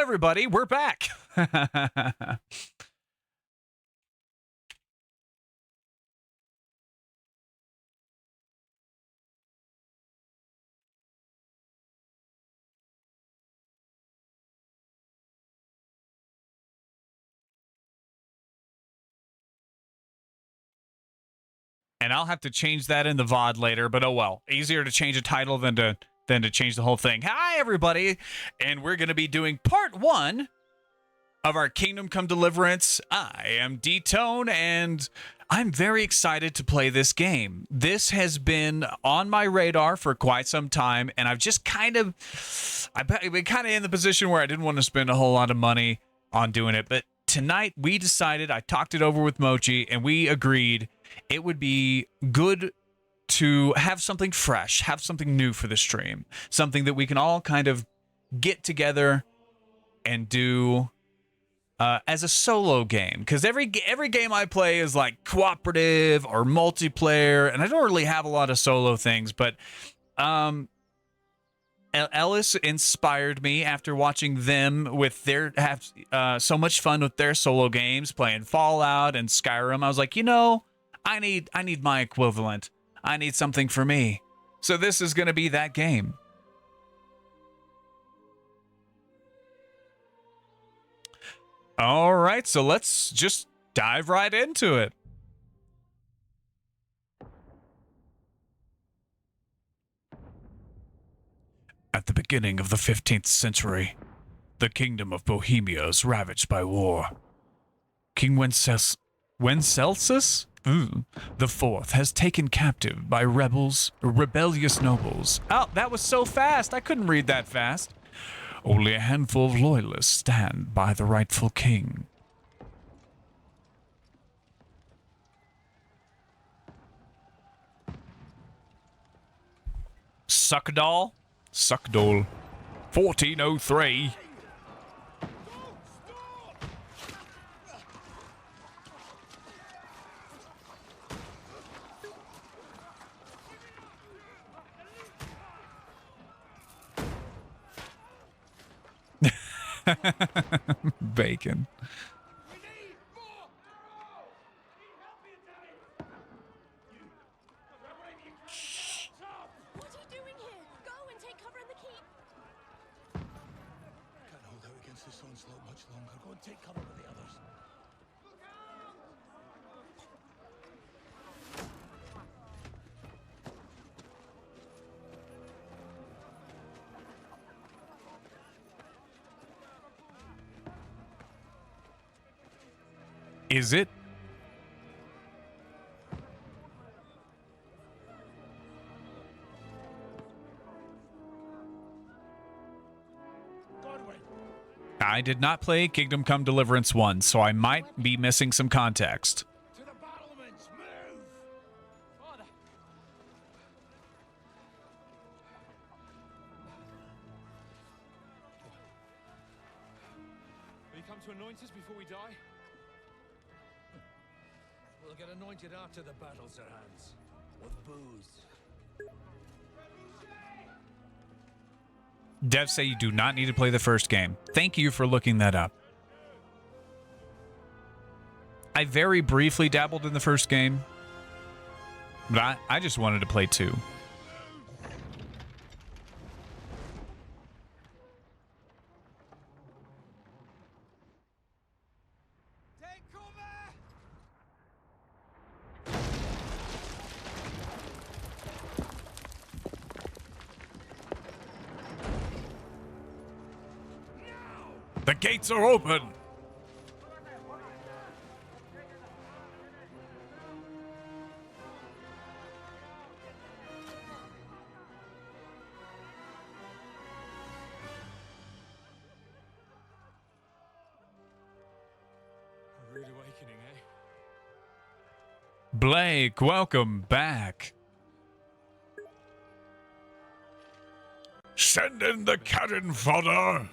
everybody, we're back. And I'll have to change that in the VOD later, but oh well. Easier to change a title than to change the whole thing. Hi, everybody, and we're going to be doing part 1 of our Kingdom Come Deliverance. I am D-Tone, and I'm very excited to play this game. This has been on my radar for quite some time, and I've just I've been kind of in the position where I didn't want to spend a whole lot of money on doing it. But tonight we decided, I talked it over with Mochi, and we agreed it would be good to have something fresh, have something new for the stream, something that we can all kind of get together and do as a solo game, because every game I play is like cooperative or multiplayer, and I don't really have a lot of solo things. But Ellis inspired me after watching them with their so much fun with their solo games, playing Fallout and Skyrim. I was like, I need my equivalent. I need something for me. So this is going to be that game. All right, so let's just dive right into it. At the beginning of the 15th century, the kingdom of Bohemia is ravaged by war. King Wenceslus the Fourth has taken captive by rebellious nobles. Oh, that was so fast. I couldn't read that fast. Only a handful of loyalists stand by the rightful king. Suckdol? Suckdol. 1403. Bacon. What are you doing here? Go and take cover in the keep. Can't hold out against this onslaught much longer. Go and take cover with the others. Is it? I did not play Kingdom Come Deliverance 1, so I might be missing some context. To the battlements, move! Father. Will you come to anoint us before we die? We'll get anointed after the battles are hands. With booze. Devs say you do not need to play the first game. Thank you for looking that up. I very briefly dabbled in the first game, but I just wanted to play 2. Take cover! The gates are open! A rude awakening, eh? Blake, welcome back. Send in the cannon fodder!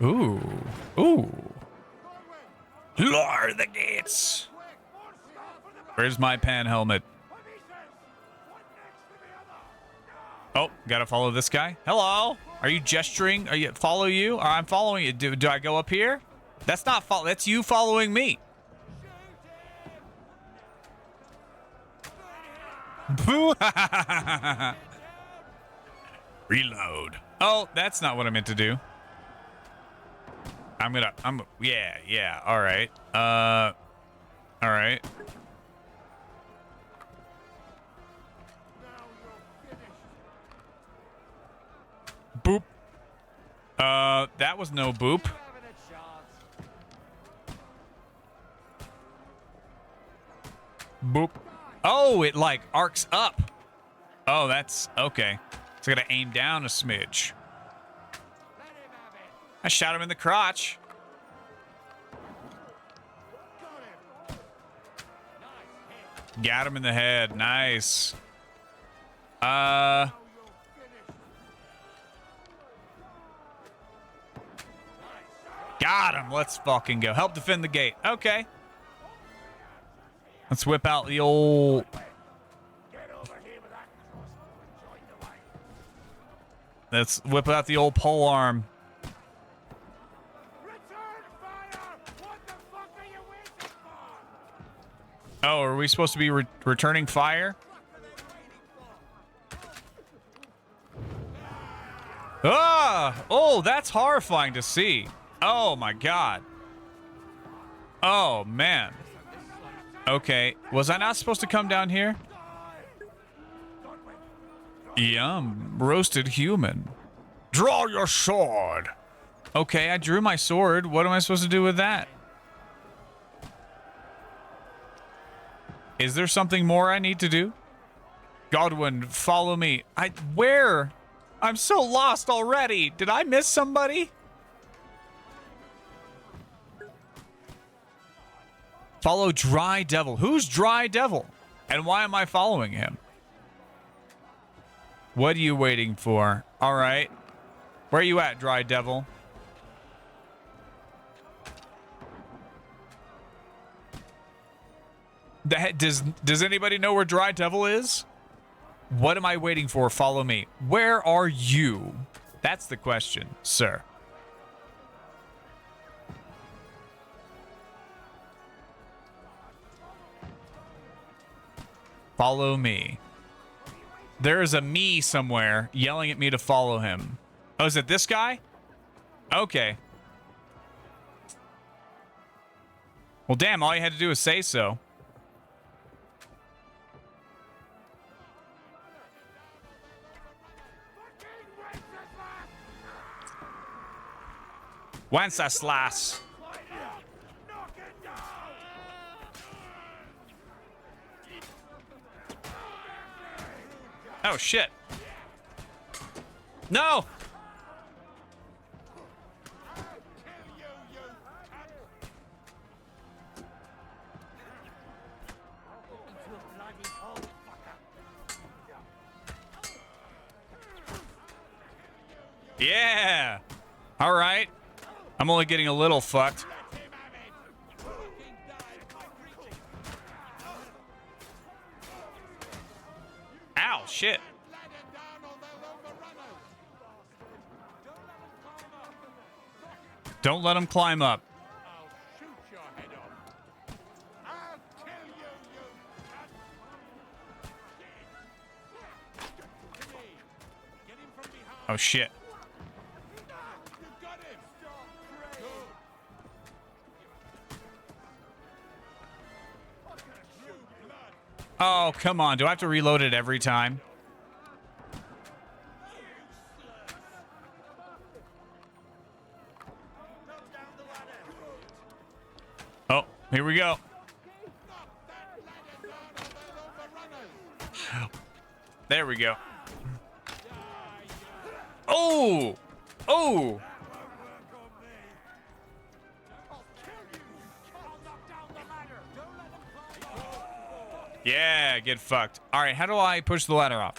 Ooh. Ooh. Lower the gates. Where's my pan helmet? Oh, gotta follow this guy. Hello. Are you gesturing? Are you follow you? Or I'm following you. Do I go up here? That's not follow. That's you following me. Reload. Oh, that's not what I meant to do. Yeah. All right. All right. Boop. That was no boop. Boop. Oh, it like arcs up. Oh, that's okay. So I gotta aim down a smidge. I shot him in the crotch. Got him in the head. Nice. Got him. Let's fucking go. Help defend the gate. Okay. Let's whip out the old... Let's whip out the old pole arm. Oh, are we supposed to be returning fire? Ah! Oh, that's horrifying to see. Oh, my God. Oh, man. Okay. Was I not supposed to come down here? Yum. Roasted human. Draw your sword. Okay, I drew my sword. What am I supposed to do with that? Is there something more I need to do? Godwin, follow me. Where? I'm so lost already. Did I miss somebody? Follow Dry Devil. Who's Dry Devil? And why am I following him? What are you waiting for? All right. Where are you at, Dry Devil? Does anybody know where Dry Devil is? What am I waiting for? Follow me. Where are you? That's the question, sir. Follow me. There is a me somewhere yelling at me to follow him. Oh, is it this guy? Okay. Well, damn, all you had to do was say so. Wenceslas. Oh, shit. No! Yeah! All right. I'm only getting a little fucked. Ow, shit. Don't let him climb up. Oh, shit. Oh, come on. Do I have to reload it every time? Oh, here we go. There we go. Oh! Oh! Yeah, get fucked. All right, how do I push the ladder off?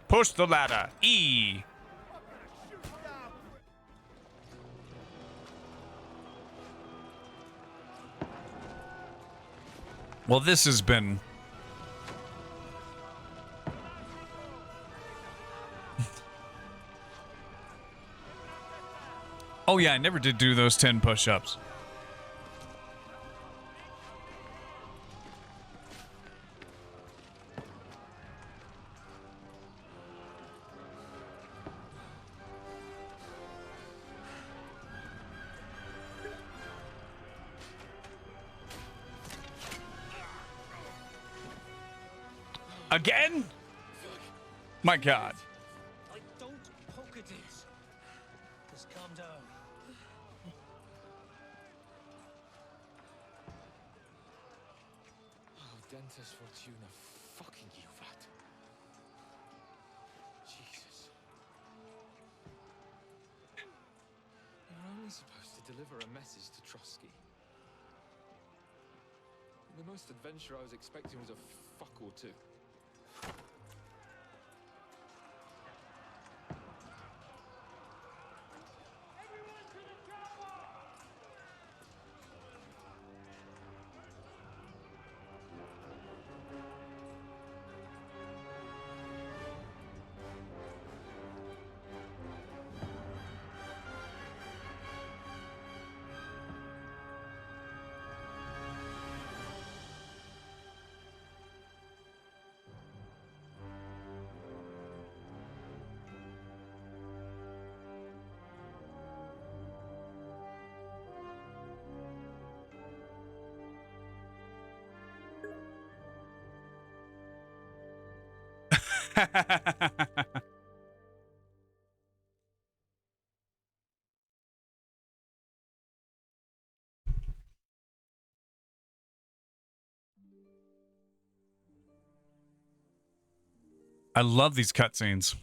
Push the ladder. E. Well, this has been... Oh yeah, I never did do those 10 push-ups. Again? My God. I don't poke at it. Just calm down. Oh, Dentist Fortuna, fucking you, vat. Jesus. You're only supposed to deliver a message to Trotsky. The most adventure I was expecting was a fuck or two. I love these cutscenes.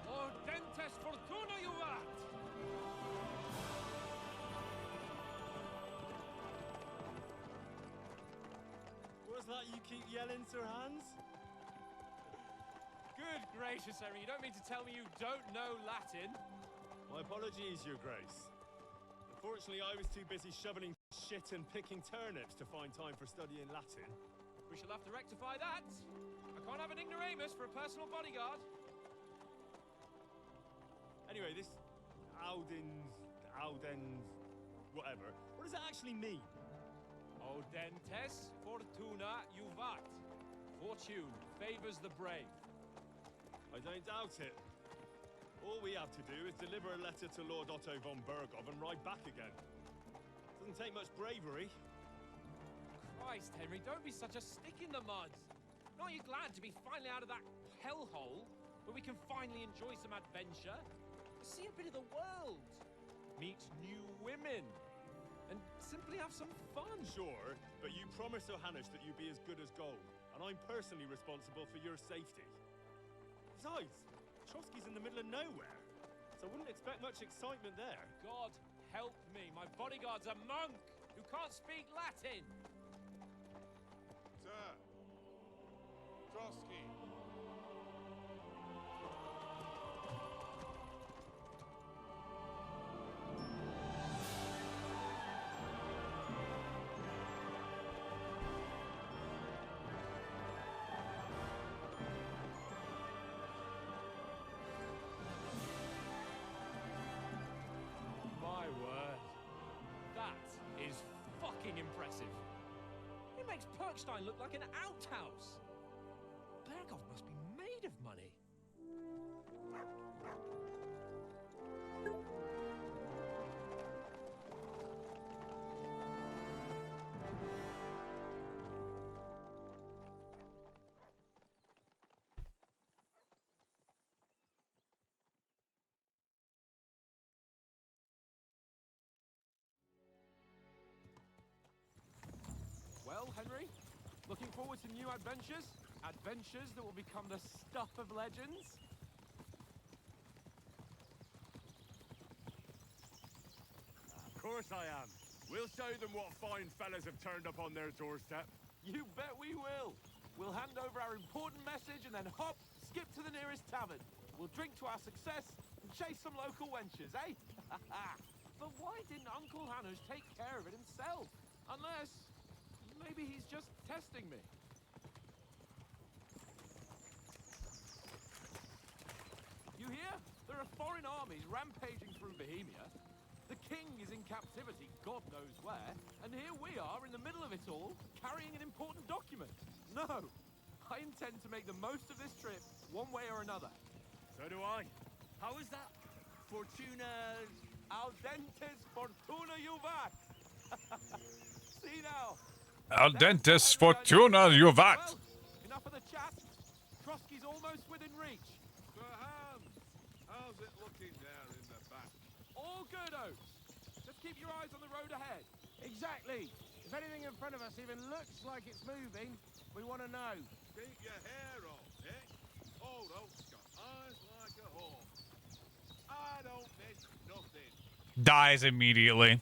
Oh, Dentist Fortuna, you vat! What's that you keep yelling, Sir Hans? Good gracious, Henry, you don't mean to tell me you don't know Latin? My apologies, Your Grace. Unfortunately, I was too busy shoveling shit and picking turnips to find time for studying Latin. We shall have to rectify that. I can't have an ignoramus for a personal bodyguard. Anyway, this Audens, whatever. What does that actually mean? O Dentes Fortuna Juvat. Fortune favors the brave. I don't doubt it. All we have to do is deliver a letter to Lord Otto von Bergov and ride back again. Doesn't take much bravery. Christ, Henry, don't be such a stick in the mud. Aren't you glad to be finally out of that hellhole where we can finally enjoy some adventure? See a bit of the world, meet new women, and simply have some fun. Sure, but you promised Johannes that you'd be as good as gold, and I'm personally responsible for your safety. Besides, Trotsky's in the middle of nowhere, so I wouldn't expect much excitement there. God help me, my bodyguard's a monk who can't speak Latin. Sir! Trotsky! My word, that is fucking impressive. It makes Perkstein look like an outhouse. Bergov must be made of money. Well, Henry, looking forward to new adventures? Adventures that will become the stuff of legends? course I am. We'll show them what fine fellas have turned up on their doorstep. You bet we will. We'll hand over our important message and then hop, skip to the nearest tavern. We'll drink to our success and chase some local wenches, eh? But why didn't Uncle Hanush take care of it himself? Unless, maybe he's just testing me. You hear? There are foreign armies rampaging through Bohemia. The king is in captivity, God knows where, and here we are in the middle of it all, carrying an important document. No, I intend to make the most of this trip, one way or another. So do I. How is that? Fortuna... Al dentes fortuna juvat. See now. Al dentes fortuna juvat. Well, enough of the chat. Trotsky's almost within reach. Sir Hans, how's it looking there in the back? All good, Oates. Just keep your eyes on the road ahead. Exactly. If anything in front of us even looks like it's moving, we want to know. Keep your hair on, eh? Old Oak's got eyes like a hawk. I don't miss nothing. Dies immediately.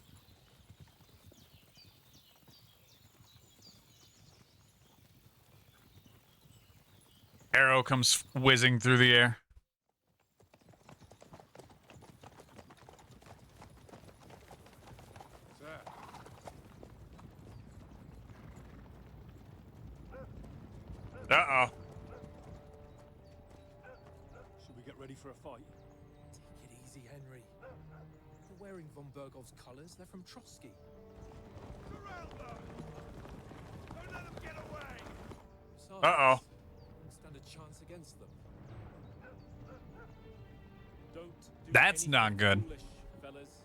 Arrow comes whizzing through the air. Uh-oh. Should we get ready for a fight? Take it easy, Henry. They're wearing von Bergov's colors. They're from Trotsky. Surround them! Don't let them get away! Besides, Uh-oh. don't stand a chance against them. Don't do That's anything not good. foolish, fellas.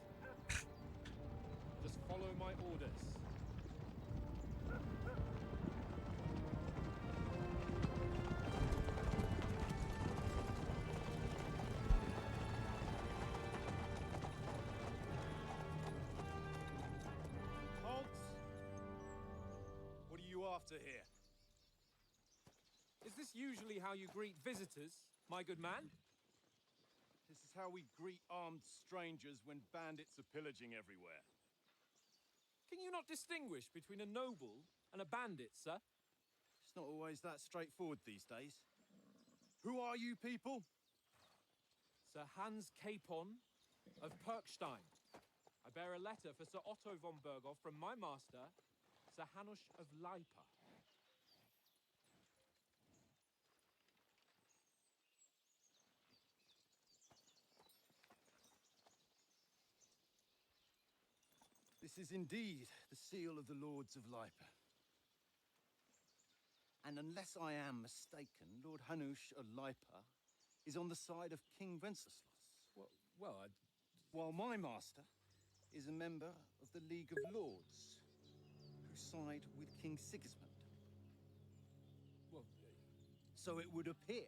Just follow my orders. Halt! What are you after here? Is this usually how you greet visitors, my good man? This is how we greet armed strangers when bandits are pillaging everywhere. Can you not distinguish between a noble and a bandit, sir? It's not always that straightforward these days. Who are you people? Sir Hans Capon of Perkstein. I bear a letter for Sir Otto von Berghoff from my master, Sir Hanush of Lipa. This is indeed the seal of the Lords of Lipa. And unless I am mistaken, Lord Hanush of Lipa is on the side of King Wenceslas. Well, While my master is a member of the League of Lords, who side with King Sigismund. well, So it would appear.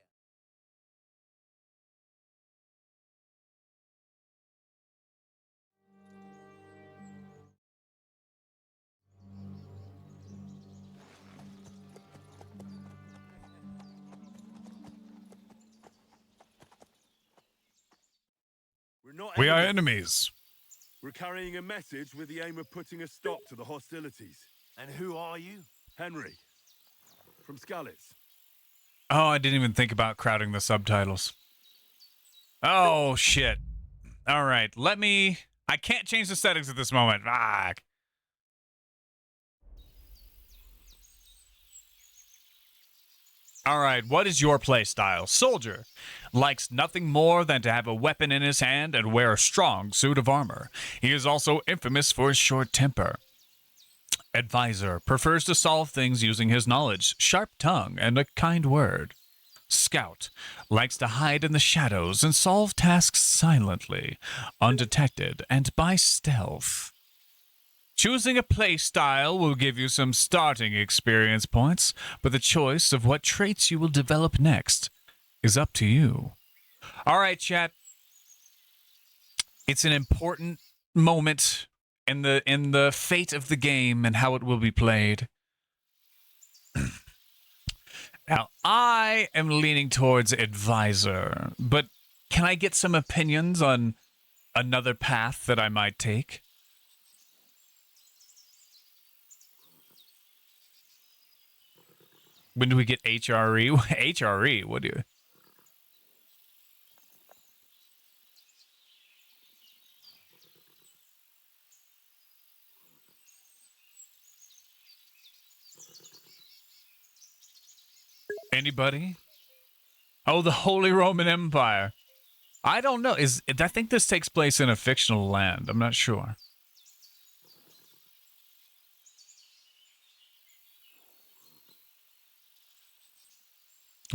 We're not We are enemies. enemies. We're carrying a message with the aim of putting a stop to the hostilities. And who are you? Henry, from Skalitz. Oh, I didn't even think about crowding the subtitles. Oh, shit. All right, let me... I can't change the settings at this moment. Fuck. All right, what is your play style? Soldier. Likes nothing more than to have a weapon in his hand and wear a strong suit of armor. He is also infamous for his short temper. Advisor. Prefers to solve things using his knowledge, sharp tongue, and a kind word. Scout. Likes to hide in the shadows and solve tasks silently, undetected, and by stealth. Choosing a play style will give you some starting experience points, but the choice of what traits you will develop next is up to you. All right, chat. It's an important moment in the fate of the game and how it will be played. Now, I am leaning towards advisor, but can I get some opinions on another path that I might take? When do we get HRE? HRE, what do you... Anybody? Oh, the Holy Roman Empire. I don't know. I think this takes place in a fictional land. I'm not sure.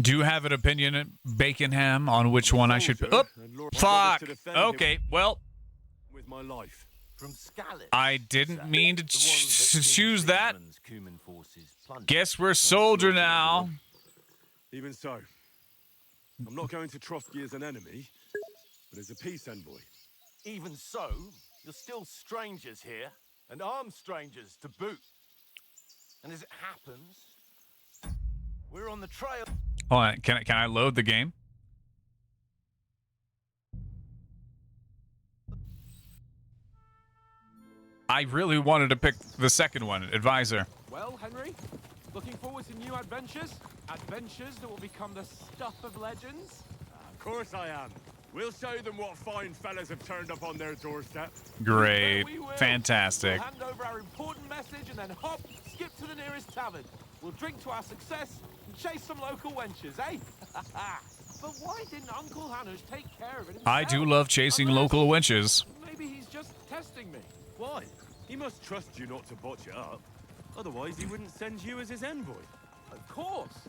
Do you have an opinion, Baconham, on which one I should... Oh, fuck. Okay, well, With my life. From Scallop. I didn't mean to choose that. Guess we're soldier now. Even so, I'm not going to Trotsky as an enemy, but as a peace envoy. Even so, you're still strangers here, and armed strangers to boot. And as it happens, we're on the trail. Hold on, can I load the game? I really wanted to pick the second one, Advisor. Well, Henry, looking forward to new adventures? Adventures that will become the stuff of legends? Of course I am. We'll show them what fine fellas have turned up on their doorstep. Great. We will. Fantastic. We'll hand over our important message and then hop, skip to the nearest tavern. We'll drink to our success and chase some local wenches, eh? But why didn't Uncle Hanners take care of it himself? I do love chasing Unless local wenches. maybe he's just testing me. Why? He must trust you not to botch it up. Otherwise, he wouldn't send you as his envoy. Of course.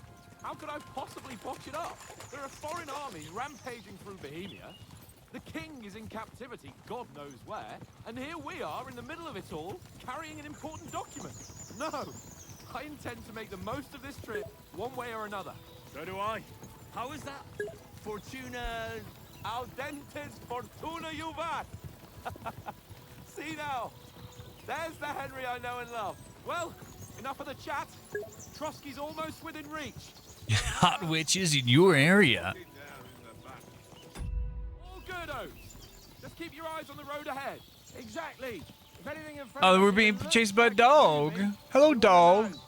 How could I possibly botch it up? There are foreign armies rampaging through Bohemia. The king is in captivity, God knows where. And here we are in the middle of it all, carrying an important document. No, I intend to make the most of this trip, one way or another. So do I. How is that? Fortuna... Audentes fortuna juvat. See now, there's the Henry I know and love. Well, enough of the chat. Trotsky's almost within reach. Hot witches in your area. All good, Oates. Just keep your eyes on the road ahead. Exactly. If anything in front Oh, of we're us being even chased looks by a like dog. it's moving, Hello, you'll dog. know.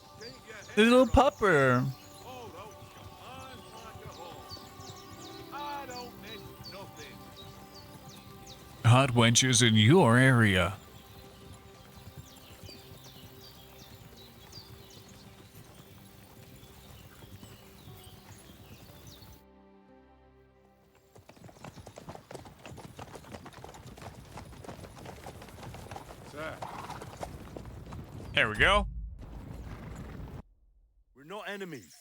The little pupper. Hold up, eyes like a hawk. I don't miss nothing. Hot wenches in your area. Sir, There we go. we're not enemies.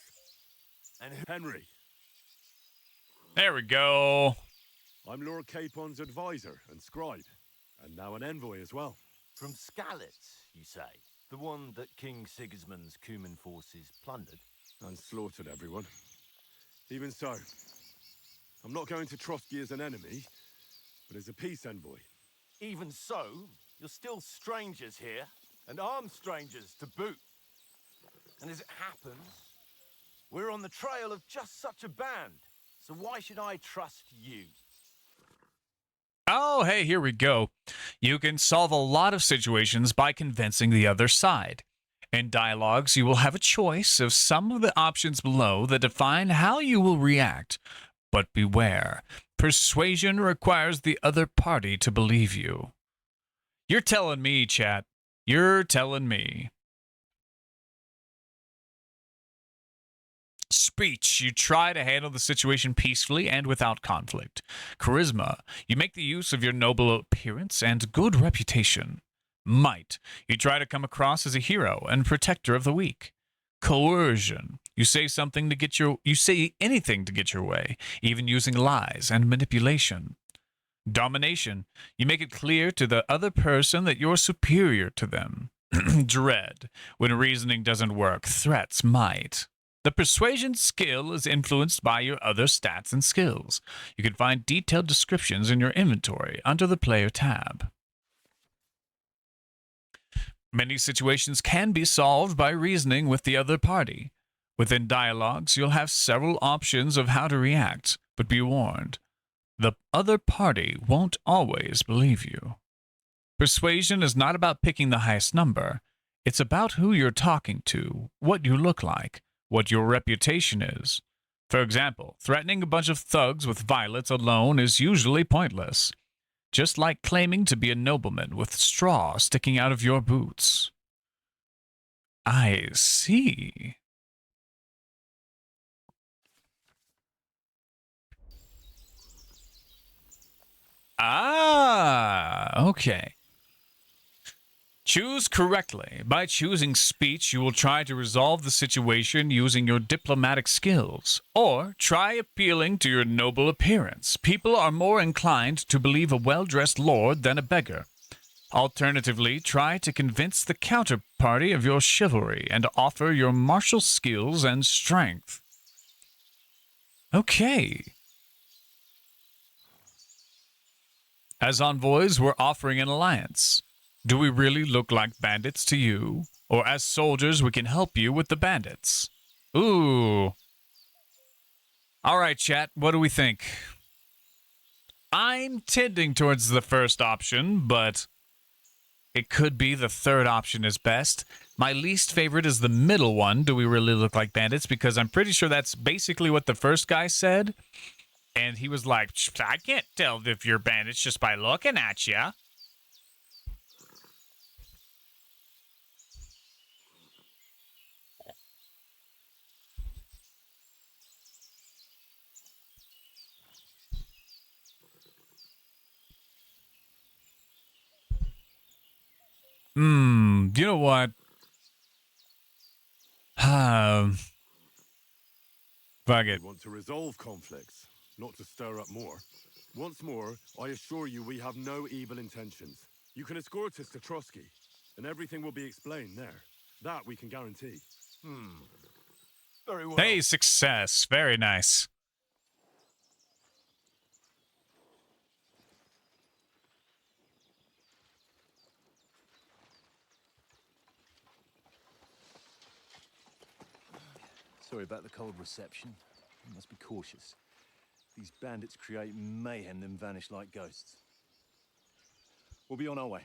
And Henry, There we go. I'm Lord Capon's advisor and scribe, and now an envoy as well. From Scallop, you say? The one that King Sigismund's Cuman forces plundered? And slaughtered everyone. Even so, I'm not going to Trotsky as an enemy, but as a peace envoy. Even so, you're still strangers here, and armed strangers to boot. And as it happens, we're on the trail of just such a band. So why should I trust you? Oh, hey, here we go. You can solve a lot of situations by convincing the other side. In dialogues, you will have a choice of some of the options below that define how you will react. But beware, persuasion requires the other party to believe you. You're telling me, chat. You're telling me. Speech. You try to handle the situation peacefully and without conflict. Charisma. You make the use of your noble appearance and good reputation. Might. You try to come across as a hero and protector of the weak. Coercion. You say anything to get your way, even using lies and manipulation. Domination. You make it clear to the other person that you're superior to them. Dread. When reasoning doesn't work, threats might. The persuasion skill is influenced by your other stats and skills. You can find detailed descriptions in your inventory under the Player tab. Many situations can be solved by reasoning with the other party. Within dialogues, you'll have several options of how to react, but be warned, the other party won't always believe you. Persuasion is not about picking the highest number. It's about who you're talking to, what you look like, what your reputation is. For example, threatening a bunch of thugs with violets alone is usually pointless, just like claiming to be a nobleman with straw sticking out of your boots. I see. Ah, okay. Choose correctly. By choosing speech, you will try to resolve the situation using your diplomatic skills. Or try appealing to your noble appearance. People are more inclined to believe a well-dressed lord than a beggar. Alternatively, try to convince the counterparty of your chivalry and offer your martial skills and strength. Okay. As envoys, we're offering an alliance. Do we really look like bandits to you? Or as soldiers, we can help you with the bandits? Ooh. All right, chat, what do we think? I'm tending towards the first option, but it could be the third option is best. My least favorite is the middle one. Do we really look like bandits? Because I'm pretty sure that's basically what the first guy said. And he was like, I can't tell if you're bandits just by looking at you. You know what? Fuck it. We want to resolve conflicts, not to stir up more. Once more, I assure you we have no evil intentions. You can escort us to Trotsky, and everything will be explained there. That we can guarantee. Very well. Hey, success. Very nice. Sorry about the cold reception. You must be cautious. These bandits create mayhem, then vanish like ghosts. We'll be on our way.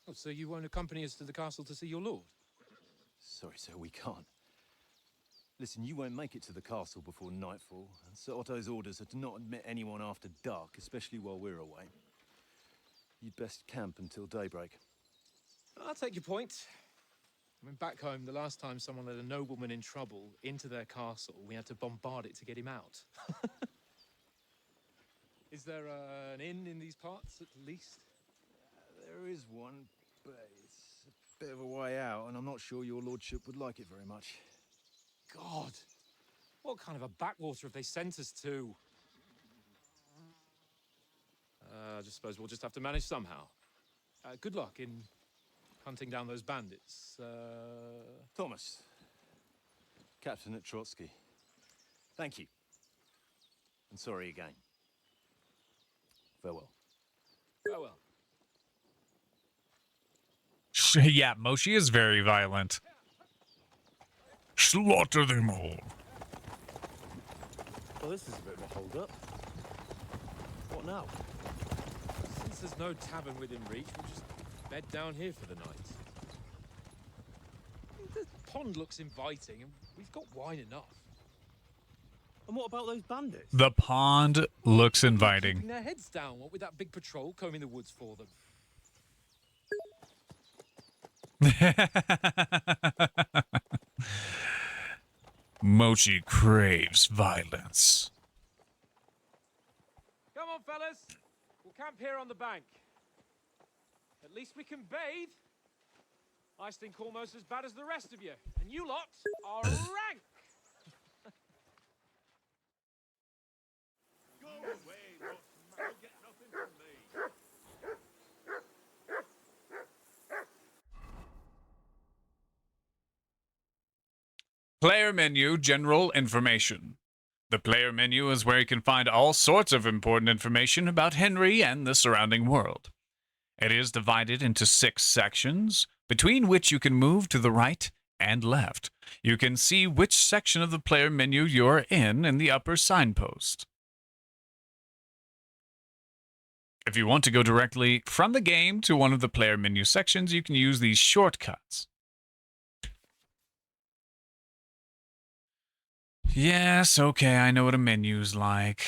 Oh, so you won't accompany us to the castle to see your lord? Sorry, sir, we can't. Listen, you won't make it to the castle before nightfall, and Sir Otto's orders are to not admit anyone after dark, especially while we're away. You'd best camp until daybreak. I'll take your point. I mean, back home, the last time someone let a nobleman in trouble into their castle, we had to bombard it to get him out. Is there an inn in these parts, at least? There is one, but it's a bit of a way out, and I'm not sure your lordship would like it very much. God! What kind of a backwater have they sent us to? I just suppose we'll just have to manage somehow. Good luck in hunting down those bandits. Thomas, captain at Trotsky. Thank you. And sorry again. Farewell. Farewell. Yeah, Moshi is very violent. Slaughter them all. Well, this is a bit of a hold-up. What now? Since there's no tavern within reach, we'll just bed down here for the night. The pond looks inviting, and we've got wine enough. And what about those bandits? The pond looks inviting. Keeping their heads down, what with that big patrol combing the woods for them. Mochi craves violence. Come on, fellas. We'll camp here on the bank. At least we can bathe. I stink almost as bad as the rest of you. And you lot are rank. Go away, look. You'll get nothing from me. Player menu, general information. The player menu is where you can find all sorts of important information about Henry and the surrounding world. It is divided into 6 sections, between which you can move to the right and left. You can see which section of the player menu you're in the upper signpost. If you want to go directly from the game to one of the player menu sections, you can use these shortcuts. Yes, okay, I know what a menu's like.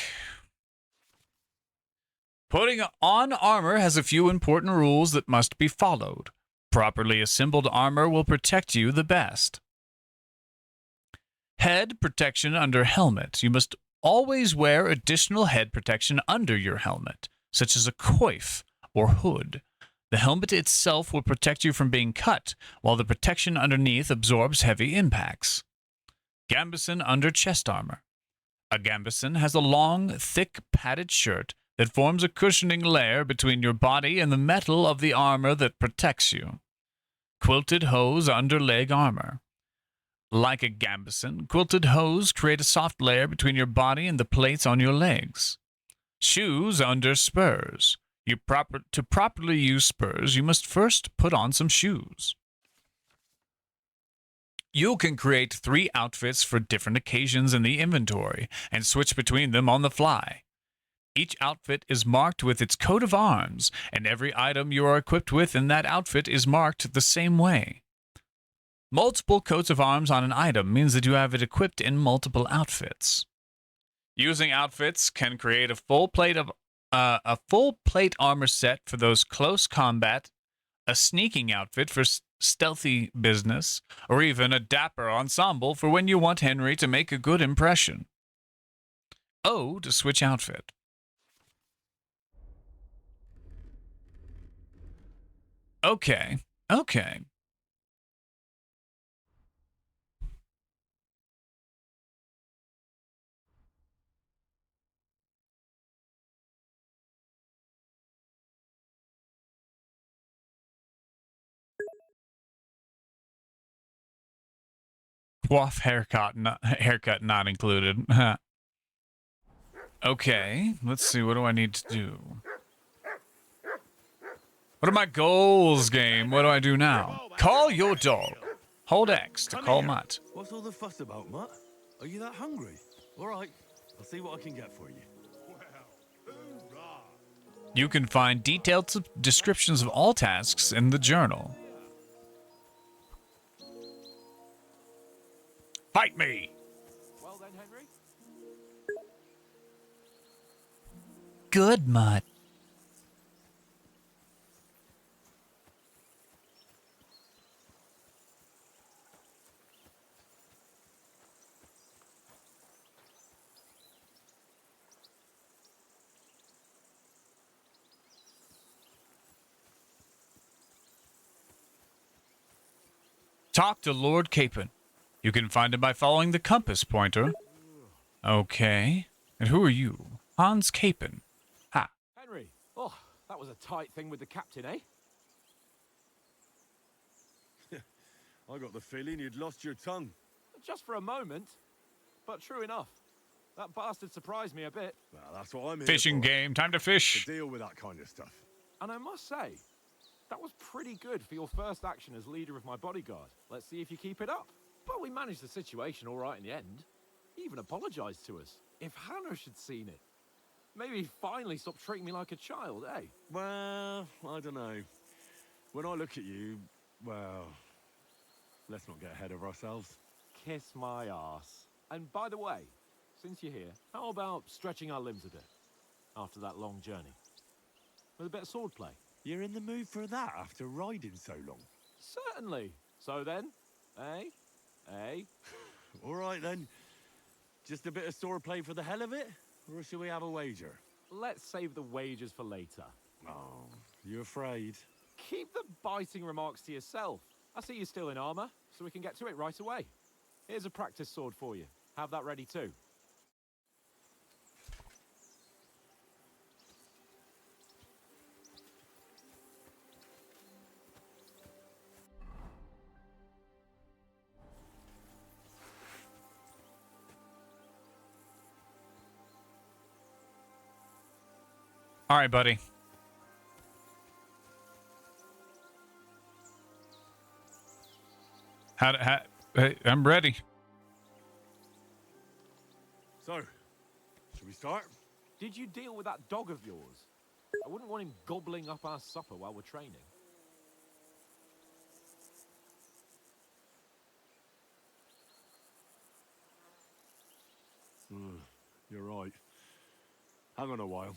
Putting on armor has a few important rules that must be followed. Properly assembled armor will protect you the best. Head protection under helmet. You must always wear additional head protection under your helmet, such as a coif or hood. The helmet itself will protect you from being cut, while the protection underneath absorbs heavy impacts. Gambeson under chest armor. A gambeson has a long, thick, padded shirt that forms a cushioning layer between your body and the metal of the armor that protects you. Quilted hose under leg armor. Like a gambeson, quilted hose create a soft layer between your body and the plates on your legs. Shoes under spurs. To properly use spurs, you must first put on some shoes. You can create 3 outfits for different occasions in the inventory and switch between them on the fly. Each outfit is marked with its coat of arms, and every item you are equipped with in that outfit is marked the same way. Multiple coats of arms on an item means that you have it equipped in multiple outfits. Using outfits can create a full plate armor set for those close combat, a sneaking outfit for stealthy business, or even a dapper ensemble for when you want Henry to make a good impression. O to switch outfit. Okay. Quaff haircut not included. Okay, let's see. What do I need to do? What are my goals, game? What do I do now? Call your dog. Hold X to call Mutt. What's all the fuss about, Mutt? Are you that hungry? All right, I'll see what I can get for you. You can find detailed descriptions of all tasks in the journal. Fight me! Well then, Henry. Good, Mutt. Talk to Lord Capon. You can find him by following the compass pointer. Okay. And who are you? Hans Capon. Ha. Henry. Oh, that was a tight thing with the captain, eh? I got the feeling you'd lost your tongue. Just for a moment. But true enough. That bastard surprised me a bit. Well, that's what I'm here Fishing for. game. Time to fish. To deal with that kind of stuff. And I must say, that was pretty good for your first action as leader of my bodyguard. Let's see if you keep it up. But we managed the situation all right in the end. He even apologized to us. If Hanosh had seen it, maybe he'd finally stop treating me like a child, eh? Well, I don't know. When I look at you, well, let's not get ahead of ourselves. Kiss my arse. And by the way, since you're here, how about stretching our limbs a bit after that long journey? With a bit of swordplay. You're in the mood for that after riding so long? Certainly. So then, eh? Eh? All right then. Just a bit of swordplay for the hell of it? Or should we have a wager? Let's save the wagers for later. Oh, you afraid? Keep the biting remarks to yourself. I see you're still in armor, so we can get to it right away. Here's a practice sword for you. Have that ready too. All right, buddy. Hey, I'm ready. So, should we start? Did you deal with that dog of yours? I wouldn't want him gobbling up our supper while we're training. You're right. Hang on a while.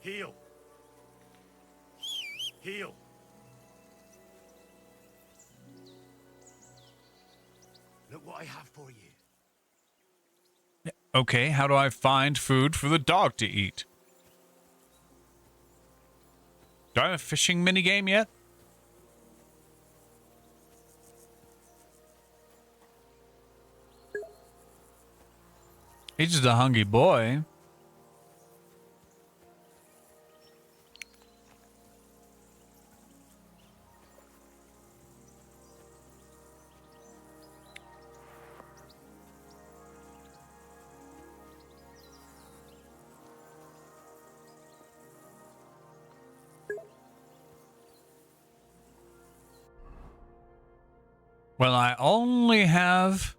Heal. Heal. Look what I have for you. Okay, how do I find food for the dog to eat? Do I have a fishing minigame yet? He's just a hungry boy. Well, I only have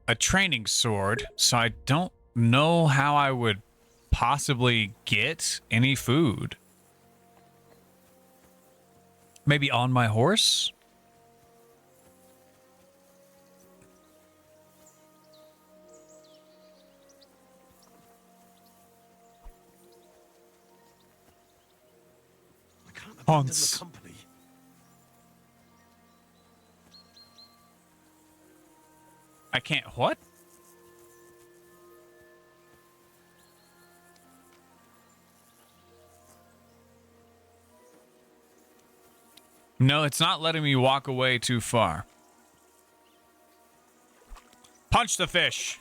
a training sword, so I don't know how I would possibly get any food. Maybe on my horse? I can't abandon Hans. the company. I can't what? No, it's not letting me walk away too far. Punch the fish.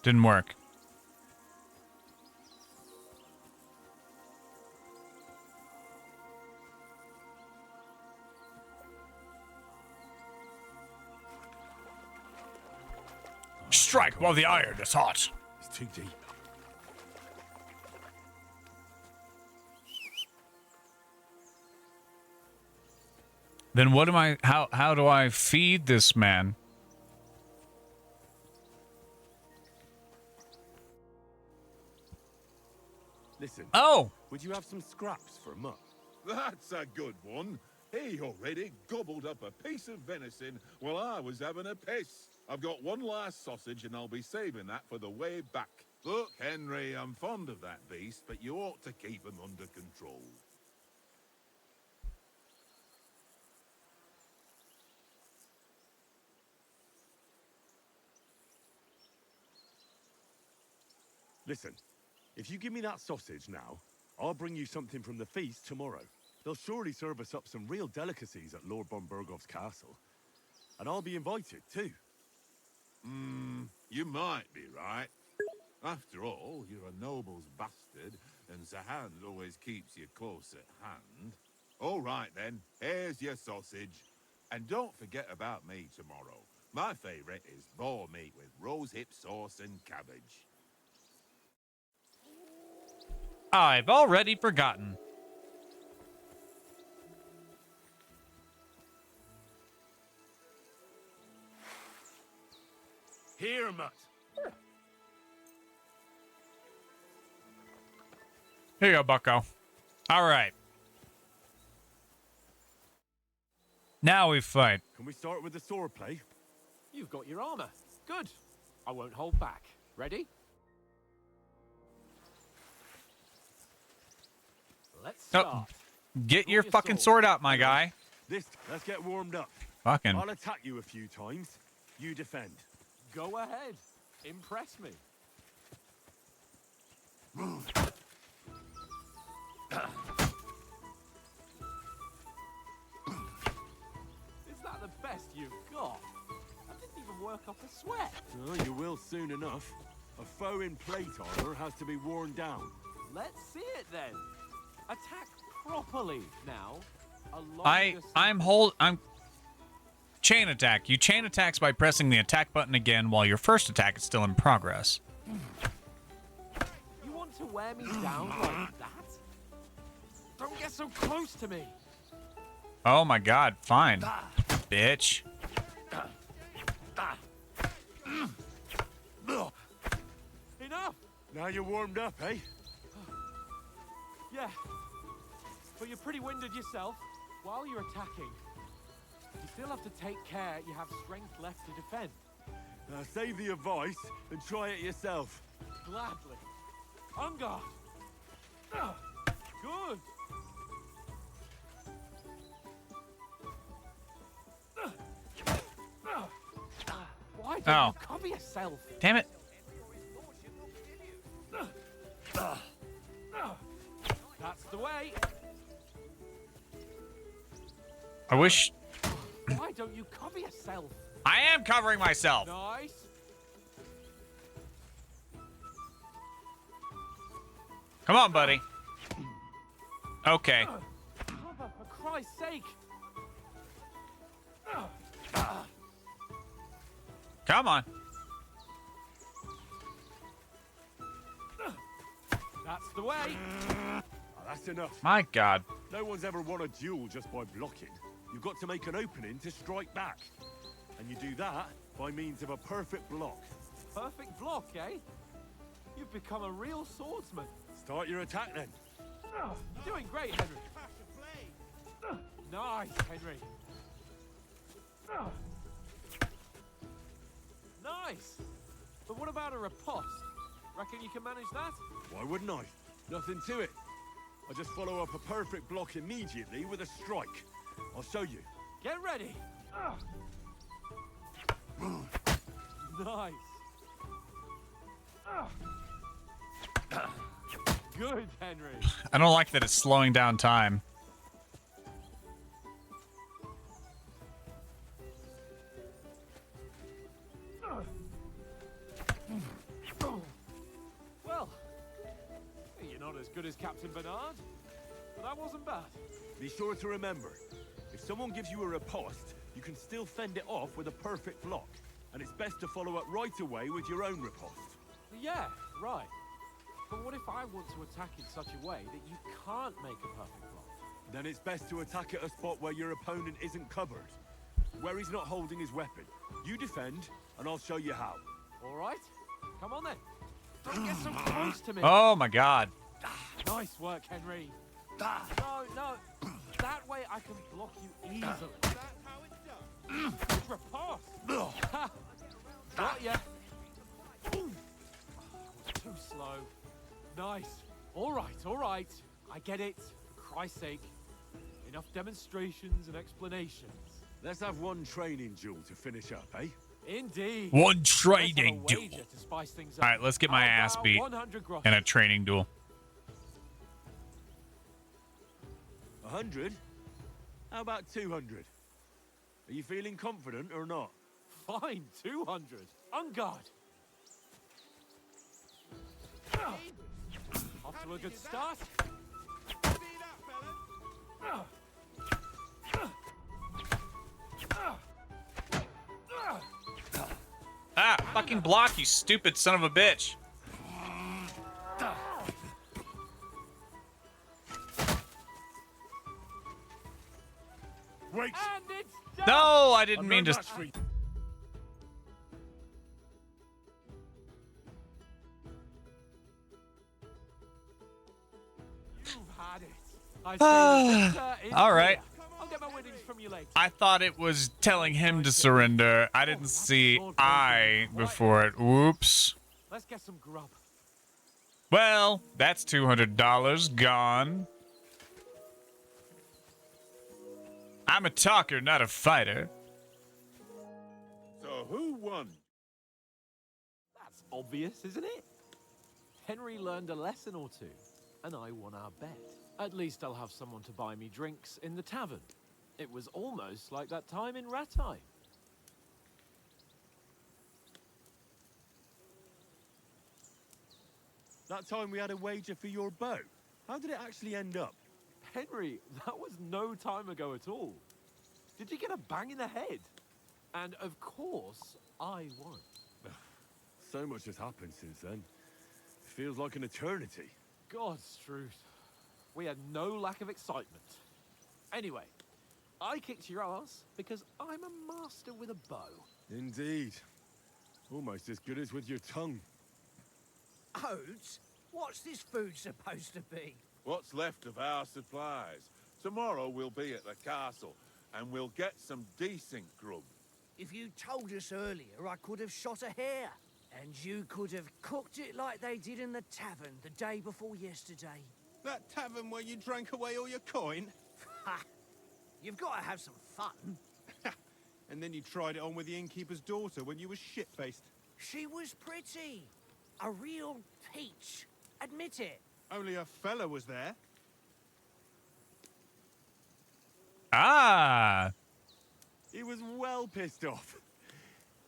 Didn't work. Strike while the iron is hot. It's too deep. Then what am I, how do I feed this man? Listen, Oh, would you have some scraps for a mutt? That's a good one. He already gobbled up a piece of venison while I was having a piss. I've got one last sausage and I'll be saving that for the way back. Look, Henry, I'm fond of that beast, but you ought to keep him under control. Listen, if you give me that sausage now, I'll bring you something from the feast tomorrow. They'll surely serve us up some real delicacies at Lord von Burgov's castle. And I'll be invited, too. You might be right. After all, you're a noble's bastard, and Zahan always keeps you close at hand. All right, then. Here's your sausage. And don't forget about me tomorrow. My favourite is boar meat with rosehip sauce and cabbage. I've already forgotten. Here, mutt. Here you go, bucko. All right. Now we fight. Can we start with the sword play? You've got your armor. Good. I won't hold back. Ready? Let's start. Get your fucking sword out, my guy. Let's get warmed up. Fucking. I'll attack you a few times. You defend. Go ahead. Impress me. Is that the best you've got? I didn't even work up a sweat. Oh, you will soon enough. A foe in plate armor has to be worn down. Let's see it then. Attack properly now. I'm chain attack. You chain attacks by pressing the attack button again while your first attack is still in progress. You want to wear me down like that? Don't get so close to me. Oh my god, fine. Bitch. Enough! Now you're warmed up, eh? Yeah. But you're pretty winded yourself. While you're attacking, you still have to take care you have strength left to defend. Now save the advice and try it yourself. Gladly. On guard. Good. Why don't Oh. you cover yourself? Damn it. That's the way. I wish Why don't you cover yourself? I am covering myself. Nice. Come on, buddy. Okay. Cover, for Christ's sake. Come on. That's the way. Oh, that's enough. My god. No one's ever won a duel just by blocking. You've got to make an opening to strike back. And you do that by means of a perfect block. Perfect block, eh? You've become a real swordsman. Start your attack then. Doing great, Henry. Nice, Henry. Nice. But what about a riposte? Reckon you can manage that? Why wouldn't I? Nothing to it. I just follow up a perfect block immediately with a strike. I'll show you. Get ready. Nice. Good, Henry. I don't like that it's slowing down time. Well, you're not as good as Captain Bernard, but that wasn't bad. Be sure to remember, if someone gives you a riposte, you can still fend it off with a perfect block. And it's best to follow up right away with your own riposte. Yeah, right. But what if I want to attack in such a way that you can't make a perfect block? Then it's best to attack at a spot where your opponent isn't covered. Where he's not holding his weapon. You defend, and I'll show you how. All right. Come on then. Don't get so close to me. Oh my god. Nice work, Henry. No. That way I can block you easily. That's how it's done. Good riposte. Ha! Got ya. Ooh. Was too slow. Nice. All right. I get it. For Christ's sake. Enough demonstrations and explanations. Let's have one training duel to finish up, eh? Indeed. One Let's training have a duel. wager to spice things up. All right, let's get my How ass about beat 100 gross? in a training duel. 100? How about 200? Are you feeling confident or not? Fine, 200. On guard. Off to a good start. See that, fellas? Ah, fucking block, you stupid son of a bitch. Wait! And it's done. No, I didn't mean to. Match for you. You've had it. I see the center is All right. clear. I'll get my winnings from you later. I thought it was telling him to surrender. I didn't see I before it. Whoops. Let's get some grub. Well, that's $200 gone. I'm a talker, not a fighter. So who won? That's obvious, isn't it? Henry learned a lesson or two, and I won our bet. At least I'll have someone to buy me drinks in the tavern. It was almost like that time in Rattay. That time we had a wager for your bow. How did it actually end up? Henry, that was no time ago at all. Did you get a bang in the head? And of course, I won. So much has happened since then. feels like an eternity. God's truth. We had no lack of excitement. Anyway, I kicked your ass because I'm a master with a bow. Indeed. Almost as good as with your tongue. Oats? What's this food supposed to be? What's left of our supplies. Tomorrow we'll be at the castle, and we'll get some decent grub. If you told us earlier, I could have shot a hare. And you could have cooked it like they did in the tavern the day before yesterday. That tavern where you drank away all your coin? Ha! You've got to have some fun. And then you tried it on with the innkeeper's daughter when you were shit-faced. She was pretty. A real peach. Admit it. Only a fella was there. Ah. He was well pissed off.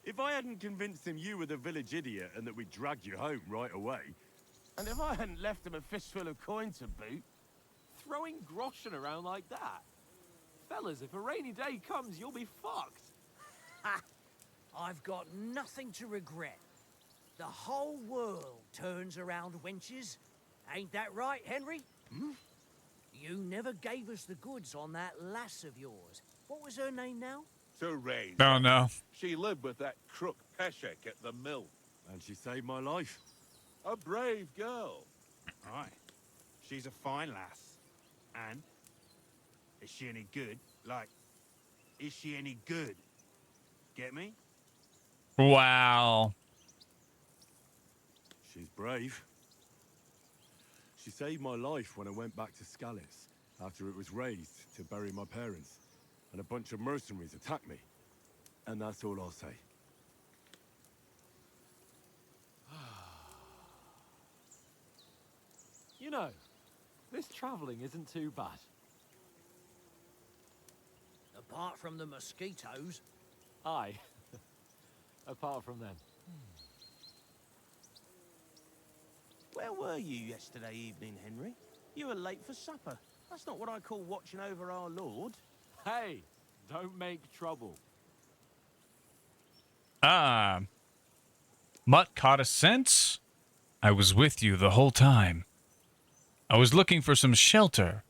If I hadn't convinced him you were the village idiot and that we dragged you home right away... And if I hadn't left him a fistful of coin to boot, Throwing groschen around like that? Fellas, if a rainy day comes, you'll be fucked. Ha! I've got nothing to regret. The whole world turns around wenches. Ain't that right, Henry? Hmm? You never gave us the goods on that lass of yours. What was her name now? Therese. Oh, no. She lived with that crook Peshek at the mill. And she saved my life. A brave girl. Aye. She's a fine lass. And? Is she any good? Like, is she any good? Get me? Wow. She's brave. She saved my life when I went back to Scallis after it was razed to bury my parents. And a bunch of mercenaries attacked me. And that's all I'll say. You know, this traveling isn't too bad. Apart from the mosquitoes. Aye. Apart from them. Where were you yesterday evening, Henry? You were late for supper. That's not what I call watching over our Lord. Hey, don't make trouble. Ah. Mutt caught a sense? I was with you the whole time. I was looking for some shelter.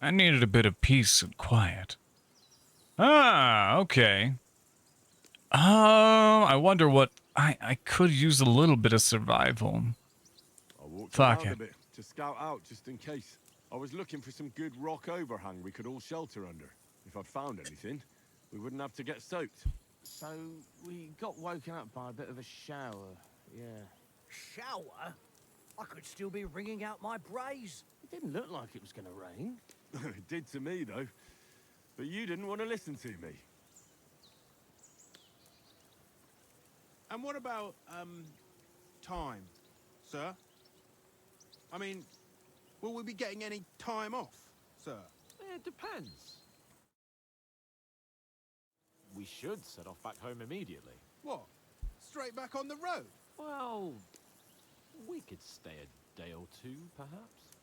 I needed a bit of peace and quiet. Ah, okay. I wonder what... I could use a little bit of survival. I walked Fuck around it. a bit to scout out just in case. I was looking for some good rock overhang we could all shelter under. If I'd found anything, we wouldn't have to get soaked. So we got woken up by a bit of a shower, yeah. Shower? I could still be wringing out my brace. It didn't look like it was going to rain. It did to me, though. But you didn't want to listen to me. And what about, time, sir? I mean, will we be getting any time off, sir? It depends. We should set off back home immediately. What? Straight back on the road? Well, we could stay a day or two, perhaps.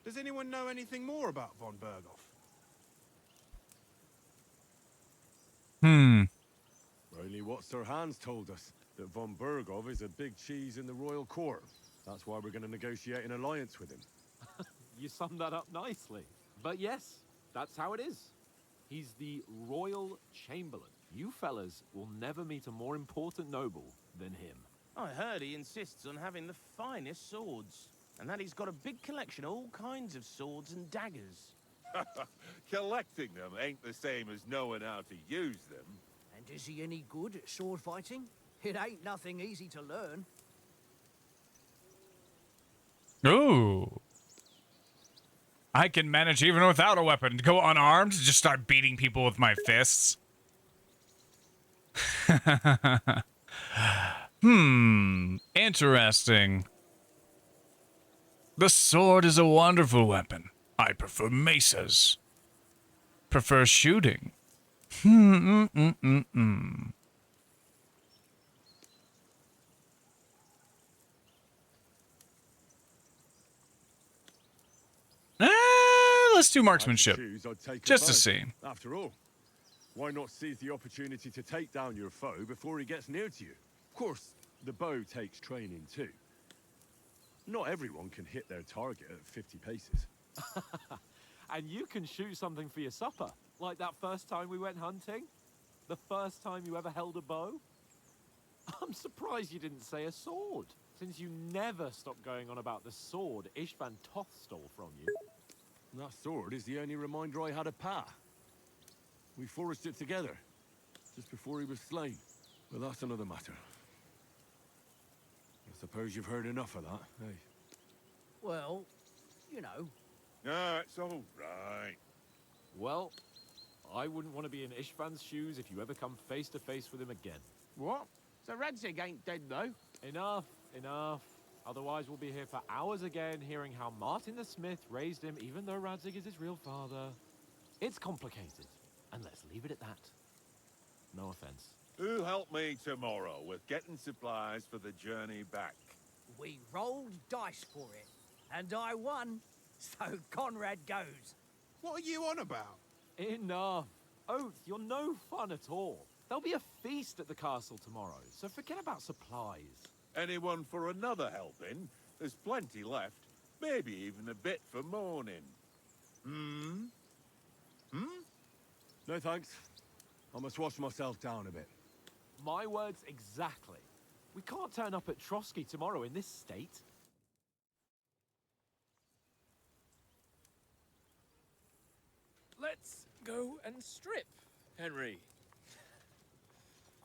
Does anyone know anything more about von Berghoff? Only what Sir Hans told us, that von Berghoff is a big cheese in the royal court. That's why we're going to negotiate an alliance with him. You summed that up nicely. But yes, that's how it is. He's the royal chamberlain. You fellas will never meet a more important noble than him. I heard he insists on having the finest swords. And that he's got a big collection of all kinds of swords and daggers. Collecting them ain't the same as knowing how to use them. And is he any good at sword fighting? It ain't nothing easy to learn. Ooh. I can manage even without a weapon. Go unarmed, just start beating people with my fists. Interesting. The sword is a wonderful weapon. I prefer maces. Prefer shooting. Let's do marksmanship. Choose, I'd take a Just to bow. see. After all, why not seize the opportunity to take down your foe before he gets near to you? Of course, the bow takes training too. Not everyone can hit their target at 50 paces. And you can shoot something for your supper, like that first time we went hunting? The first time you ever held a bow? I'm surprised you didn't say a sword, since you never stop going on about the sword Ishvan Toth stole from you. That sword is the only reminder I had of Pa. We forged it together, just before he was slain. But that's another matter. I suppose you've heard enough of that, eh? Well, you know. No, it's all right. Well, I wouldn't want to be in Ishvan's shoes if you ever come face to face with him again. What? So Radzig ain't dead, though? Enough, enough. Otherwise we'll be here for hours again hearing how Martin the Smith raised him even though Radzig is his real father. It's complicated, and let's leave it at that. No offense. Who'll help me tomorrow with getting supplies for the journey back? We rolled dice for it, and I won, so Conrad goes. What are you on about? Enough. Oath, you're no fun at all. There'll be a feast at the castle tomorrow, so forget about supplies. Anyone for another helping? There's plenty left. Maybe even a bit for morning. Hmm? No thanks. I must wash myself down a bit. My words exactly. We can't turn up at Trotsky tomorrow in this state. Let's go and strip, Henry.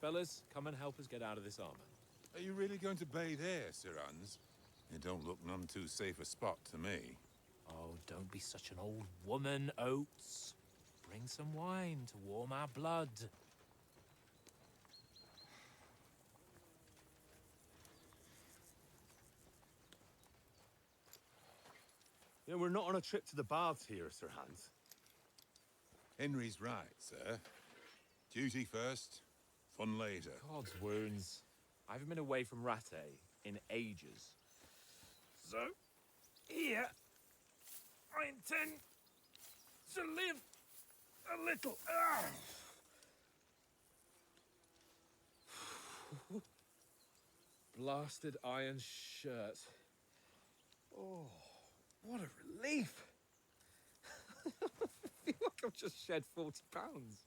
Fellas, come and help us get out of this armor. Are you really going to bathe here, Sir Hans? It don't look none too safe a spot to me. Oh, don't be such an old woman, Oates. Bring some wine to warm our blood. You know, we're not on a trip to the baths here, Sir Hans. Henry's right, sir. Duty first, fun later. God's wounds. I haven't been away from Rattay in ages. So, here, I intend to live a little. Blasted iron shirt. Oh, what a relief. I feel like I've just shed 40 pounds.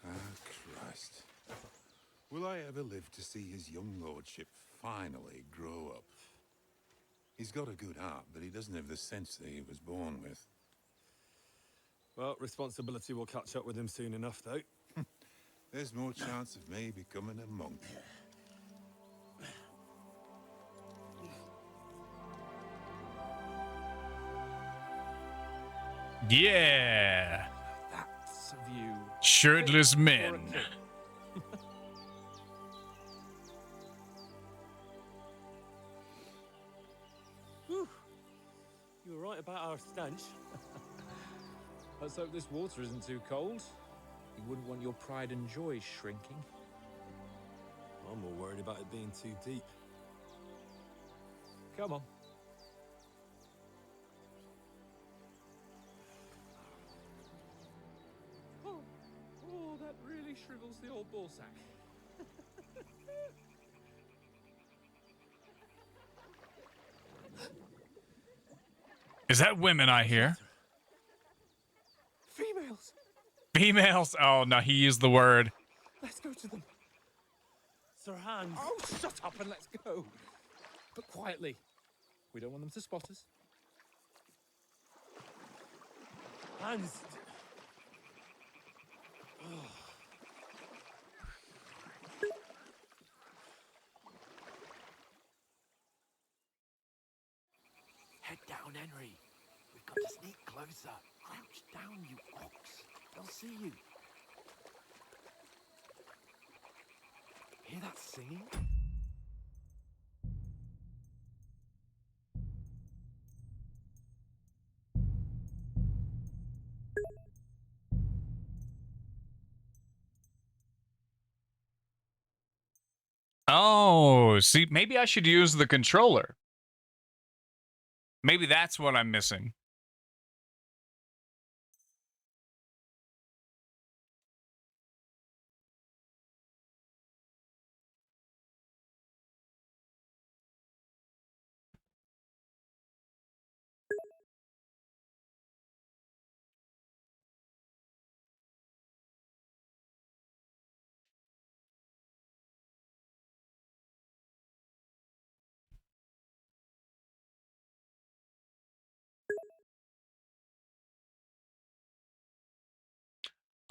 Ah, Christ. Will I ever live to see his young lordship finally grow up? He's got a good heart, but he doesn't have the sense that he was born with. Well, responsibility will catch up with him soon enough, though. There's more chance of me becoming a monk. Yeah. That's a view. Shirtless men. Whew. You were right about our stench. Let's hope this water isn't too cold. You wouldn't want your pride and joy shrinking. I'm more worried about it being too deep. Come on. Oh, that really shrivels the old ball sack. Is that women I hear? Females! Females? Oh, no, he used the word. Let's go to them. Sir Hans. Oh, shut up and let's go. But quietly. We don't want them to spot us. Hans. Head down, Henry. We've got to sneak closer. Crouch down, you ox. They'll see you. Hear that singing? Oh, see, maybe I should use the controller. Maybe that's what I'm missing.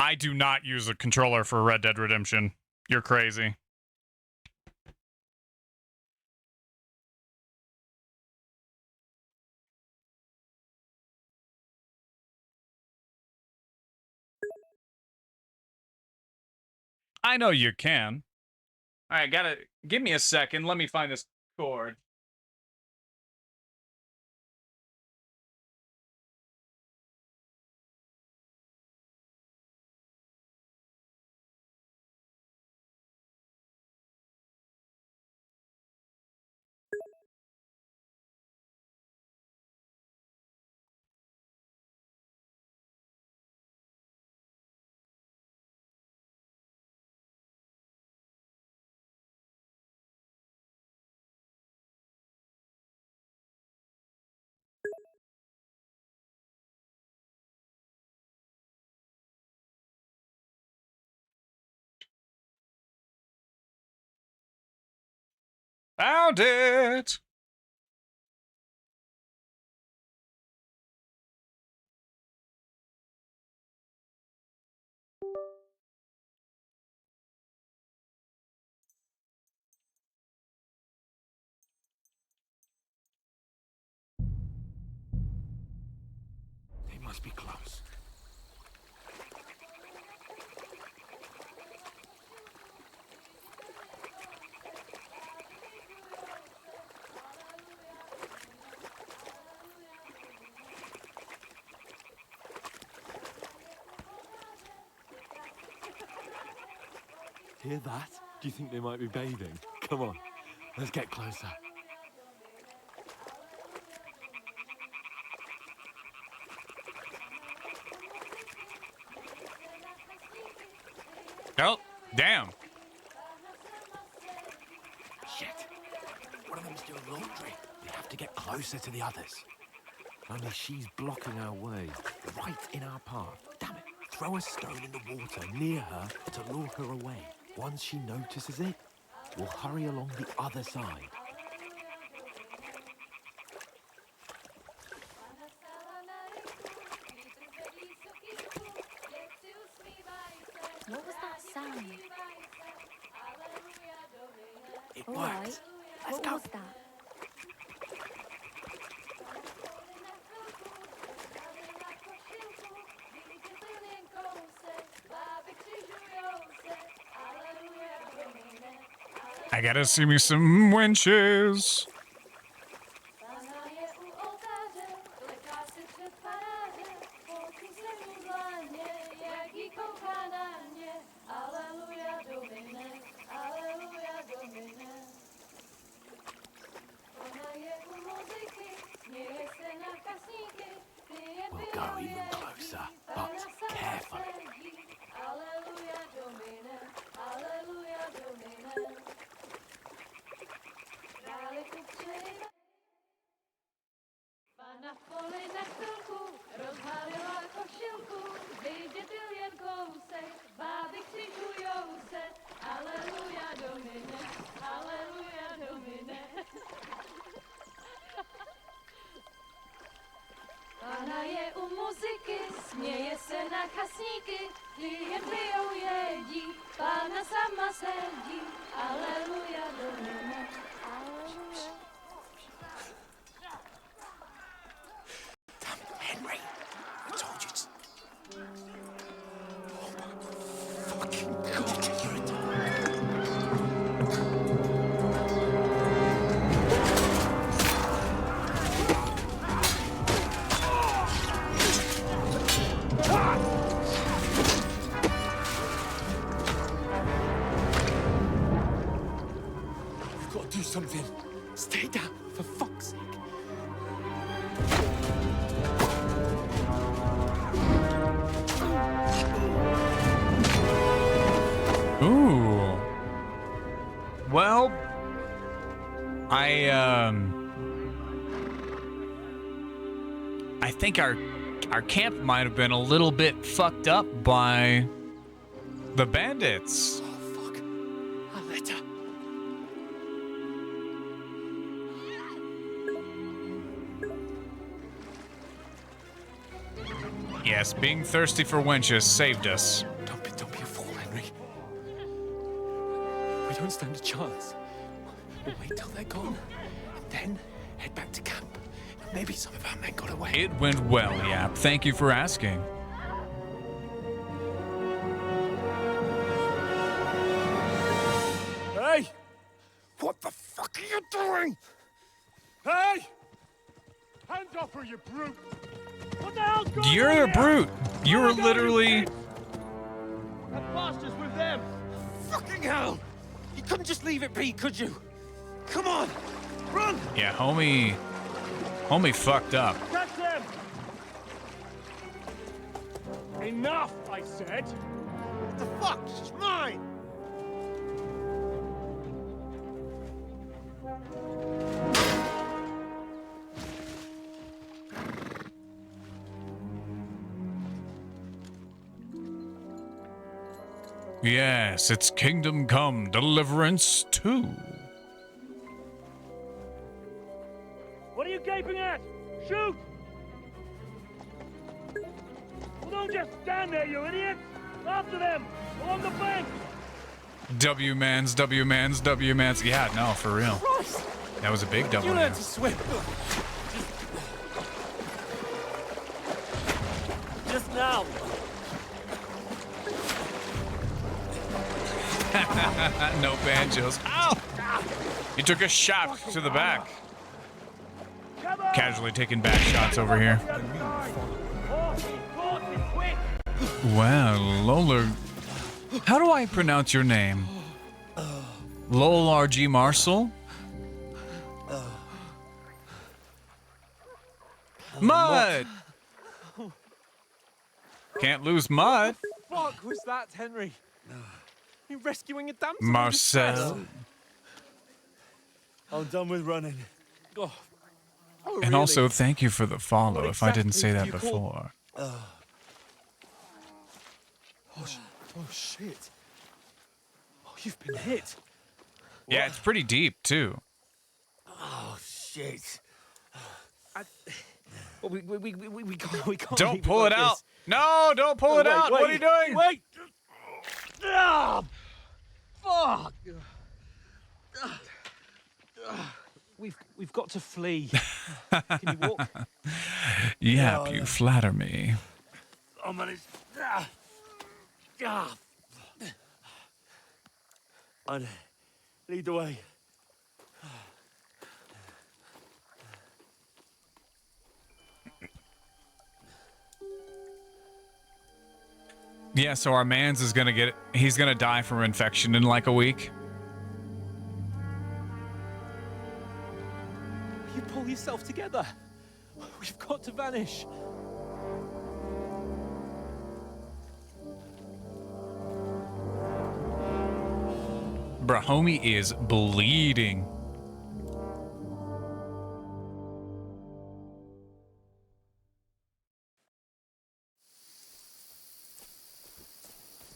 I do not use a controller for Red Dead Redemption. You're crazy. I know you can. All right, give me a second. Let me find this cord. Found it. They must be close. Hear that? Do you think they might be bathing? Come on, let's get closer. Oh, damn. Shit! One of them's doing laundry. We have to get closer to the others. Only she's blocking our way, right in our path. Damn it! Throw a stone in the water near her to lure her away. Once she notices it, we'll hurry along the other side. What was that sound? It All worked. right. Let's What go. was that? I gotta see me some wenches. We'll go even closer, but carefully. Pana je u muzyky, směje se na chasníky, ty jen pijou jedí, Pána sama sedí, aleluja, domine, aleluja. Damn it, Henry! I told you to... Oh my fucking God, you're a We've got to do something. Stay down, for fuck's sake. Ooh. Well, I think our camp might have been a little bit fucked up by the bandits. Oh, fuck. A letter. Yes, being thirsty for wenches saved us. We don't stand a chance. We'll wait till they're gone, and then head back to camp. Maybe some of our men got away. It went well, Yap. Thank you for asking. Hey! What the fuck are you doing? Hey! Hands off her, you brute! What the hell's going on You're a here? brute. You were literally... That bastard's with them! Fucking hell! You couldn't just leave it be, could you? Come on! Run! Yeah, homie fucked up. Catch them! Enough, I said! What the fuck? She's mine! Yes, it's Kingdom Come Deliverance 2. What are you gaping at? Shoot! Well, don't just stand there, you idiot! After them! Along the bank! W-mans. Yeah, no, for real. Christ! That was a big You W. learn to swim. Just now. No banjos. Ow! He took a shot to the back. Casually taking back shots over here. Wow, Lola. How do I pronounce your name? Lolar G. Marcel? Mud! Can't lose Mud. What was that, Henry? You rescuing a damsel? Marcel. I'm done with running. Oh, And really? also, thank you for the follow, What if I didn't say exactly that do you call- before. Oh shit! Oh, you've been hit. Yeah, it's pretty deep, too. Oh, shit. Well, we can't. Don't leave pull like it out. this. No, don't pull it Wait, out. What are you doing? Wait! Ah, fuck! We've got to flee. Can you walk? Yep, you flatter me. I'm on his... I'd lead the way. Yeah, so our man's is gonna get... He's gonna die from infection in like a week. You pull yourself together. We've got to vanish. Bruh, homie is bleeding.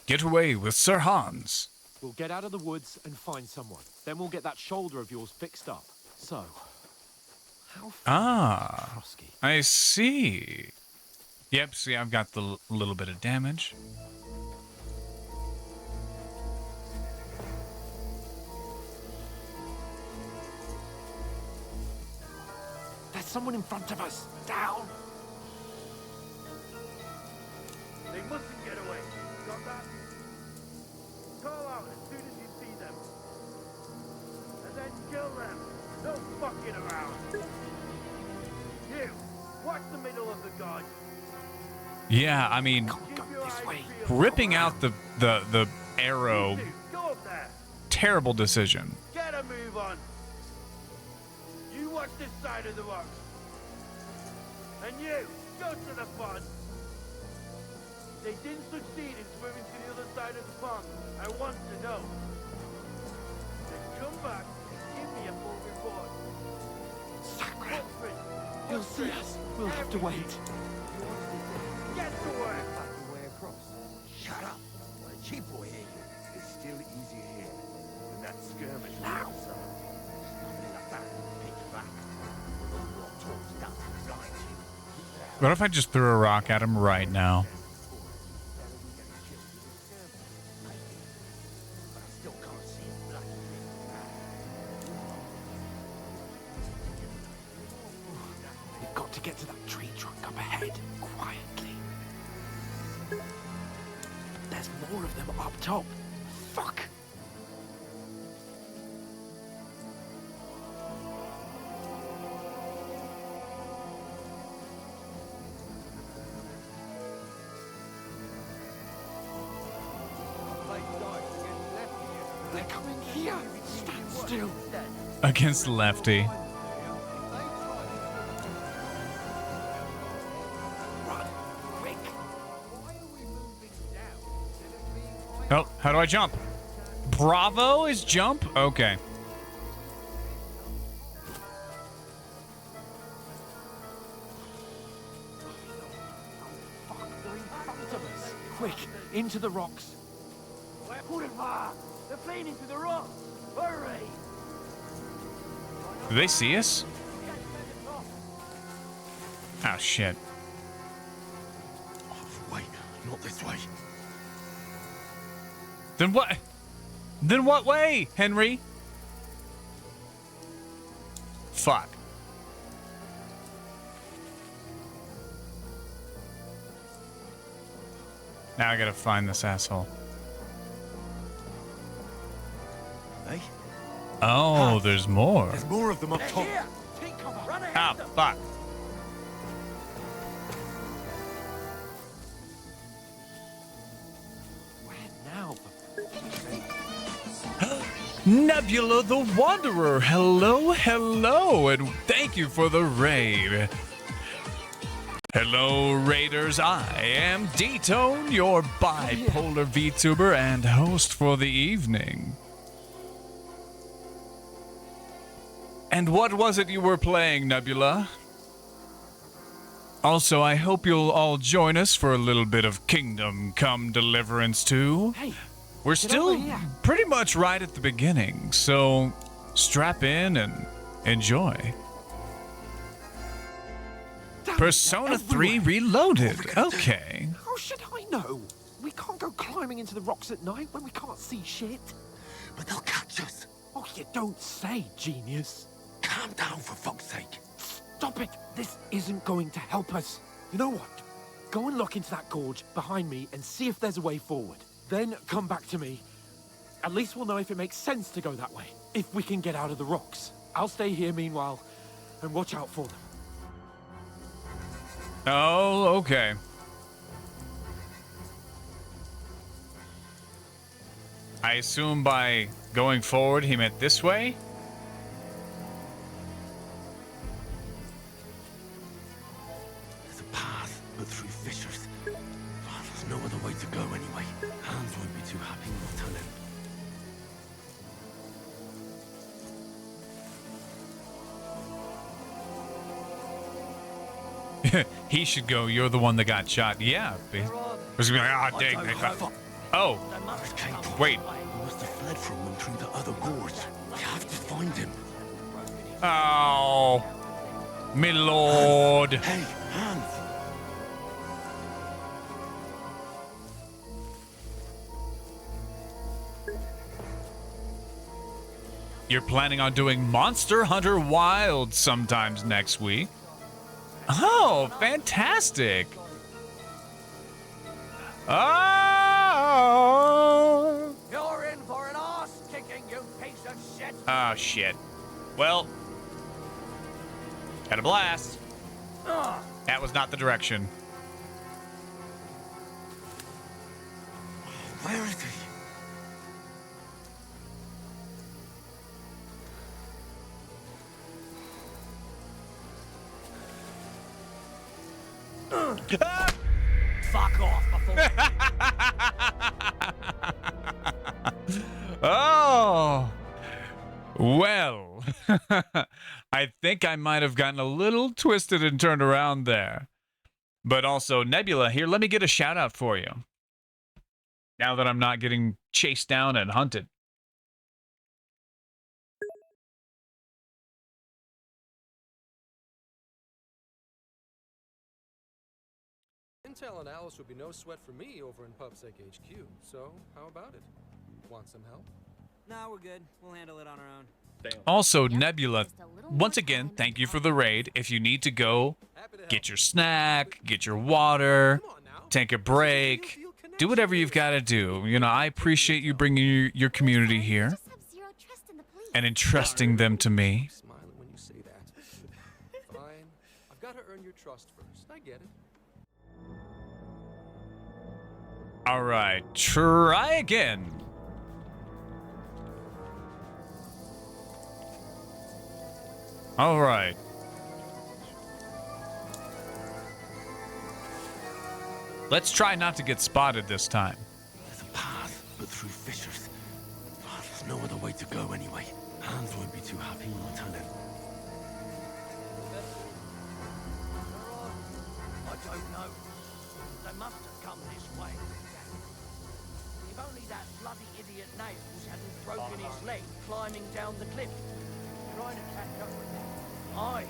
Get away with Sir Hans. We'll get out of the woods and find someone. Then we'll get that shoulder of yours fixed up. So, how far is Trosky? I see. Yep, see, I've got the little bit of damage. There's someone in front of us. Down. They mustn't get away. Got that? Call out as soon as you see them. And then kill them. No fucking around. You, watch the middle of the guard. Yeah, I mean, ripping out the arrow, Go up there. terrible decision. Get a move on. You watch this side of the rock. And you, go to the pond. They didn't succeed in swimming to the other side of the pond. I want to know. Then come back and give me a full report. Sacred. He'll see us. We'll have to wait. Get to work. The way across. Shut up. What a cheap boy here. It's still easier here than that skirmish now, sir. Nothing in the back. Pitch back. With all your talks down to blind you. What if I just threw a rock at him right now? But I still can't see him bloody get to that tree trunk up ahead, quietly. There's more of them up top. Fuck! They're coming here! Stand still! Against Lefty. Run! Quick! Oh, how do I jump? Bravo is jump? Okay. Quick! Into the rocks! They're playing into the rock! Hurry! Do they see us? Oh, shit. Wait, not this way. Then what? Then what way, Henry? Fuck. Now I gotta find this asshole. Hey? Oh, there's more. There's more of them up top. Ah, fuck. Now, Nebula the Wanderer, hello, hello, and thank you for the raid. Hello, Raiders, I am D-Tone, your bipolar VTuber and host for the evening. And what was it you were playing, Nebula? Also, I hope you'll all join us for a little bit of Kingdom Come Deliverance 2. Hey, we're get still over here. pretty much right at the beginning, so strap in and enjoy. Persona 3 Reloaded. Okay. How should I know? We can't go climbing into the rocks at night when we can't see shit. But they'll catch us. Oh, you don't say, genius. Calm down, for fuck's sake. Stop it! This isn't going to help us. You know what? Go and look into that gorge behind me and see if there's a way forward. Then come back to me. At least we'll know if it makes sense to go that way. If we can get out of the rocks. I'll stay here meanwhile and watch out for them. Oh, okay. I assume by going forward he meant this way? There's a path, but through fissures. Oh, there's no other way to go anyway. Hans won't be too happy not telling. He should go, you're the one that got shot. Yeah. Was gonna be like, oh, dang, they got... Oh. Wait. We must have fled from them through the other gorge. We have to find him. Oh. Me lord. Hey, Hans. You're planning on doing Monster Hunter Wild sometimes next week. Oh, fantastic. Oh. You're in for an ass kicking, you piece of shit. Oh, shit. Well, had a blast. That was not the direction. Where is he? Fuck off before. Oh. Well, I think I might have gotten a little twisted and turned around there. But also, Nebula, here, let me get a shout out for you. Now that I'm not getting chased down and hunted. Intel and Alice would be no sweat for me over in PubSec HQ, so how about it? Want some help? Nah, we're good. We'll handle it on our own. Also, Nebula, once again, thank you for the raid. If you need to go get your snack, get your water, take a break, do whatever you've got to do. You know, I appreciate you bringing your community here and entrusting them to me. Smiling when you say that. Fine. I've got to earn your trust first. I get it. All right, try again. All right. Let's try not to get spotted this time. There's a path, but through fissures. Oh, there's no other way to go anyway. Hans won't be too happy when I tell him. I don't know. They must have come this way. If only that bloody idiot Nails hadn't broken his leg climbing down the cliff. Trying to catch up with him. Aye,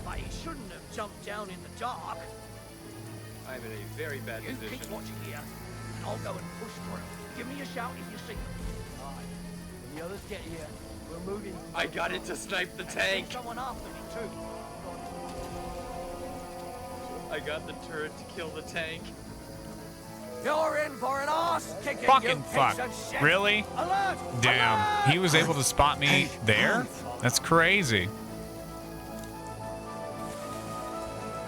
but he shouldn't have jumped down in the dark. I'm in a very bad You position. keep watching here, and I'll go and push through. Give me a shout if you see them. Aye. When the others get here, we're moving. I got it to snipe the tank. Someone after me too. I got the turret to kill the tank. You're in for an ass kicking. Fucking fuck. Really? Alert! Damn. He was able to spot me there? That's crazy.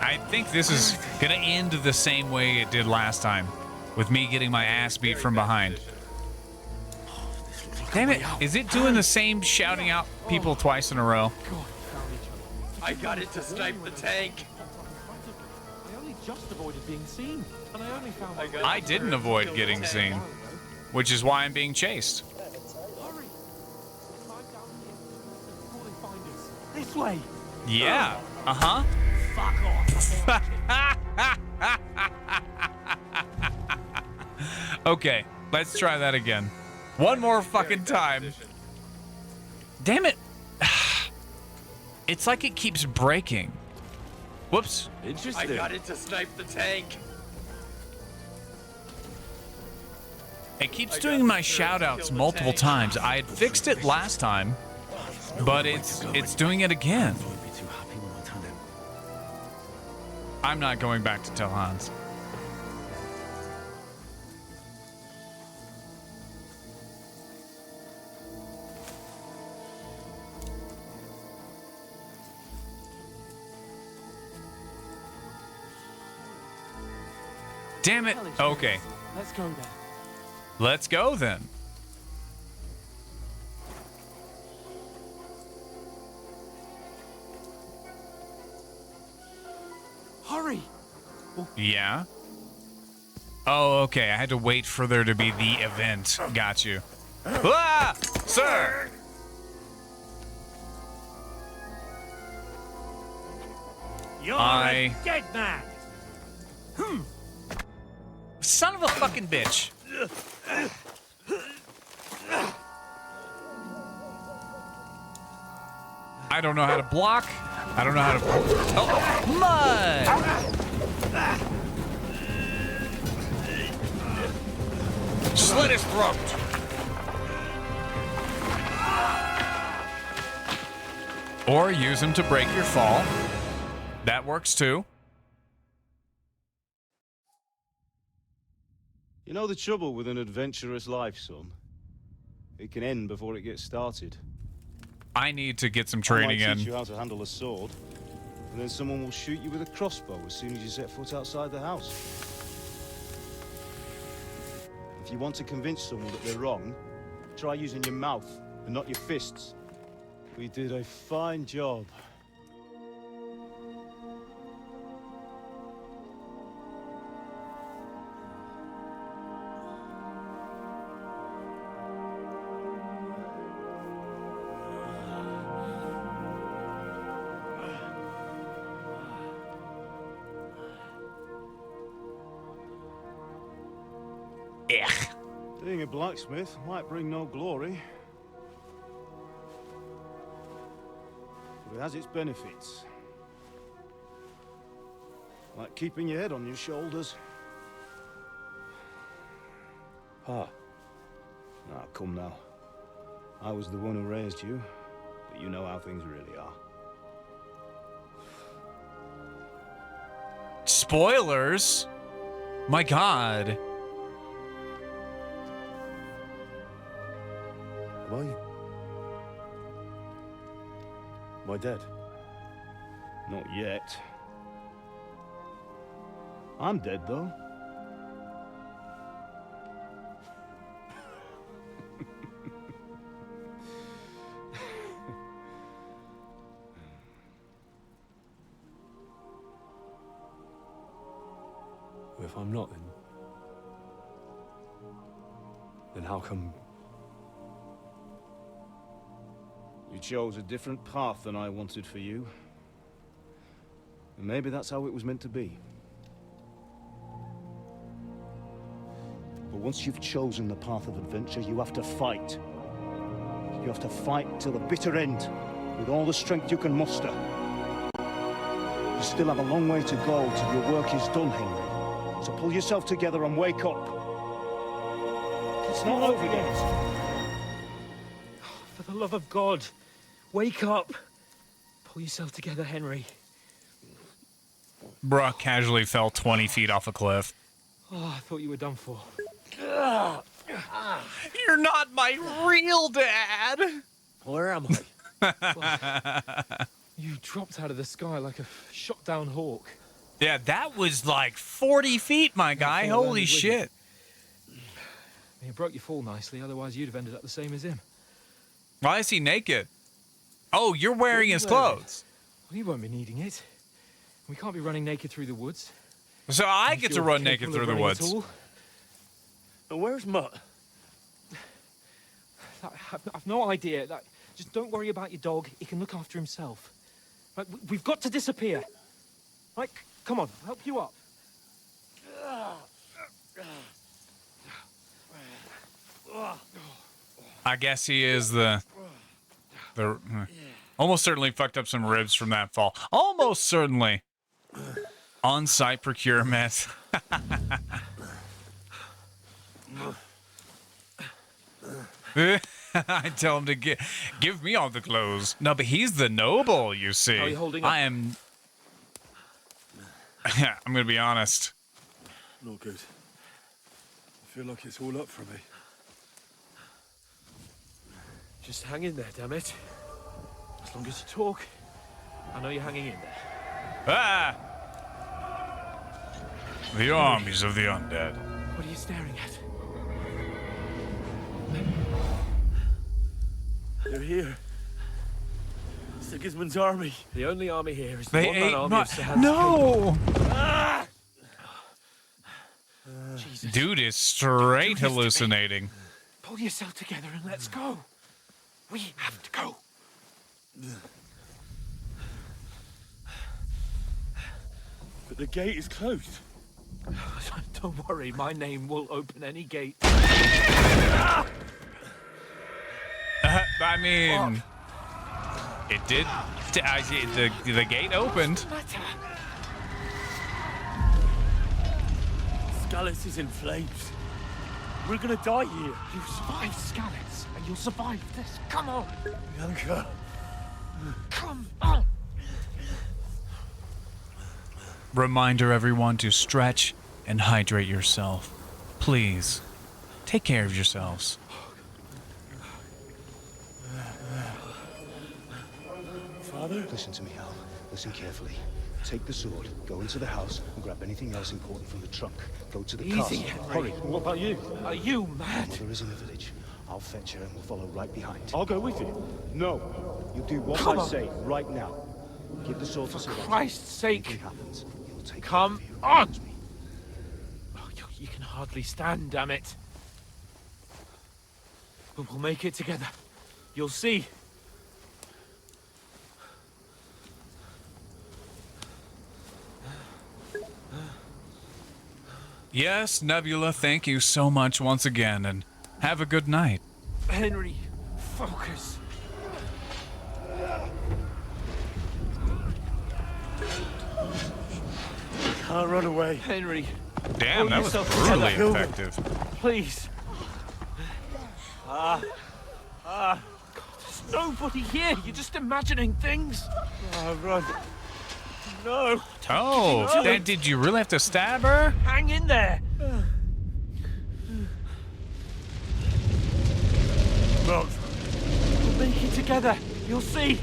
I think this is going to end the same way it did last time, with me getting my ass beat from behind. Damn it. Is it doing the same shouting out people twice in a row? I got it to snipe the tank. I only just avoided being seen, and I only found I didn't avoid getting seen, which is why I'm being chased. Hurry! Climb down here before they find us. This way! Yeah. Uh-huh. Fuck off. Okay, let's try that again. One more fucking time. Damn it. It's like it keeps breaking. Whoops. I got it to snipe the tank. It keeps doing my shout-outs multiple times. I had fixed it last time, but it's doing it again. I'm not going back to tell Hans. Damn it. Okay. Let's go then. Let's go then. Hurry! Yeah. Oh, okay. I had to wait for there to be the event. Got you. Ah! Sir! You're a dead man. Son of a fucking bitch. I don't know how to block. I don't know how to... Oh, mud! Slit his throat. Or use him to break your fall. That works too. You know the trouble with an adventurous life, son? It can end before it gets started. I need to get some training I might in. teach you how to handle a sword, and then someone will shoot you with a crossbow as soon as you set foot outside the house. If you want to convince someone that they're wrong, try using your mouth and not your fists. We did a fine job. Being a blacksmith might bring no glory, but it has its benefits. Like keeping your head on your shoulders. Ah. Now, come now. I was the one who raised you, but you know how things really are. spoilers. My God. Am I dead? Not yet. I'm dead, though. Well, if I'm not, then how come... You chose a different path than I wanted for you. And maybe that's how it was meant to be. But once you've chosen the path of adventure, you have to fight. You have to fight till the bitter end, with all the strength you can muster. You still have a long way to go till your work is done, Henry. So pull yourself together and wake up. It's not over yet. For the love of God, wake up. Pull yourself together, Henry. Bruh casually fell 20 feet off a cliff. Oh, I thought you were done for. You're not my real dad. Where am I? Well, you dropped out of the sky like a shot down hawk. Yeah, that was like 40 feet, my guy. Holy shit. You broke your fall nicely, otherwise you'd have ended up the same as him. Why is he naked? Oh, you're wearing his clothes. Well, you won't be needing it. We can't be running naked through the woods. So I get to run naked through the woods. And where's Mutt? I've no idea. Just don't worry about your dog. He can look after himself. Right, we've got to disappear. Right, come on, I'll help you up. I guess he is the almost certainly fucked up some ribs from that fall. Almost certainly. On-site procurement. I tell him to give me all the clothes. No, but he's the noble, you see. How are you holding up? I am. I'm gonna be honest. Not good. I feel like it's all up for me. Just hang in there, damn it. As long as you talk, I know you're hanging in there. Ah! The armies of the undead. What are you staring at? They're here. Sigismund's army. The only army here is the They one-man ate army my... of Sahan's No! Ah! Dude is straight hallucinating. Pull yourself together and let's go. We have to go. But the gate is closed. Don't worry, my name will open any gate. I mean, it did. The gate opened. Scallis is in flames. We're gonna die here. You survived Scallis, and you'll survive this. Come on. Bianca. Come on. Reminder everyone to stretch and hydrate yourself. Please, take care of yourselves. Father? Listen to me, Hal. Listen carefully. Take the sword, go into the house, and grab anything else important from the trunk. Go to the castle. Easy, Henry. Hurry. What about you? Are you mad? Mother is in the village. I'll fetch her and we'll follow right behind. I'll go with you. No. You do what Come I on. say right now. Give the sword to For Sir Christ's sake. Anything happens, he'll take Come care of you. on. Trust me. Oh, you can hardly stand, damn it. But we'll make it together. You'll see. Yes, Nebula, thank you so much once again, and have a good night. Henry, focus. Can't run away. Henry. Damn, that was yourself brutally together. effective. Please. There's nobody here. You're just imagining things. Run. no. Oh, Dad, did you really have to stab her? Hang in there. We'll make it together. You'll see.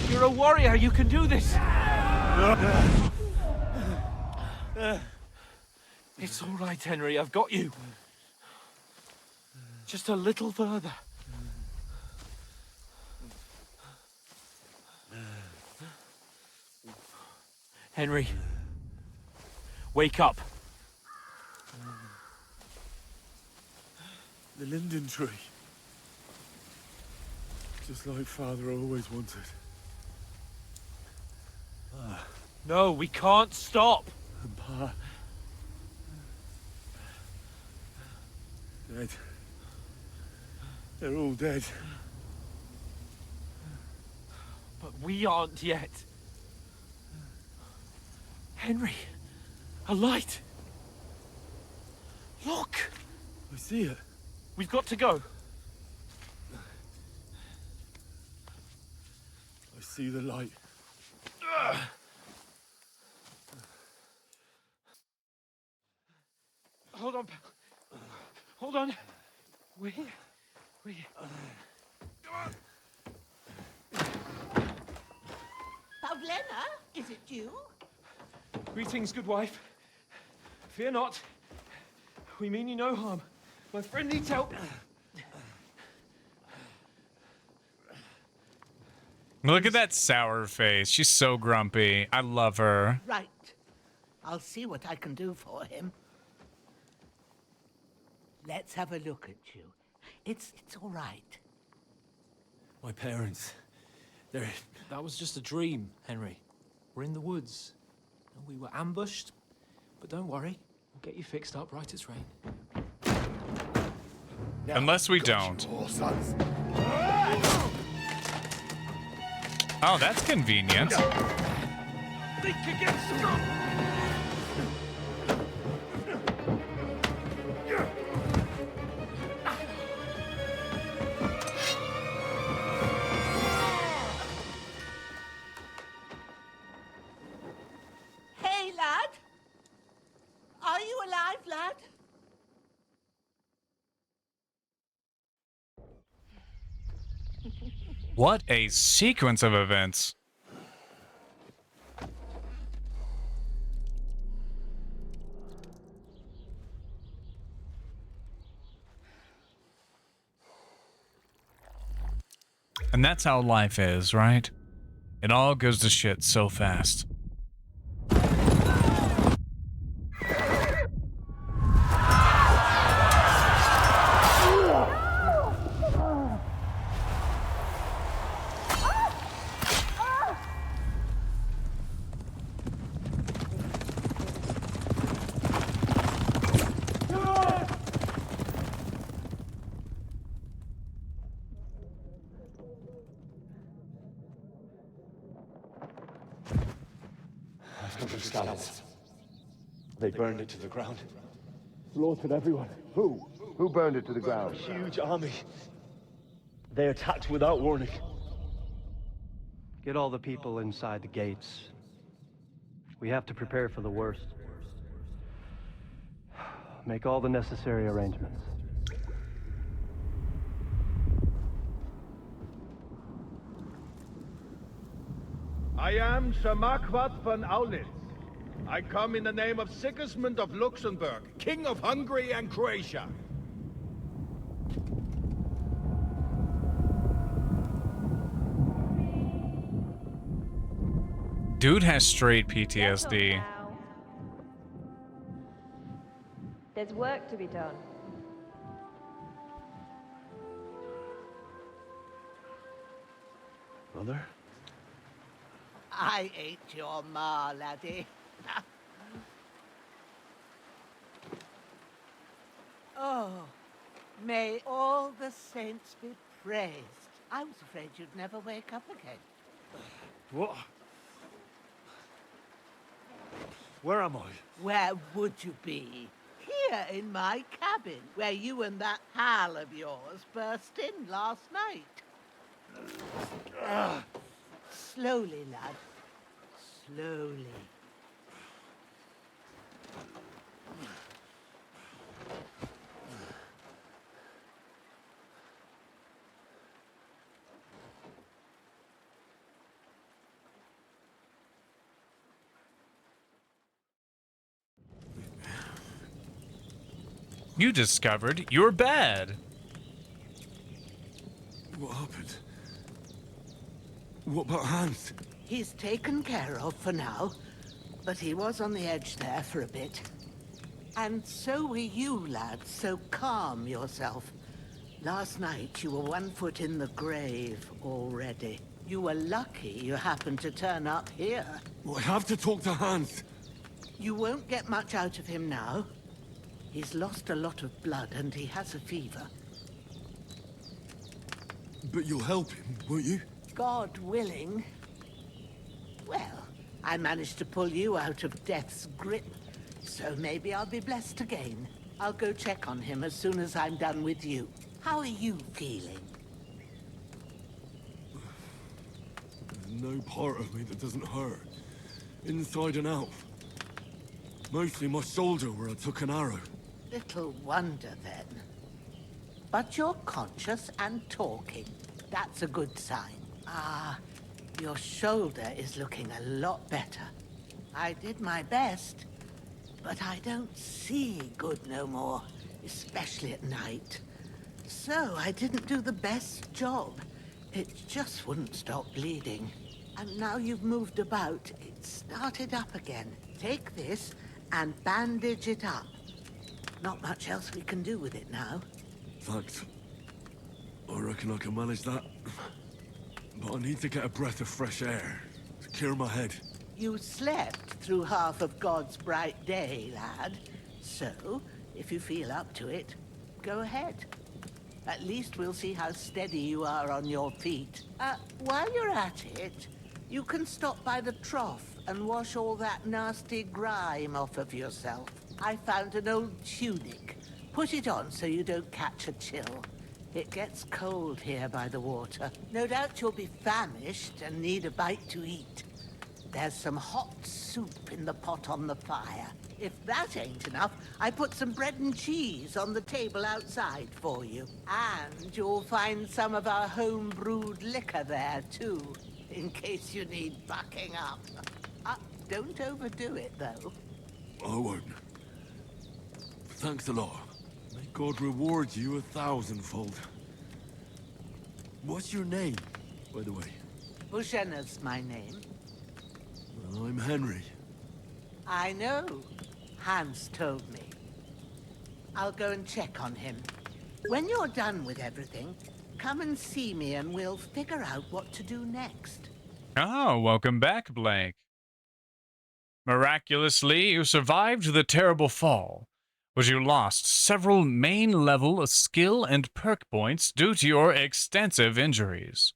You're a warrior. You can do this. It's all right, Henry. I've got you. Just a little further. Henry, wake up. The linden tree. Just like Father always wanted. No, we can't stop. And Pa... dead. They're all dead. But we aren't yet. Henry, a light. Look. I see it. We've got to go. I see the light. Hold on, pal. Hold on. We're here. We're here. Come on. Pavlena, is it you? Greetings, good wife. Fear not. We mean you no harm. My friend needs help. Look at that sour face. She's so grumpy. I love her. Right. I'll see what I can do for him. Let's have a look at you. It's all right. My parents. That was just a dream, Henry. We're in the woods. And we were ambushed. But don't worry. We'll get you fixed up right as rain. Unless we don't. Oh, that's convenient. Think again, stop! Hey, lad. Are you alive, lad? What a sequence of events. And that's how life is, right? It all goes to shit so fast. They burned it to the ground. Slaughtered everyone. Who? Who burned it to the ground? Huge army. They attacked without warning. Get all the people inside the gates. We have to prepare for the worst. Make all the necessary arrangements. I am Sir Marquardt von Aulitz. I come in the name of Sigismund of Luxembourg, King of Hungary and Croatia. Dude has straight PTSD. There's work to be done. Mother? I ain't your ma, laddie. Oh, may all the saints be praised. I was afraid you'd never wake up again. What? Where am I? Where would you be? Here in my cabin, where you and that pal of yours burst in last night. Slowly, lad. slowly. You discovered your bed. What happened? What about Hans? He's taken care of for now, but he was on the edge there for a bit. And so were you, lad, so calm yourself. Last night you were 1 foot in the grave already. You were lucky you happened to turn up here. Well, I have to talk to Hans. You won't get much out of him now. He's lost a lot of blood and he has a fever. But you'll help him, won't you? God willing. Well, I managed to pull you out of death's grip, so maybe I'll be blessed again. I'll go check on him as soon as I'm done with you. How are you feeling? There's no part of me that doesn't hurt. Inside and out. Mostly my shoulder where I took an arrow. Little wonder then. But you're conscious and talking. That's a good sign. Ah, your shoulder is looking a lot better. I did my best, but I don't see good no more, especially at night. So I didn't do the best job. It just wouldn't stop bleeding. And now you've moved about, it started up again. Take this and bandage it up. Not much else we can do with it now. Thanks. I reckon I can manage that. But I need to get a breath of fresh air to clear my head. You slept through half of God's bright day, lad. So, if you feel up to it, go ahead. At least we'll see how steady you are on your feet. While you're at it, you can stop by the trough and wash all that nasty grime off of yourself. I found an old tunic. Put it on so you don't catch a chill. It gets cold here by the water. No doubt you'll be famished and need a bite to eat. There's some hot soup in the pot on the fire. If that ain't enough, I put some bread and cheese on the table outside for you. And you'll find some of our home-brewed liquor there, too, in case you need bucking up. Don't overdo it, though. I won't. Thanks a lot. May God reward you 1,000-fold. What's your name, by the way? Bushenna's my name. I'm Henry. I know. Hans told me. I'll go and check on him. When you're done with everything, come and see me and we'll figure out what to do next. Oh, welcome back, Blake. Miraculously, you survived the terrible fall, but you lost several main level skill and perk points due to your extensive injuries.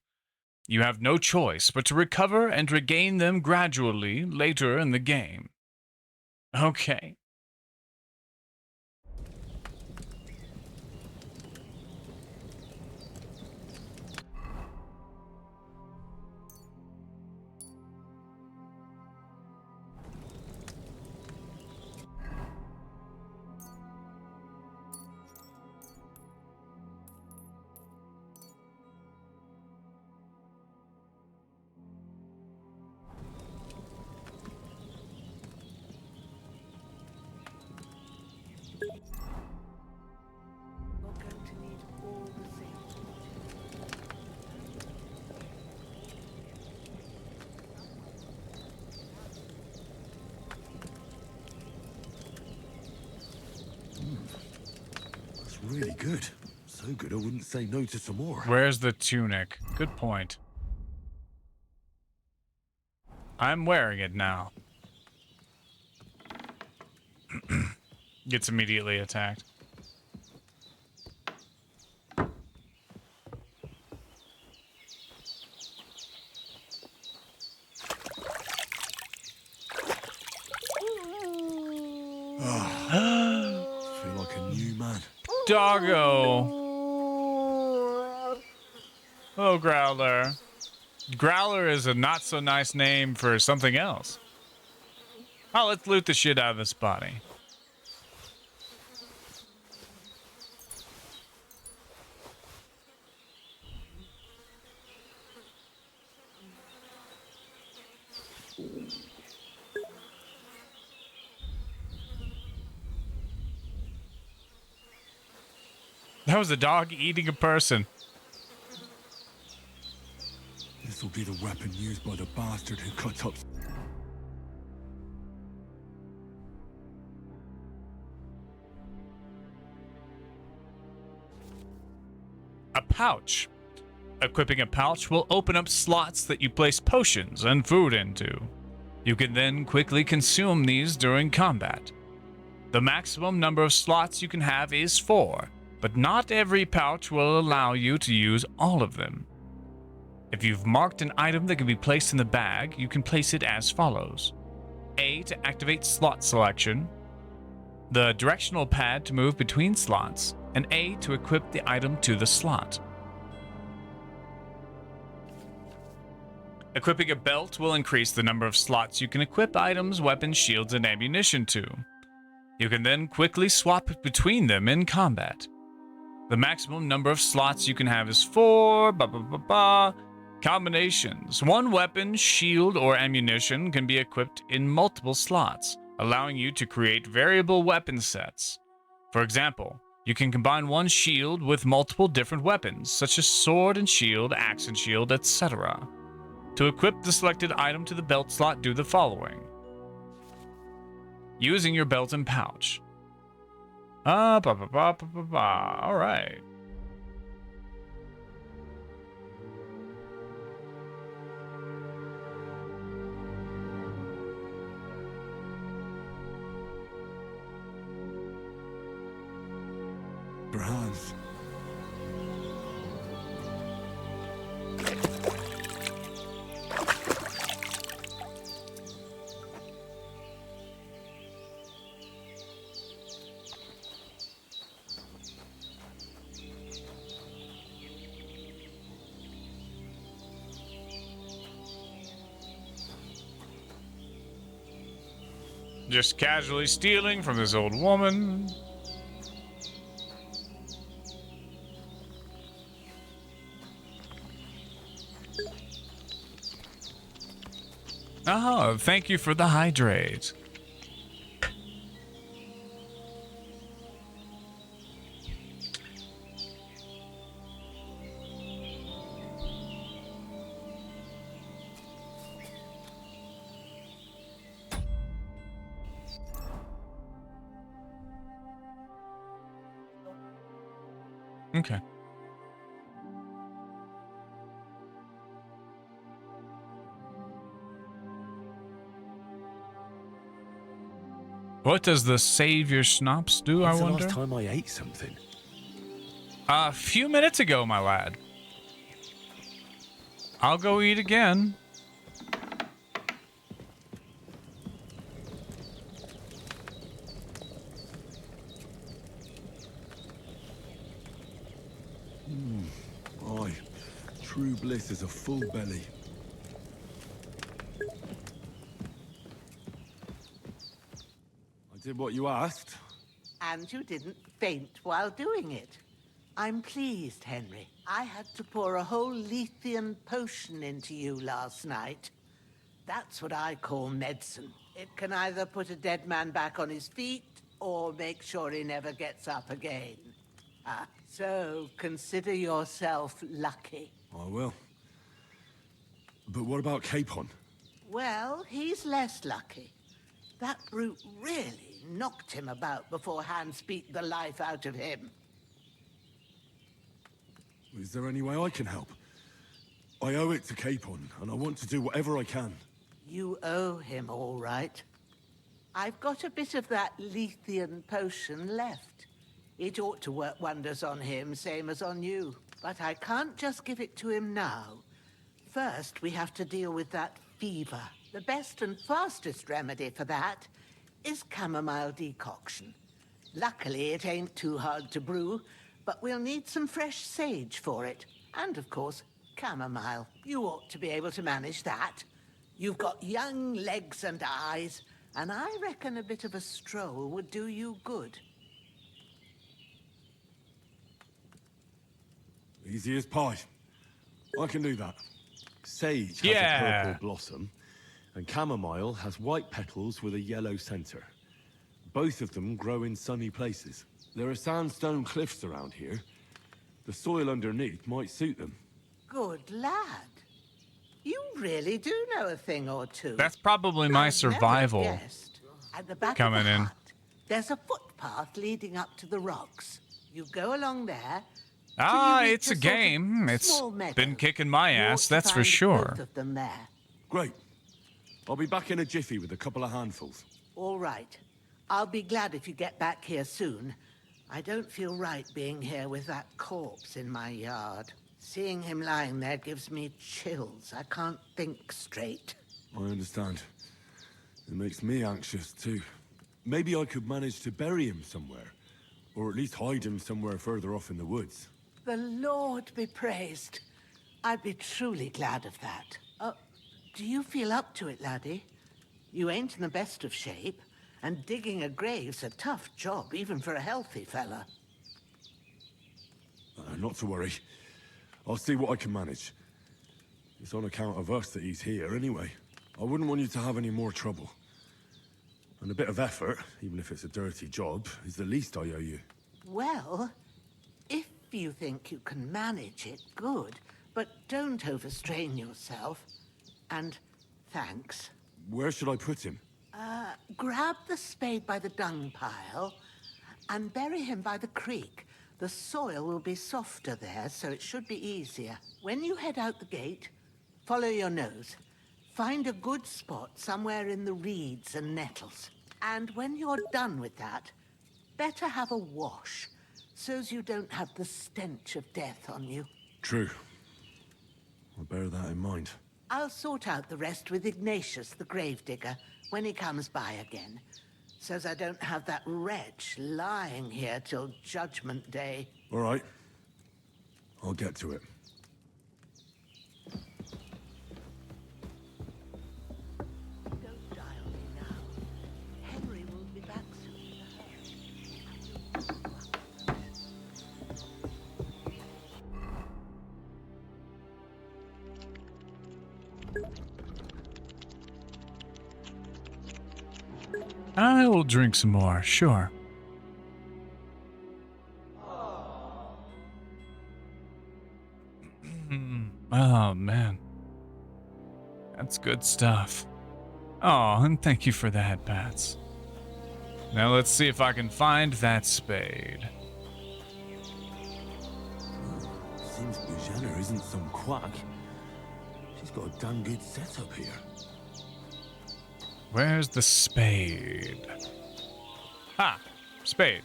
You have no choice but to recover and regain them gradually later in the game. Okay. That's really good. So good I wouldn't say no to some more. Where's the tunic? Good point. I'm wearing it now. Gets immediately attacked. Feel like a new man. Doggo. Oh, Growler. Growler is a not so nice name for something else. Oh, let's loot the shit out of this body. That was a dog eating a person. This will be the weapon used by the bastard who cuts up. A pouch. Equipping a pouch will open up slots that you place potions and food into. You can then quickly consume these during combat. The maximum number of slots you can have is 4, but not every pouch will allow you to use all of them. If you've marked an item that can be placed in the bag, you can place it as follows. A to activate slot selection, the directional pad to move between slots, and A to equip the item to the slot. Equipping a belt will increase the number of slots you can equip items, weapons, shields, and ammunition to. You can then quickly swap between them in combat. The maximum number of slots you can have is 4. Combinations. One weapon, shield, or ammunition can be equipped in multiple slots, allowing you to create variable weapon sets. For example, you can combine one shield with multiple different weapons, such as sword and shield, axe and shield, etc. To equip the selected item to the belt slot, do the following. Using your belt and pouch. Alright. Brahms. Just casually stealing from this old woman. Oh, thank you for the hydrate. Okay. What does the Savior Schnapps do, When's I wonder? the last time I ate something? A few minutes ago, my lad. I'll go eat again. Aye, true bliss is a full belly. I did what you asked. And you didn't faint while doing it. I'm pleased, Henry. I had to pour a whole Lethean potion into you last night. That's what I call medicine. It can either put a dead man back on his feet or make sure he never gets up again. So consider yourself lucky. I will. But what about Capon? Well, he's less lucky. That brute really knocked him about before Hans beat the life out of him. Is there any way I can help? I owe it to Capon, and I want to do whatever I can. You owe him, all right. I've got a bit of that Lethean potion left. It ought to work wonders on him, same as on you. But I can't just give it to him now. First, we have to deal with that fever. The best and fastest remedy for that is chamomile decoction. Luckily, it ain't too hard to brew, but we'll need some fresh sage for it. And, of course, chamomile. You ought to be able to manage that. You've got young legs and eyes, and I reckon a bit of a stroll would do you good. Easy as pie. I can do that. Sage has Yeah. a purple blossom, and chamomile has white petals with a yellow center. Both of them grow in sunny places. There are sandstone cliffs around here. The soil underneath might suit them. Good lad. You really do know a thing or two. That's probably my I'd survival never guessed. At the back coming of the in. hut, there's a footpath leading up to the rocks. You go along there. Ah, till you reach it's a sort of game. It's small meadow. been kicking my You ought ass, to that's for find sure. Both of them there. Great. I'll be back in a jiffy with a couple of handfuls. All right. I'll be glad if you get back here soon. I don't feel right being here with that corpse in my yard. Seeing him lying there gives me chills. I can't think straight. I understand. It makes me anxious too. Maybe I could manage to bury him somewhere. Or at least hide him somewhere further off in the woods. The Lord be praised. I'd be truly glad of that. Do you feel up to it, laddie? You ain't in the best of shape, and digging a grave's a tough job, even for a healthy fella. Not to worry. I'll see what I can manage. It's on account of us that he's here anyway. I wouldn't want you to have any more trouble. And a bit of effort, even if it's a dirty job, is the least I owe you. Well, if you think you can manage it, good. But don't overstrain yourself. And thanks. Where should I put him? Grab the spade by the dung pile and bury him by the creek. The soil will be softer there, so it should be easier. When you head out the gate, follow your nose. Find a good spot somewhere in the reeds and nettles. And when you're done with that, better have a wash, so's you don't have the stench of death on you. True. I'll bear that in mind. I'll sort out the rest with Ignatius, the gravedigger, when he comes by again, so's I don't have that wretch lying here till Judgment Day. All right. I'll get to it. Don't die on me now. Henry will be back soon with a I will drink some more, sure. Oh, man. That's good stuff. Oh, and thank you for that, Bats. Now let's see if I can find that spade. Seems Bujana isn't some quack. She's got a damn good setup here. Where's the spade? Ha! Spade.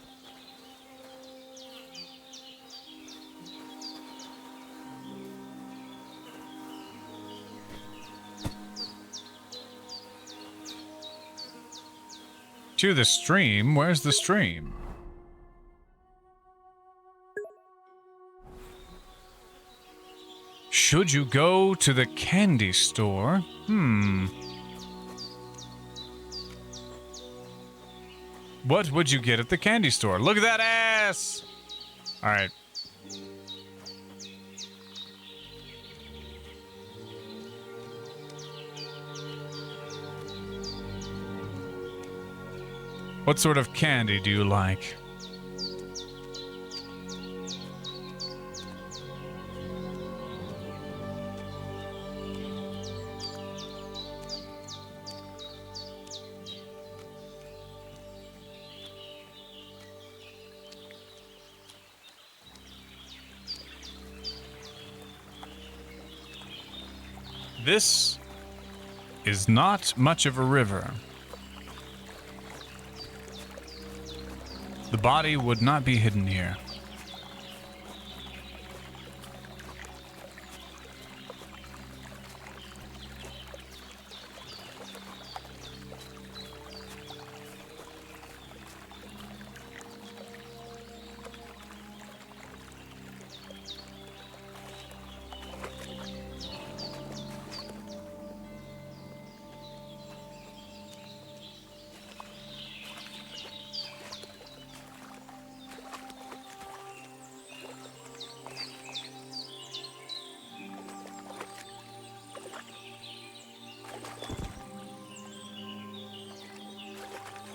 To the stream? Where's the stream? Should you go to the candy store? What would you get at the candy store? Look at that ass! Alright. What sort of candy do you like? This is not much of a river. The body would not be hidden here.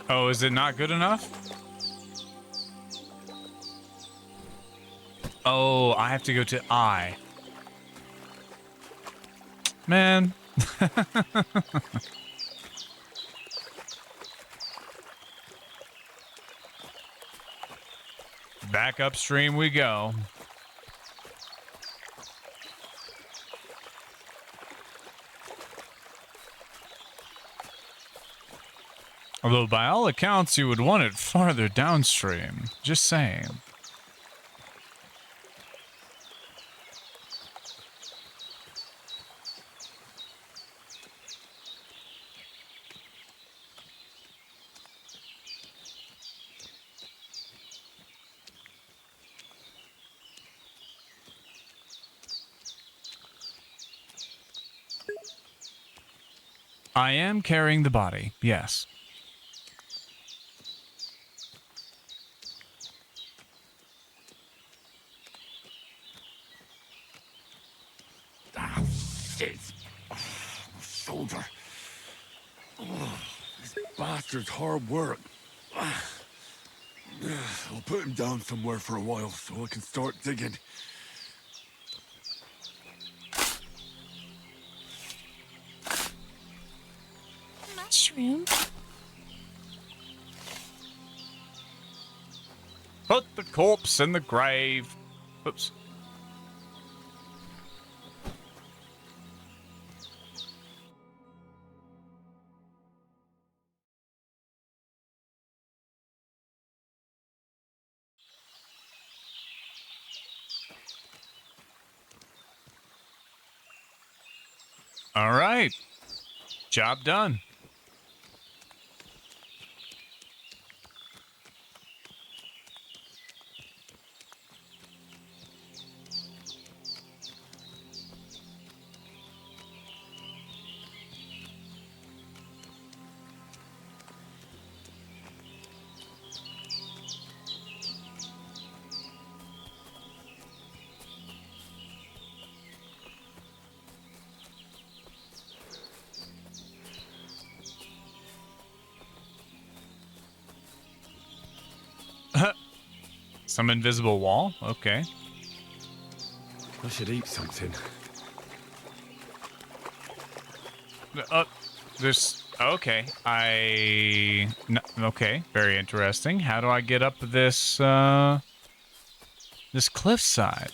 Oh, is it not good enough? Oh, I have to go to I. Man. Back upstream we go. Although by all accounts you would want it farther downstream. Just saying. I am carrying the body, yes. Ah, shit. Oh, my shoulder. Oh, this bastard's hard work. I'll put him down somewhere for a while so I can start digging. Mushroom. Put the corpse in the grave. Oops. All right. Job done. Some invisible wall? Okay. I should eat something. There's... Okay. Okay. Very interesting. How do I get up this, this cliffside?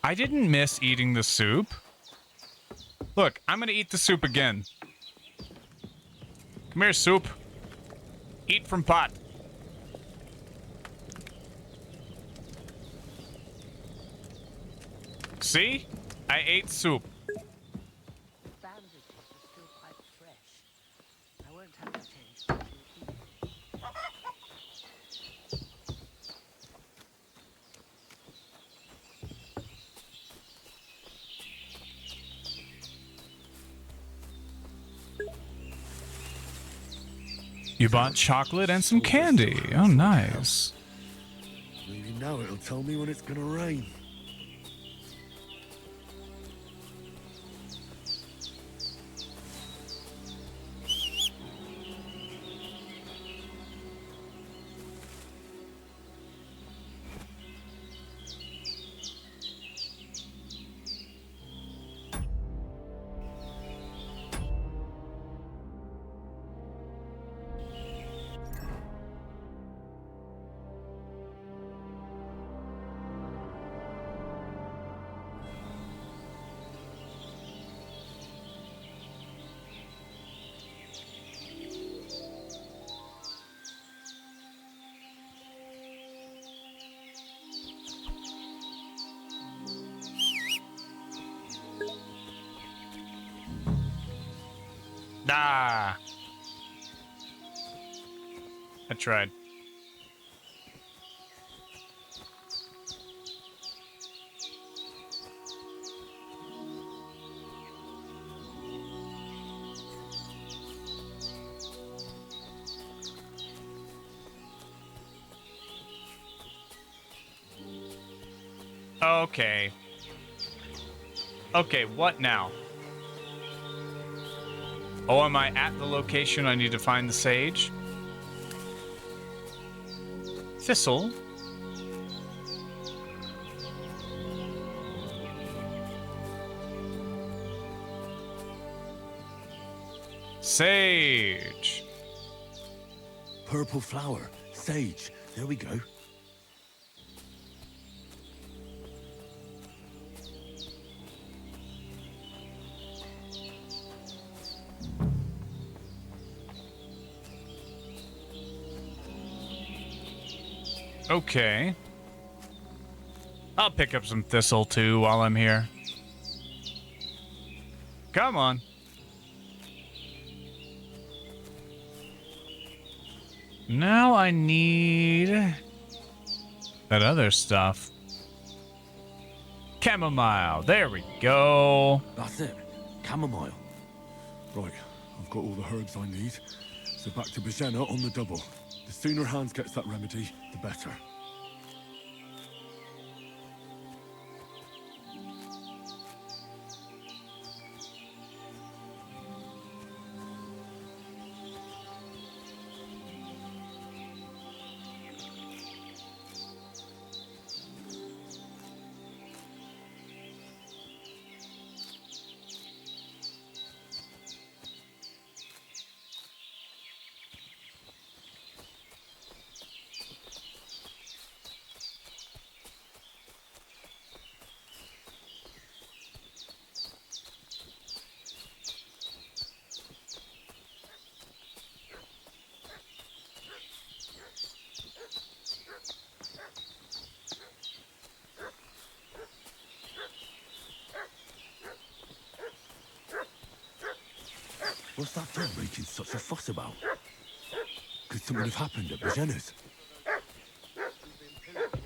I didn't miss eating the soup. Look, I'm gonna eat the soup again. Come here, soup. Eat from pot. See? I ate soup. Bandages are still quite fresh. I won't have to change them till evening. You bought chocolate and some candy. Oh, nice. Maybe now it'll tell me when it's gonna rain. Ah. I tried. Okay. Okay, what now? Oh, am I at the location I need to find the sage? Thistle? Sage. Purple flower. Sage. There we go. Okay. I'll pick up some thistle too while I'm here. Come on. Now I need that other stuff. Chamomile. There we go. That's it. Chamomile. Right, I've got all the herbs I need. So back to Bajena on the double. The sooner Hans gets that remedy, the better. What's that thing making such a fuss about? Could something have happened at Bajena's?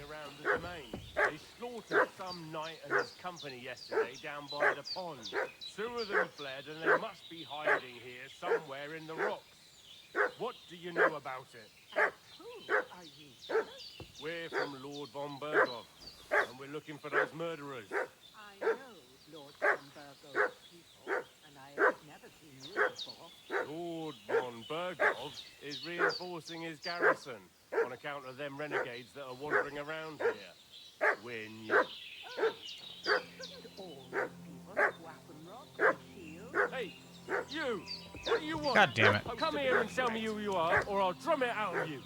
Around the domain. They slaughtered some knight and his company yesterday down by the pond. 2 of them fled and they must be hiding here somewhere in the rocks. What do you know about it? Who are you? We're from Lord von Bergov, and we're looking for those murderers. I know Lord von Burgo's people, and I have never seen you before. Lord von Bergov is reinforcing his garrison on account of them renegades that are wandering around here. We're new. Oh, shouldn't all those people have weapon rocks and shields? Hey, you! What do you want? God damn it. Come here and tell me who you are, or I'll drum it out of you.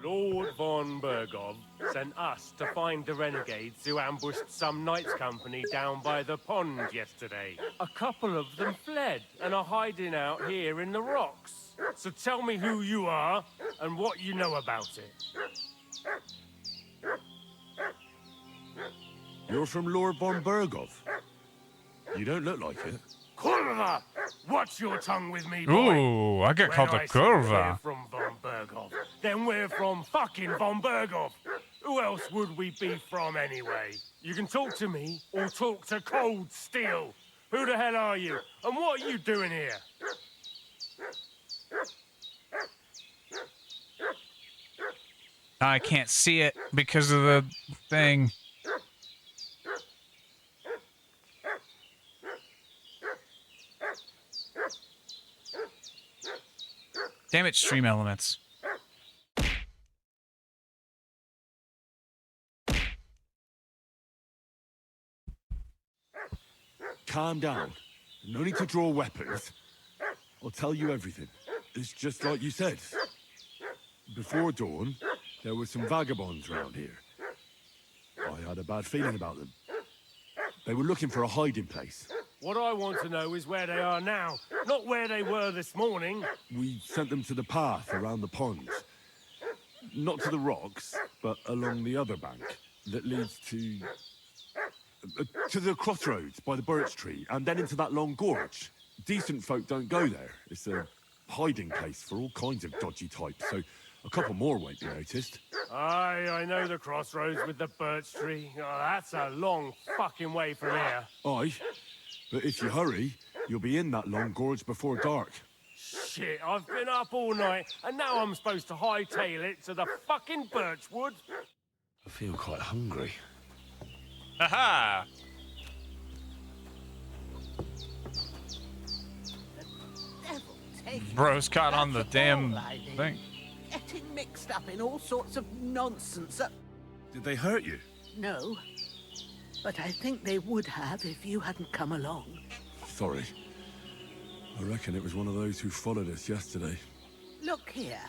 Lord von Bergov sent us to find the renegades who ambushed some knights' company down by the pond yesterday. A couple of them fled and are hiding out here in the rocks. So tell me who you are and what you know about it. You're from Lord von Bergov. You don't look like it. Kurva! Watch your tongue with me, boy. Ooh, I got called a When I say we're curva. from von Bergov, then we're from fucking von Bergov. Who else would we be from anyway? You can talk to me or talk to cold steel. Who the hell are you? And what are you doing here? I can't see it because of the thing. Damn it, stream elements. Calm down. No need to draw weapons. I'll tell you everything. It's just like you said. Before dawn, there were some vagabonds around here. I had a bad feeling about them. They were looking for a hiding place. What I want to know is where they are now, not where they were this morning. We sent them to the path around the pond. Not to the rocks, but along the other bank that leads to the crossroads by the birch tree, and then into that long gorge. Decent folk don't go there. It's a hiding place for all kinds of dodgy types, so a couple more won't be noticed. Aye, I know the crossroads with the birch tree. Oh, that's a long fucking way from here. Aye, but if you hurry, you'll be in that long gorge before dark. Shit, I've been up all night, and now I'm supposed to hightail it to the fucking birchwood? I feel quite hungry. Aha! Bro's caught on the damn thing. Getting mixed up in all sorts of nonsense. Did they hurt you? No, but I think they would have if you hadn't come along. Sorry. I reckon it was one of those who followed us yesterday. Look here.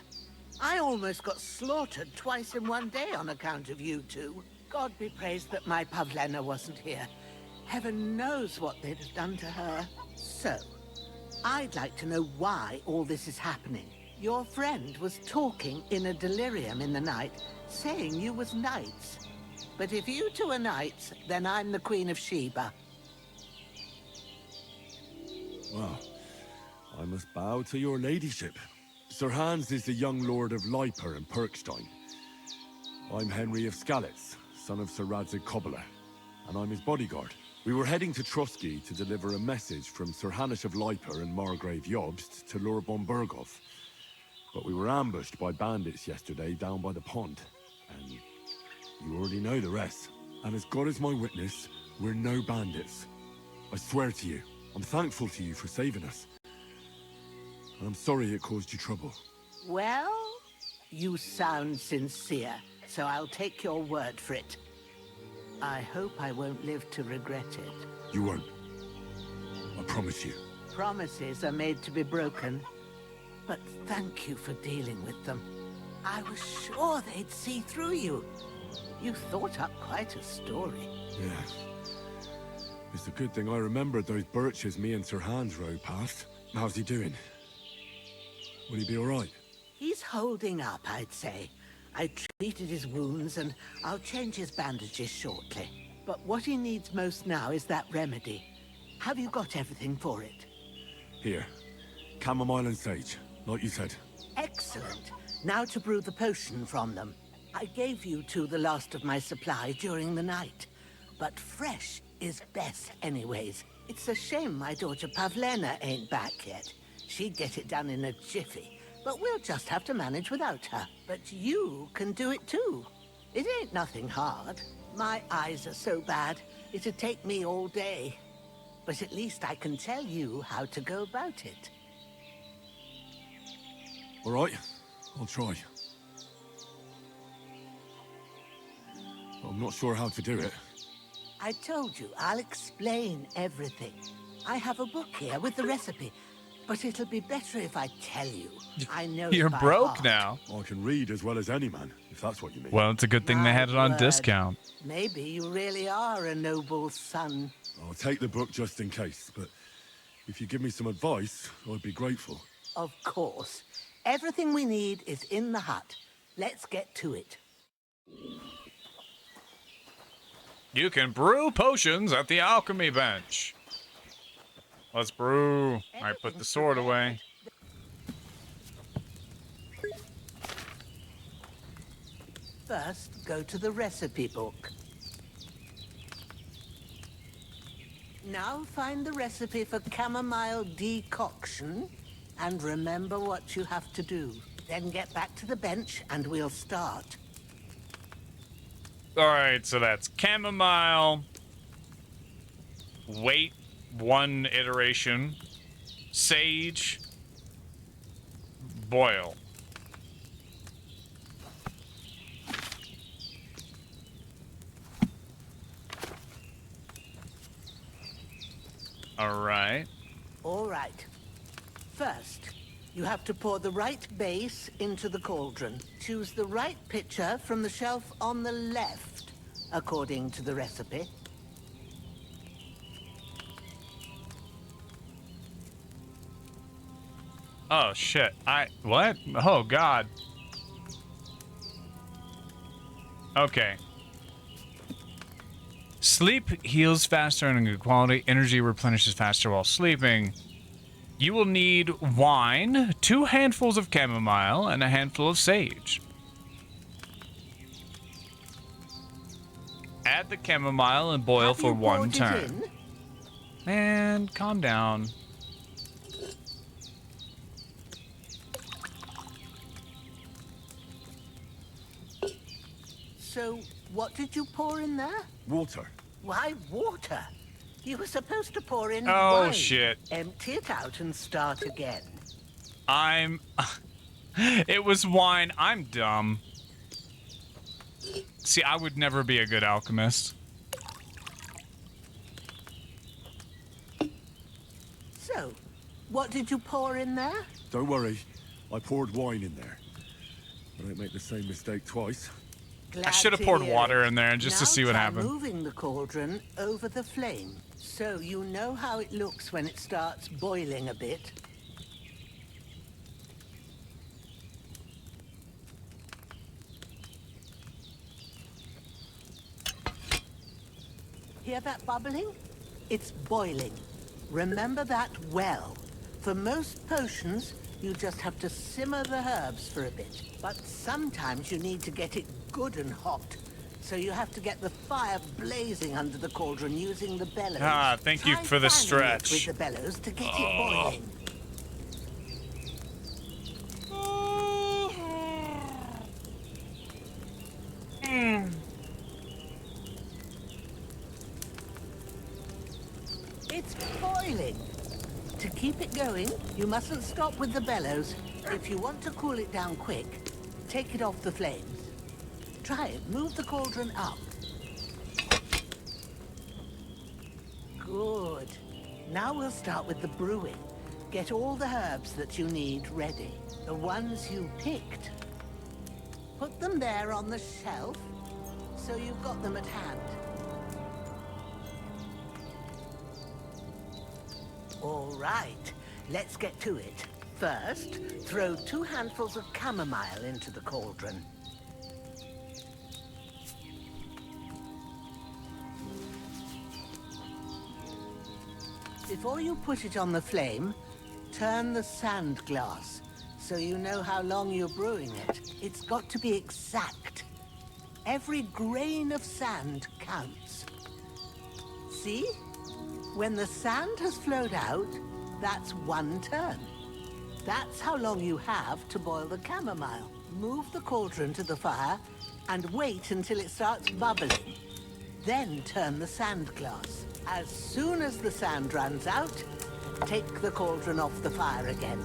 I almost got slaughtered twice in one day on account of you two. God be praised that my Pavlena wasn't here. Heaven knows what they'd have done to her. So, I'd like to know why all this is happening. Your friend was talking in a delirium in the night, saying you was knights. But if you two are knights, then I'm the Queen of Sheba. Well, I must bow to your ladyship. Sir Hans is the young lord of Leiper and Perkstein. I'm Henry of Skalitz, son of Sir Radzig Cobbler, and I'm his bodyguard. We were heading to Trotsky to deliver a message from Sir Hanish of Leiper and Margrave Jobst to Lord Bombergov. But we were ambushed by bandits yesterday down by the pond, and you already know the rest. And as God is my witness, we're no bandits. I swear to you, I'm thankful to you for saving us. And I'm sorry it caused you trouble. Well, you sound sincere, so I'll take your word for it. I hope I won't live to regret it. You won't. I promise you. Promises are made to be broken. But thank you for dealing with them. I was sure they'd see through you. You thought up quite a story. Yeah. It's a good thing I remembered those birches me and Sir Hans rode past. How's he doing? Will he be all right? He's holding up, I'd say. I treated his wounds and I'll change his bandages shortly. But what he needs most now is that remedy. Have you got everything for it? Here. Chamomile and sage, like you said. Excellent. Now to brew the potion from them. I gave you two the last of my supply during the night. But fresh is best anyways. It's a shame my daughter Pavlena ain't back yet. She'd get it done in a jiffy. But we'll just have to manage without her. But you can do it too. It ain't nothing hard. My eyes are so bad, it'd take me all day. But at least I can tell you how to go about it. All right, I'll try. I'm not sure how to do it. I told you, I'll explain everything. I have a book here with the recipe, but it'll be better if I tell you. I know You're it by broke heart. now. I can read as well as any man, if that's what you mean. Well, it's a good thing they had it on discount. Maybe you really are a noble son. I'll take the book just in case, but if you give me some advice, I'd be grateful. Of course. Everything we need is in the hut. Let's get to it. You can brew potions at the alchemy bench. Let's brew. I put the sword away. First, go to the recipe book. Now find the recipe for chamomile decoction and remember what you have to do. Then get back to the bench and we'll start. All right, so that's chamomile. Wait 1 iteration. Sage. Boil. All right. All right. First, you have to pour the right base into the cauldron. Choose the right pitcher from the shelf on the left, according to the recipe. Oh, shit. What? Oh, God. Okay. Sleep heals faster and in good quality. Energy replenishes faster while sleeping. You will need wine 2 handfuls of chamomile and a handful of sage. Add the chamomile and boil Have for you 1 poured it turn. in? Man, calm down. So, what did you pour in there? Water. Why water? You were supposed to pour in Oh, wine. shit. Empty it out and start again. It was wine. I'm dumb. See, I would never be a good alchemist. So, what did you pour in there? Don't worry. I poured wine in there. I don't make the same mistake twice. Glad I should have to poured hear water it. in there just to Now see what try happened. moving the cauldron over the flame, so you know how it looks when it starts boiling a bit. Hear that bubbling? It's boiling. Remember that well. For most potions, you just have to simmer the herbs for a bit. But sometimes you need to get it good and hot. So you have to get the fire blazing under the cauldron using the bellows. Ah, thank you Try for the fanning it stretch. with the bellows to get it boiling. It's boiling. To keep it going, you mustn't stop with the bellows. If you want to cool it down quick, take it off the flames. Try it. Move the cauldron up. Good. Now we'll start with the brewing. Get all the herbs that you need ready. The ones you picked. Put them there on the shelf, so you've got them at hand. All right, let's get to it. First, throw 2 handfuls of chamomile into the cauldron. Before you put it on the flame, turn the sand glass so you know how long you're brewing it. It's got to be exact. Every grain of sand counts. See? When the sand has flowed out, that's 1 turn. That's how long you have to boil the chamomile. Move the cauldron to the fire and wait until it starts bubbling. Then turn the sand glass. As soon as the sand runs out, take the cauldron off the fire again.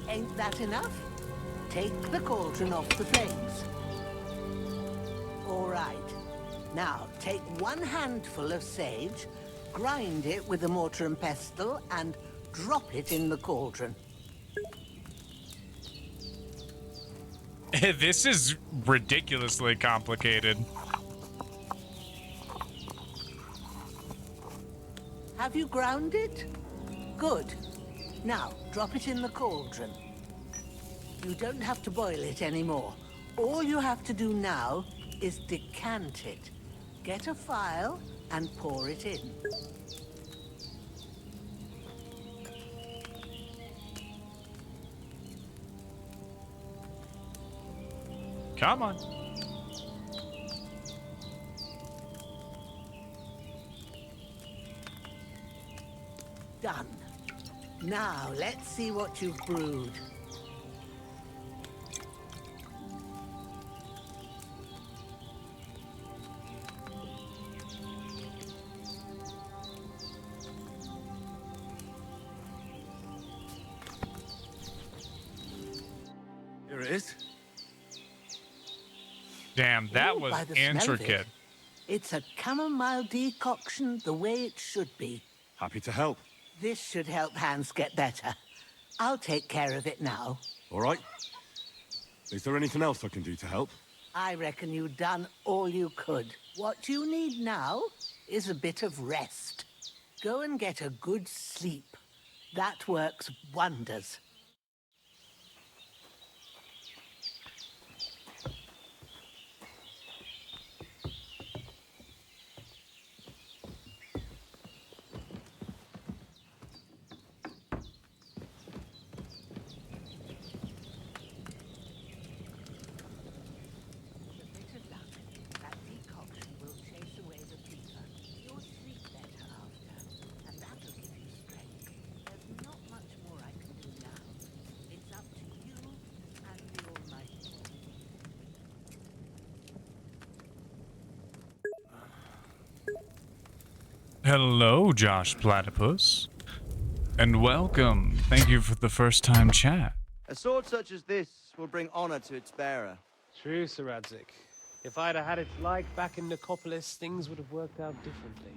Ain't that enough? Take the cauldron off the flames. All right. Now, take 1 handful of sage, grind it with a mortar and pestle, and drop it in the cauldron. This is ridiculously complicated. Have you ground it? Good. Now, drop it in the cauldron. You don't have to boil it anymore. All you have to do now is decant it. Get a phial and pour it in. Come on. Done. Now, let's see what you've brewed. Here it is. Damn, that Ooh, was by the smell of intricate. it, it's a chamomile decoction the way it should be. Happy to help. This should help Hans get better. I'll take care of it now. All right. Is there anything else I can do to help? I reckon you've done all you could. What you need now is a bit of rest. Go and get a good sleep. That works wonders. Hello, Josh Platypus. And welcome. Thank you for the first time chat. A sword such as this will bring honor to its bearer. True, Sir Radzik. If I'd have had its like back in Nicopolis, things would have worked out differently.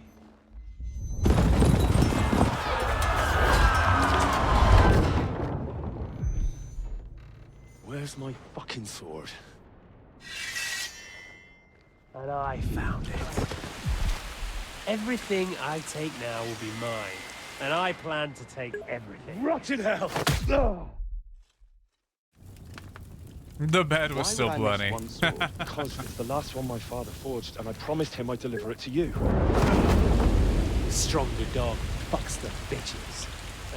Where's my fucking sword? And I found it. Everything I take now will be mine. And I plan to take everything. Rotten hell! The bed was Why still would I bloody. miss one sword? Because it's the last one my father forged, and I promised him I'd deliver it to you. Stronger dog fucks the bitches.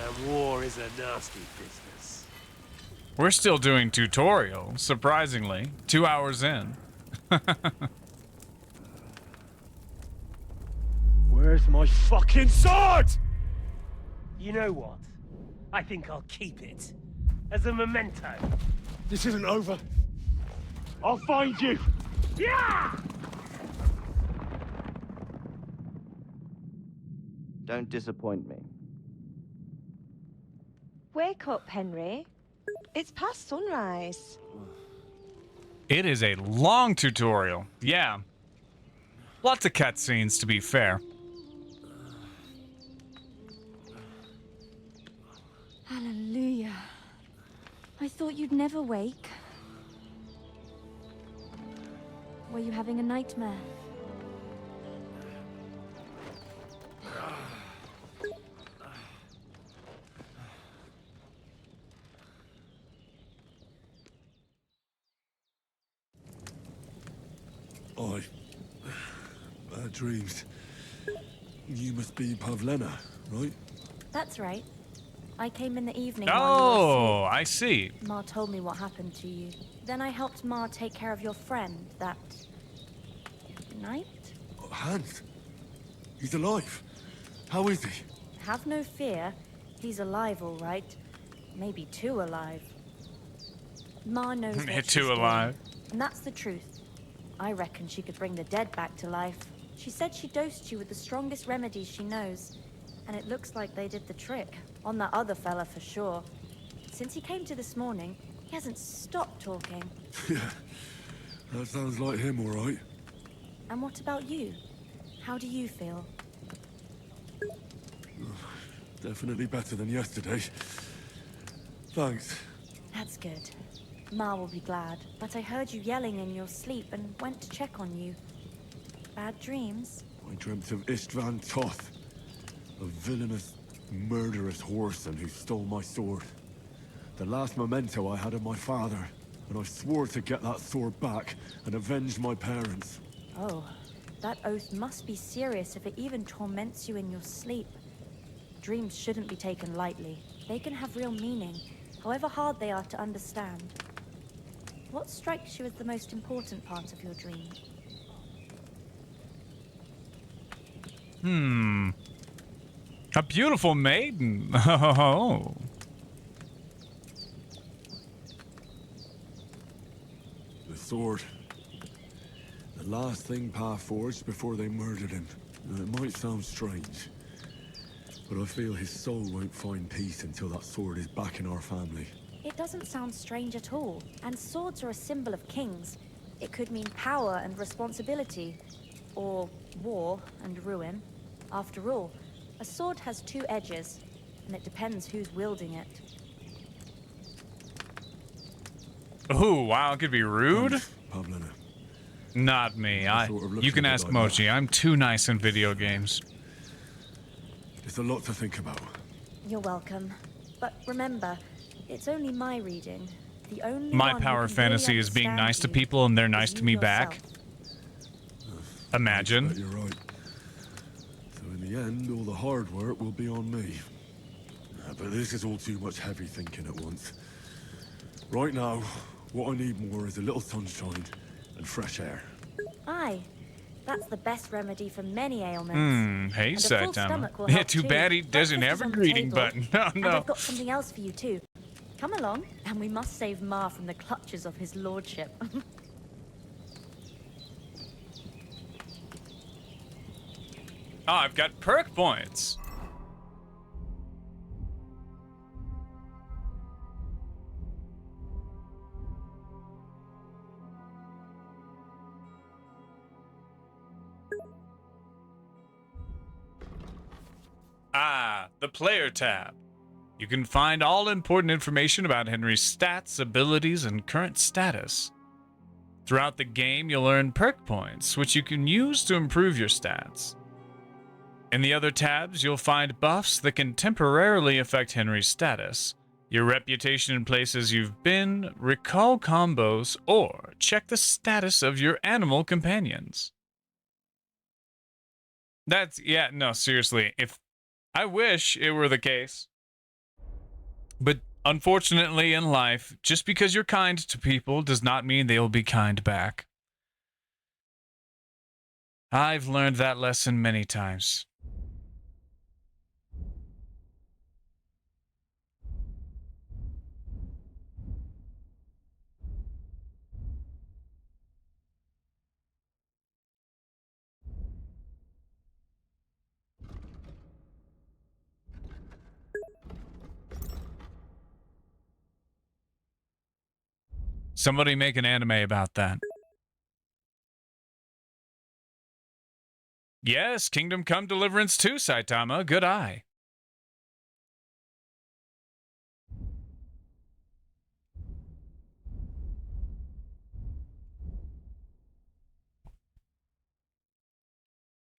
And war is a nasty business. We're still doing tutorial, surprisingly. 2 hours in. Where's my fucking sword? You know what? I think I'll keep it. As a memento. This isn't over. I'll find you. Yeah! Don't disappoint me. Wake up, Henry. It's past sunrise. It is a long tutorial. Yeah. Lots of cutscenes, to be fair. Hallelujah. I thought you'd never wake. Were you having a nightmare? Bad dreams. You must be Pavlena, right? That's right. I came in the evening Oh, while you were asleep. I see. Ma told me what happened to you. Then I helped Ma take care of your friend that night. Hans? He's alive. How is he? Have no fear. He's alive, all right. Maybe too alive. Ma knows what she's Too doing, alive. and that's the truth. I reckon she could bring the dead back to life. She said she dosed you with the strongest remedies she knows. And it looks like they did the trick. On that other fella for sure. Since he came to this morning, he hasn't stopped talking. Yeah, that sounds like him, all right. And what about you? How do you feel? Definitely better than yesterday. Thanks. That's good. Ma will be glad. But I heard you yelling in your sleep and went to check on you. Bad dreams? I dreamt of Istvan Toth, a villainous, murderous whoreson who stole my sword. The last memento I had of my father, and I swore to get that sword back and avenge my parents. Oh, that oath must be serious if it even torments you in your sleep. Dreams shouldn't be taken lightly. They can have real meaning, however hard they are to understand. What strikes you as the most important part of your dream? A beautiful maiden. Oh. The sword. The last thing Pa forged before they murdered him. Now, it might sound strange, but I feel his soul won't find peace until that sword is back in our family. It doesn't sound strange at all, and swords are a symbol of kings. It could mean power and responsibility, or war and ruin. After all, a sword has two edges, and it depends who's wielding it. Oh, wow, it could be rude. Pavlena. Not me. You can ask Mochi. I'm too nice in video games. It's a lot to think about. You're welcome. But remember, it's only my reading. The only My one who power can fantasy really is being understand nice to you people and they're is nice to you me yourself. back. Imagine. You're right. So in the end, all the hard work will be on me. But this is all too much heavy thinking at once. Right now, what I need more is a little sunshine and fresh air. Aye, that's the best remedy for many ailments. Hey, And a full Satama. stomach will Yeah, help too too. bad he doesn't Breakfast have a is on the greeting table. button. No, And no. I've got something else for you too. Come along, and we must save Ma from the clutches of his lordship. Oh, I've got perk points. Ah, the player tab. You can find all important information about Henry's stats, abilities, and current status. Throughout the game, you'll earn perk points, which you can use to improve your stats. In the other tabs, you'll find buffs that can temporarily affect Henry's status, your reputation in places you've been, recall combos, or check the status of your animal companions. Yeah, no, seriously, I wish it were the case. But unfortunately in life, just because you're kind to people does not mean they'll be kind back. I've learned that lesson many times. Somebody make an anime about that. Yes, Kingdom Come Deliverance 2, Saitama. Good eye.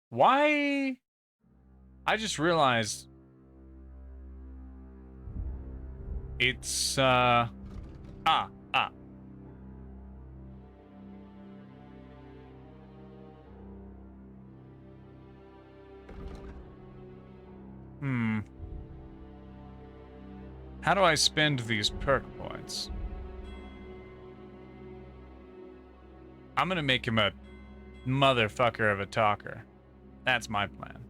Why? I just realized it's How do I spend these perk points? I'm gonna make him a motherfucker of a talker. That's my plan.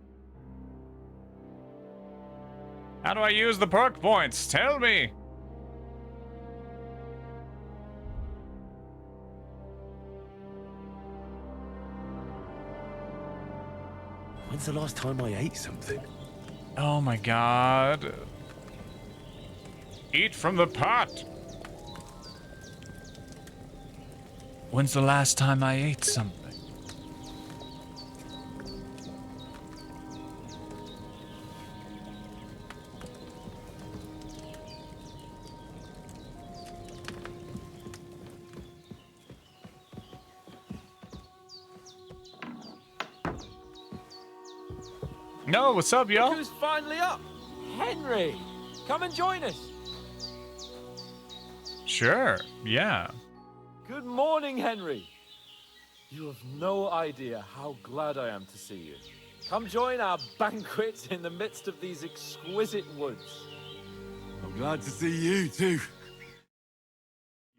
How do I use the perk points? Tell me! When's the last time I ate something? Oh my god. Eat from the pot! When's the last time I ate something? No, what's up, yo? Look who's finally up? Henry! Come and join us! Sure, yeah. Good morning, Henry. You have no idea how glad I am to see you. Come join our banquet in the midst of these exquisite woods. I'm glad to see you too.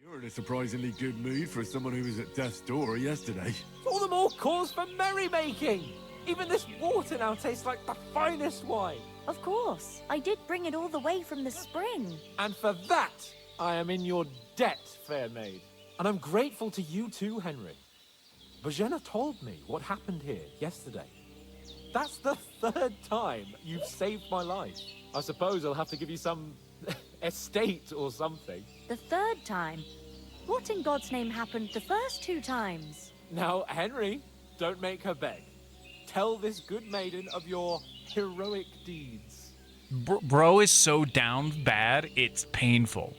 You're in a surprisingly good mood for someone who was at death's door yesterday. All the more cause for merrymaking! Even this water now tastes like the finest wine. Of course. I did bring it all the way from the spring. And for that, I am in your debt, fair maid. And I'm grateful to you too, Henry. Bojena told me what happened here yesterday. That's the third time you've saved my life. I suppose I'll have to give you some estate or something. The third time? What in God's name happened the first 2 times? Now, Henry, don't make her beg. Tell this good maiden of your heroic deeds. Bro is so down bad, it's painful.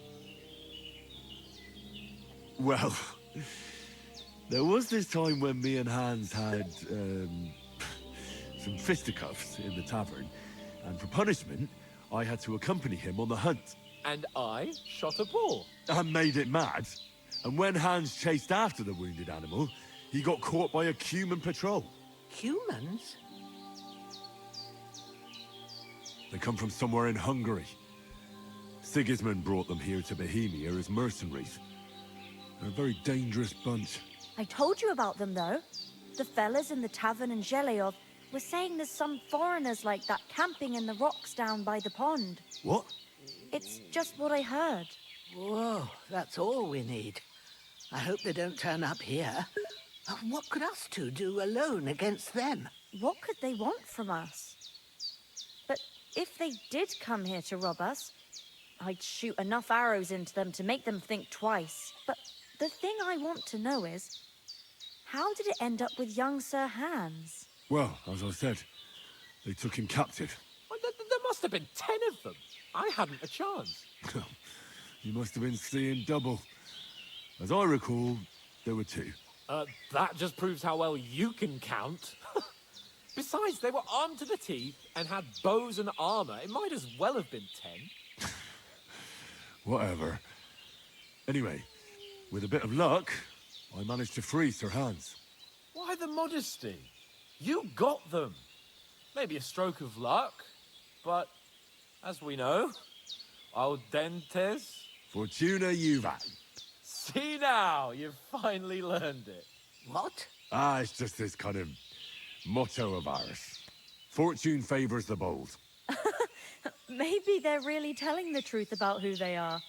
Well, there was this time when me and Hans had some fisticuffs in the tavern, and for punishment, I had to accompany him on the hunt. And I shot a bull. And made it mad. And when Hans chased after the wounded animal, he got caught by a human patrol. Humans? They come from somewhere in Hungary. Sigismund brought them here to Bohemia as mercenaries. They're a very dangerous bunch. I told you about them, though. The fellas in the tavern in Zheleov were saying there's some foreigners like that camping in the rocks down by the pond. What? It's just what I heard. Whoa, that's all we need. I hope they don't turn up here. What could us two do alone against them? What could they want from us? But if they did come here to rob us, I'd shoot enough arrows into them to make them think twice. But the thing I want to know is, how did it end up with young Sir Hans? Well, as I said, they took him captive. Well, there must have been 10 of them. I hadn't a chance. You must have been seeing double. As I recall, there were 2. That just proves how well you can count. Besides, they were armed to the teeth and had bows and armor. It might as well have been 10. Whatever. Anyway, with a bit of luck, I managed to free Sir Hans. Why the modesty? You got them. Maybe a stroke of luck, but as we know, audentes. Fortuna juvat. See now, you've finally learned it. What? It's just this kind of motto of ours. Fortune favors the bold. Maybe they're really telling the truth about who they are.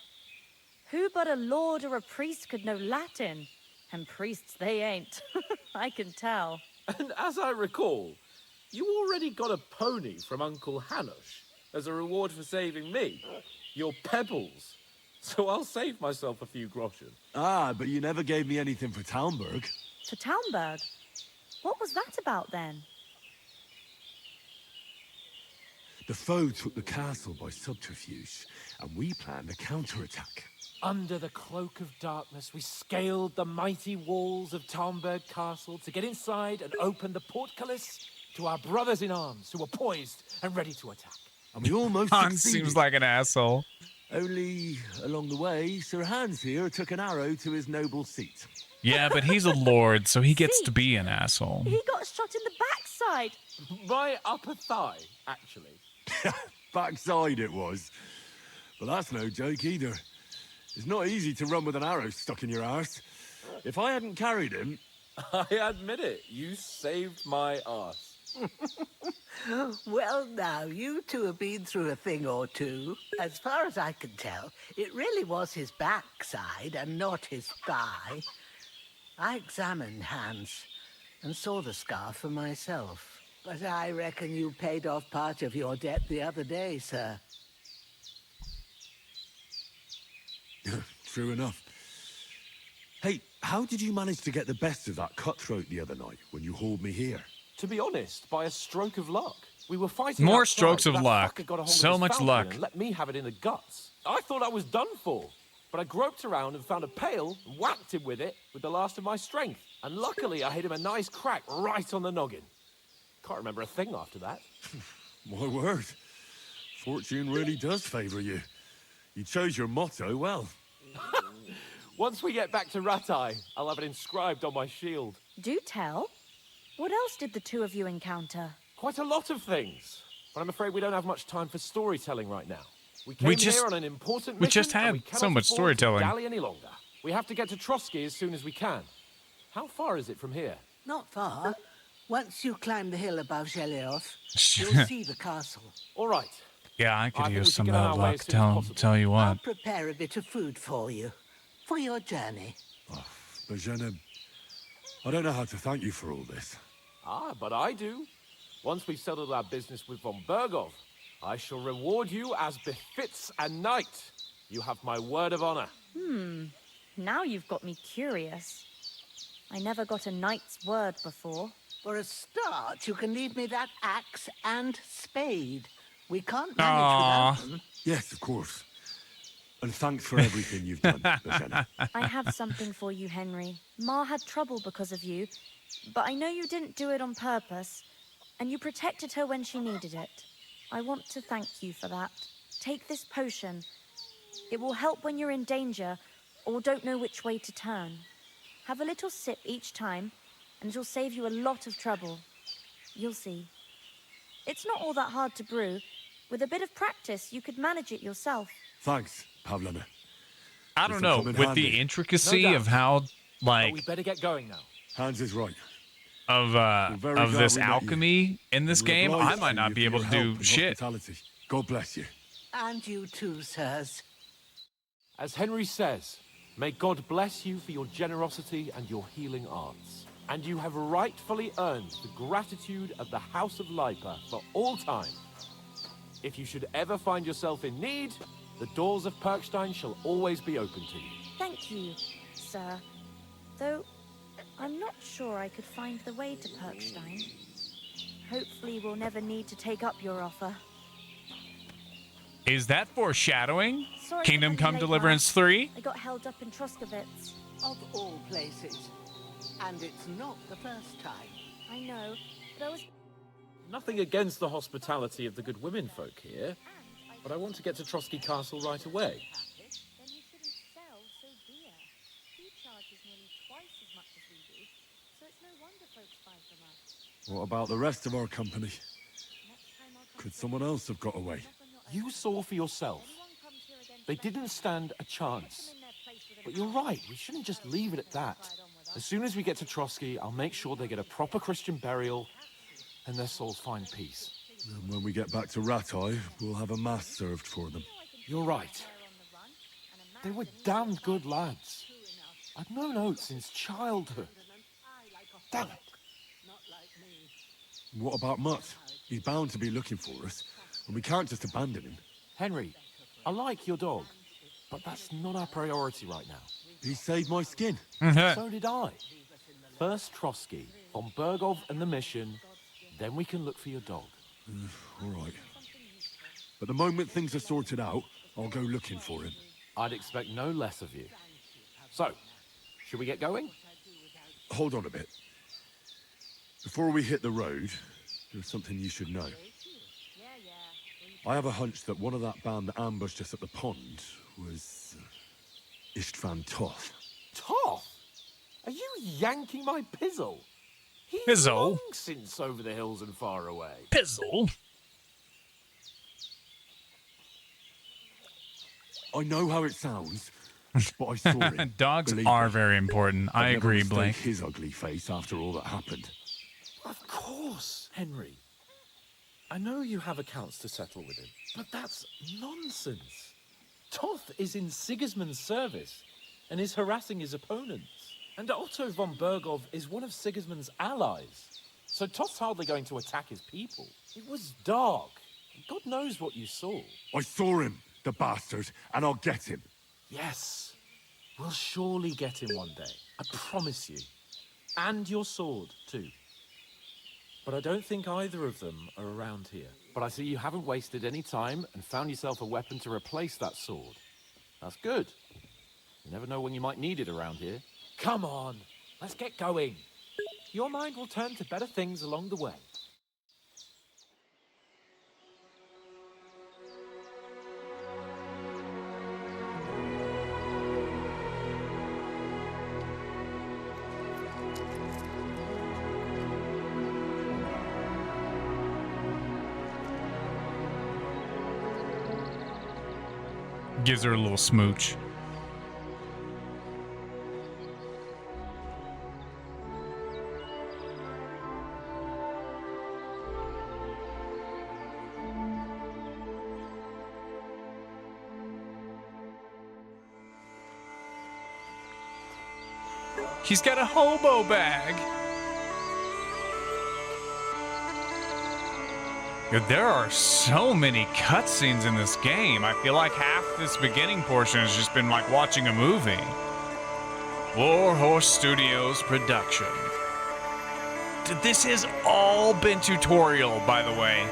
Who but a lord or a priest could know Latin? And priests they ain't. I can tell. And as I recall, you already got a pony from Uncle Hanush as a reward for saving me. Your pebbles. So I'll save myself a few groschen. But you never gave me anything for Talmberg. For Talmberg? What was that about then? The foe took the castle by subterfuge, and we planned a counterattack. Under the cloak of darkness, we scaled the mighty walls of Talmberg Castle to get inside and open the portcullis to our brothers in arms who were poised and ready to attack. And we almost Hans succeeded. seems like an asshole. Only, along the way, Sir Hans here took an arrow to his noble seat. Yeah, but he's a lord, so he gets to be an asshole. He got shot in the backside. My upper thigh, actually. Backside it was. But that's no joke either. It's not easy to run with an arrow stuck in your arse. If I hadn't carried him... I admit it, you saved my arse. Well, now, you two have been through a thing or two. As far as I can tell, it really was his backside and not his thigh. I examined Hans and saw the scar for myself. But I reckon you paid off part of your debt the other day, sir. True enough. Hey, how did you manage to get the best of that cutthroat the other night when you hauled me here? To be honest, by a stroke of luck. We were fighting More outside, strokes of that luck. fucker got a hold So of his much falcon luck. and let me have it in the guts. I thought I was done for. But I groped around and found a pail and whacked him with it with the last of my strength. And luckily, I hit him a nice crack right on the noggin. Can't remember a thing after that. My word. Fortune really does favor you. You chose your motto well. Once we get back to Ratai, I'll have it inscribed on my shield. Do tell. What else did the two of you encounter? Quite a lot of things. But I'm afraid we don't have much time for storytelling right now. We came here on an important mission. We just and had we cannot so much afford storytelling. to dally any longer. We have to get to Trotsky as soon as we can. How far is it from here? Not far. Once you climb the hill above Zhelioth, you'll see the castle. All right. Yeah, I could I think we use should some get of on that our way luck. as soon as possible. Tell you I'll what. prepare a bit of food for you. For your journey. But Jenna, I don't know how to thank you for all this. But I do. Once we've settled our business with von Bergov, I shall reward you as befits a knight. You have my word of honor. Now you've got me curious. I never got a knight's word before. For a start, you can leave me that axe and spade. We can't manage without them. Yes, of course. And thanks for everything you've done, Jenna. I have something for you, Henry. Ma had trouble because of you, but I know you didn't do it on purpose, and you protected her when she needed it. I want to thank you for that. Take this potion. It will help when you're in danger or don't know which way to turn. Have a little sip each time, and it'll save you a lot of trouble. You'll see. It's not all that hard to brew. With a bit of practice, you could manage it yourself. Thanks, Pavlina. I don't know. come in With handy. the intricacy No doubt. of how, But we like, better get going now. Hans is right. of very glad this we met you. alchemy in this We're game, I obliged might to not you be for able your to help do and shit. hospitality. God bless you. And you too, sirs. As Henry says, may God bless you for your generosity and your healing arts. And you have rightfully earned the gratitude of the House of Lipa for all time. If you should ever find yourself in need, the doors of Perkstein shall always be open to you. Thank you, sir. Though, I'm not sure I could find the way to Perkstein. Hopefully we'll never need to take up your offer. Is that foreshadowing? Sorry Kingdom for Come coming late, Deliverance Ma. 3? I got held up in Troskowitz. Of all places. And it's not the first time. I know, but I was... Nothing against the hospitality of the good women folk here, but I want to get to Trotsky Castle right away. Then you shouldn't sell so dear. He charges nearly twice as much as we do, so it's no wonder folks buy from us. What about the rest of our company? Could someone else have got away? You saw for yourself. They didn't stand a chance. But you're right, we shouldn't just leave it at that. As soon as we get to Trotsky, I'll make sure they get a proper Christian burial and their souls find peace. And when we get back to Ratai, we'll have a mass served for them. You're right. They were damned good lads. I've known Oates since childhood. Damn it. What about Mutt? He's bound to be looking for us, and we can't just abandon him. Henry, I like your dog, but that's not our priority right now. He saved my skin. So did I. First Trotsky, von Bergov and the mission, then we can look for your dog. All right. But the moment things are sorted out, I'll go looking for him. I'd expect no less of you. So, should we get going? Hold on a bit. Before we hit the road, there's something you should know. I have a hunch that one of that band that ambushed us at the pond was Istvan Toth. Toth? Are you yanking my pizzle? He's Pizzle? long since over the hills and far away. Pizzle? I know how it sounds, but I saw him. Dogs Believe are me. very important. I I'd never agree, mistake Blake. his ugly face after all that happened. Of course, Henry. I know you have accounts to settle with him, but that's nonsense. Toth is in Sigismund's service and is harassing his opponents. And Otto von Bergov is one of Sigismund's allies. So Toth's hardly going to attack his people. It was dark. God knows what you saw. I saw him, the bastard, and I'll get him. Yes. We'll surely get him one day. I promise you. And your sword, too. But I don't think either of them are around here. But I see you haven't wasted any time and found yourself a weapon to replace that sword. That's good. You never know when you might need it around here. Come on, let's get going. Your mind will turn to better things along the way. Gives her a little smooch. He's got a hobo bag. There are so many cutscenes in this game. I feel like half this beginning portion has just been like watching a movie. Warhorse Studios production. This has all been tutorial, by the way.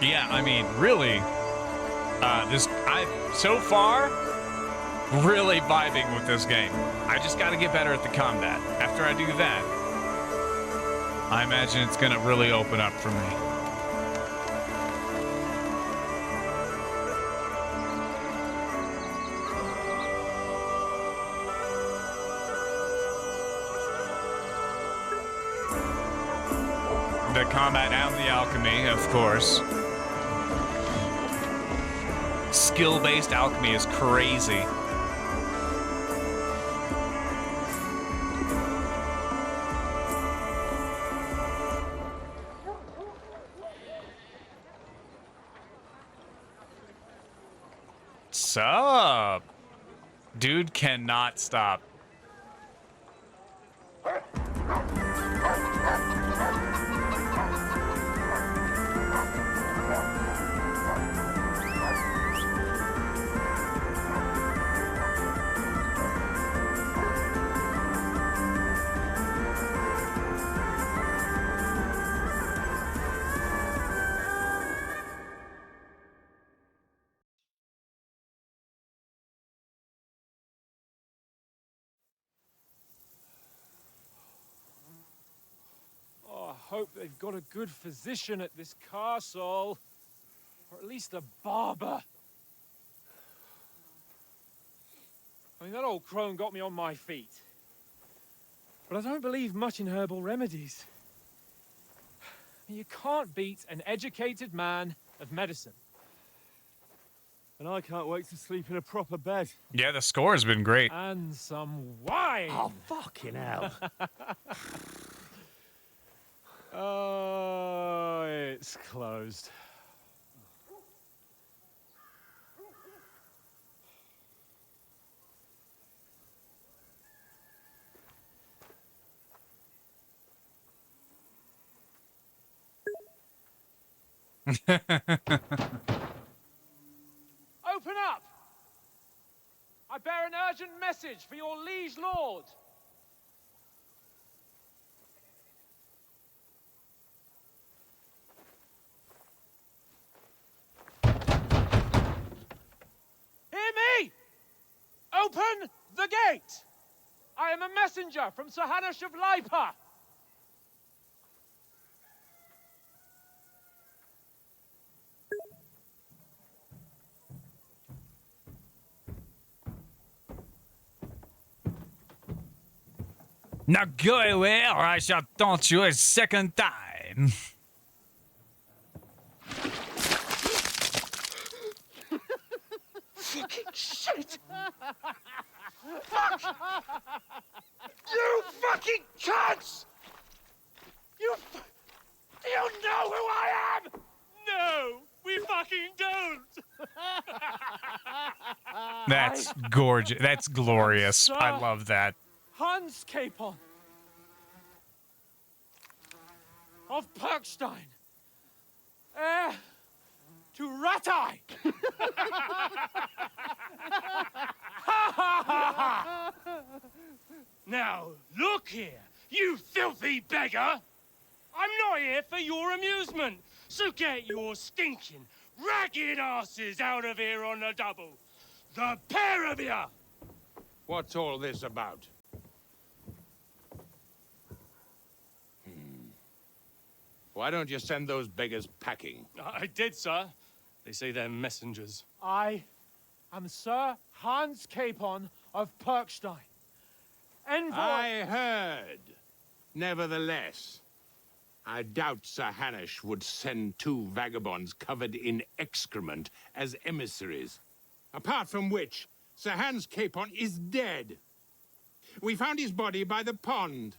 Yeah, I mean, really, I've so far really vibing with this game. I just got to get better at the combat. After I do that, I imagine it's gonna really open up for me. the combat and the alchemy, of course. Skill-based alchemy is crazy. Sup? Dude cannot stop. Oh, I hope they've got a good physician at this castle. Or at least a barber. I mean, that old crone got me on my feet. But I don't believe much in herbal remedies. You can't beat an educated man of medicine. And I can't wait to sleep in a proper bed. Yeah, the score has been great. And some wine. Oh, fucking hell. Oh, it's closed. Open up! I bear an urgent message for your liege lord. Hear me! Open the gate! I am a messenger from Sir Hanush of Lipa. Now go away or I shall taunt you a second time. Fucking shit! Fuck! You fucking cunts! Do you know who I am? No, we fucking don't. That's gorgeous. That's glorious. Sir. I love that. Hans Capon of Perkstein, heir to Ratai. Now, look here, you filthy beggar! I'm not here for your amusement, so get your stinking, ragged asses out of here on the double. The pair of you! What's all this about? Why don't you send those beggars packing? I did, sir. They say they're messengers. I am Sir Hans Capon of Perkstein. Envoy. I heard. Nevertheless, I doubt Sir Hanush would send two vagabonds covered in excrement as emissaries. Apart from which, Sir Hans Capon is dead. We found his body by the pond.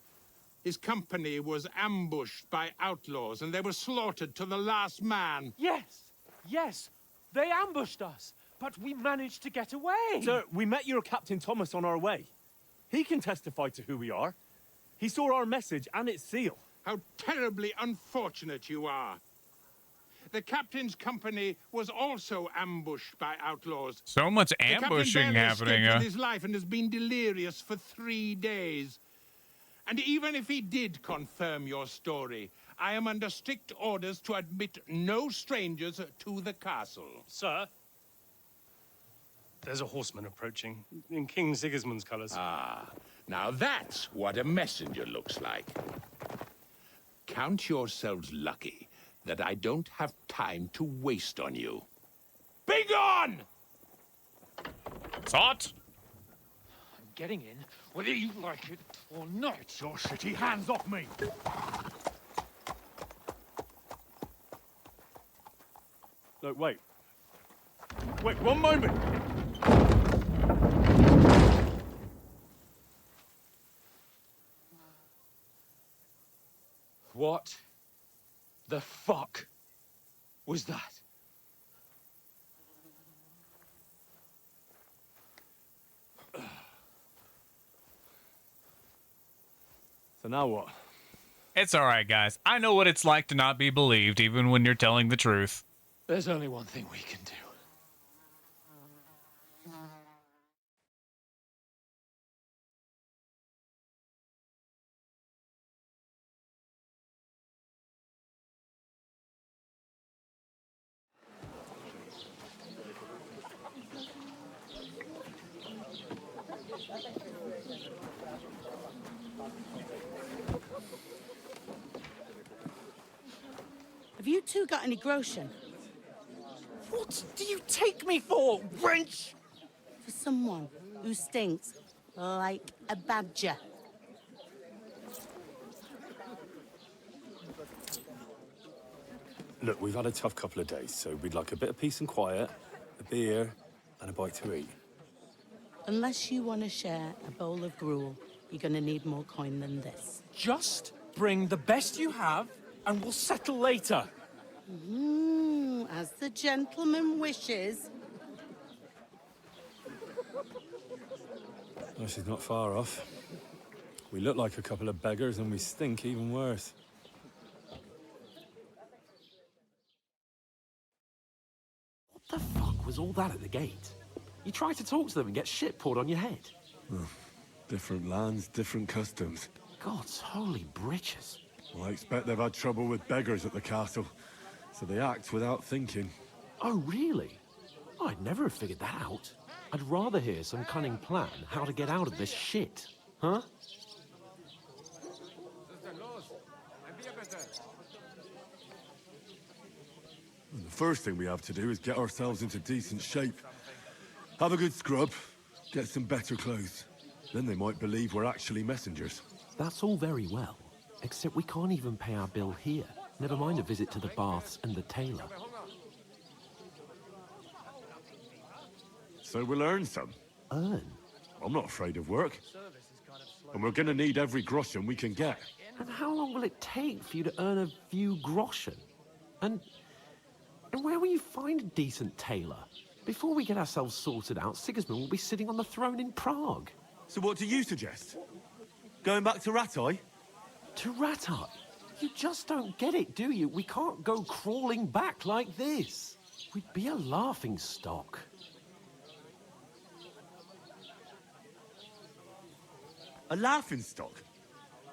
His company was ambushed by outlaws, and they were slaughtered to the last man. Yes, they ambushed us, but we managed to get away. Sir, we met your Captain Thomas on our way. He can testify to who we are. He saw our message and its seal. How terribly unfortunate you are. The captain's company was also ambushed by outlaws. So much The captain ambushing barely happening. escaped with his life and has been delirious for 3 days. And even if he did confirm your story, I am under strict orders to admit no strangers to the castle. Sir, there's a horseman approaching in King Sigismund's colours. Ah, now that's what a messenger looks like. Count yourselves lucky that I don't have time to waste on you. Be gone! Thought? I'm getting in, whether you like it or not. Your shitty hands off me! Look, wait. Wait, one moment! What the fuck was that? So now what? It's all right, guys. I know what it's like to not be believed, even when you're telling the truth. There's only one thing we can do. Have you two got any groschen? What do you take me for, wench? For someone who stinks like a badger. Look, we've had a tough couple of days, so we'd like a bit of peace and quiet, a beer, and a bite to eat. Unless you want to share a bowl of gruel, you're going to need more coin than this. Just bring the best you have, and we'll settle later. As the gentleman wishes. Well, she's not far off. We look like a couple of beggars, and we stink even worse. What the fuck was all that at the gate? You try to talk to them and get shit poured on your head. Different lands, different customs. God's holy britches. Well, I expect they've had trouble with beggars at the castle, so they act without thinking. Oh, really? I'd never have figured that out. I'd rather hear some cunning plan how to get out of this shit. Huh? And the first thing we have to do is get ourselves into decent shape. Have a good scrub, get some better clothes. Then they might believe we're actually messengers. That's all very well, except we can't even pay our bill here. Never mind a visit to the baths and the tailor. So we'll earn some. Earn? I'm not afraid of work. And we're gonna need every groschen we can get. And how long will it take for you to earn a few groschen? And where will you find a decent tailor? Before we get ourselves sorted out, Sigismund will be sitting on the throne in Prague. So what do you suggest? Going back to Ratai? To Ratai? You just don't get it, do you? We can't go crawling back like this. We'd be a laughing stock. A laughingstock?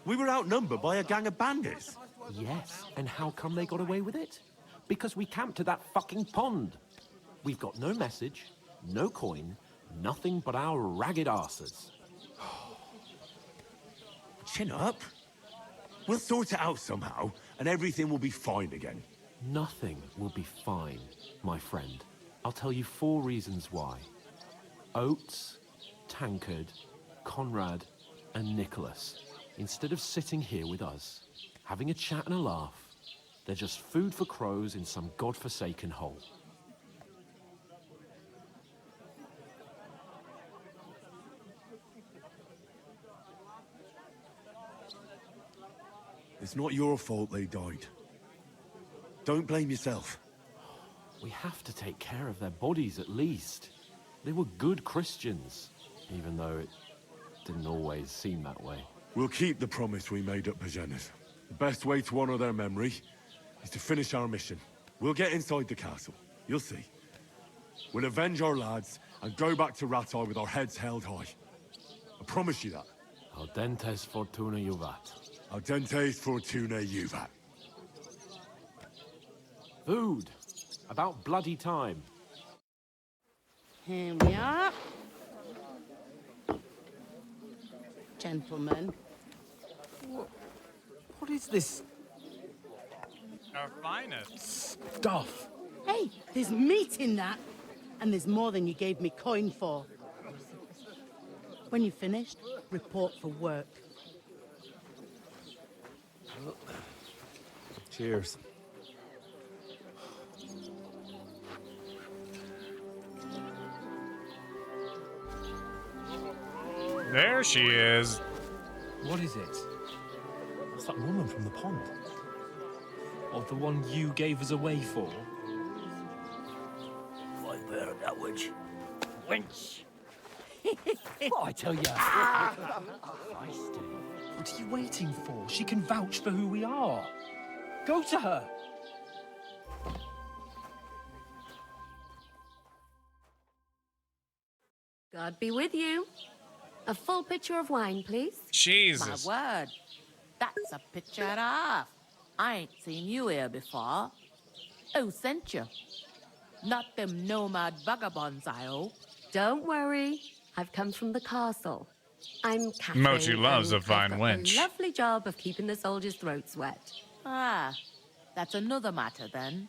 We were outnumbered by a gang of bandits. Yes, and how come they got away with it? Because we camped at that fucking pond. We've got no message, no coin, nothing but our ragged arses. Chin up. We'll sort it out somehow, and everything will be fine again. Nothing will be fine, my friend. I'll tell you 4 reasons why. Oates, Tankard, Conrad, and Nicholas, instead of sitting here with us, having a chat and a laugh, they're just food for crows in some godforsaken hole. It's not your fault they died. Don't blame yourself. We have to take care of their bodies at least. They were good Christians, even though it didn't always seem that way. We'll keep the promise we made at Pagenes. The best way to honor their memory is to finish our mission. We'll get inside the castle. You'll see. We'll avenge our lads and go back to Ratai with our heads held high. I promise you that. Audentes fortuna juvat. Audentes fortuna juvat. Food. About bloody time. Here we are. Gentlemen. What is this Our finest. stuff? Hey, there's meat in that. And there's more than you gave me coin for. When you're finished, report for work. Cheers. There she is. What is it? It's that woman from the pond. Or the one you gave us away for? My bird, that witch. Wench. What I tell you? What are you waiting for? She can vouch for who we are. Go to her. God be with you. A full pitcher of wine, please. Jesus. My word. That's a picture and a half. I ain't seen you here before. Who sent you? Not them nomad vagabonds, I hope. Don't worry. I've come from the castle. I'm Catherine. Mochi loves and a fine I've got wench. a lovely job of keeping the soldiers' throats wet. Ah, that's another matter then.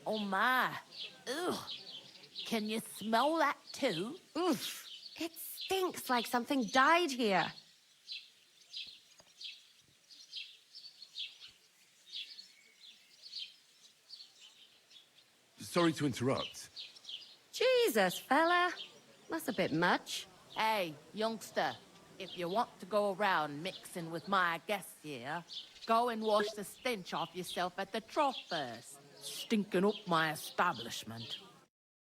Oh my. Ugh. Can you smell that too? Oof. It stinks like something died here. Sorry to interrupt. Jesus, fella. That's a bit much. Hey, youngster. If you want to go around mixing with my guests here, go and wash the stench off yourself at the trough first. Stinking up my establishment.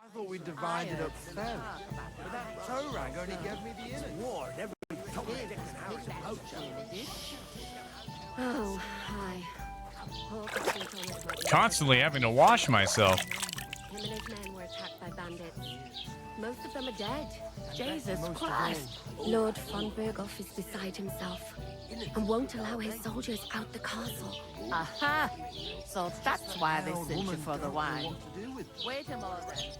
I thought we divided up fairly. But that toe rag only gave me the innings. War and every house a poacher. Oh, hi. Paul got sent on his way. Constantly having to wash myself. Him and his men were attacked by bandits. Most of them are dead. Jesus Christ. Lord von Berghoff is beside himself and won't allow his soldiers out the castle. Aha! So that's why they sent you for the wine. Wait a moment.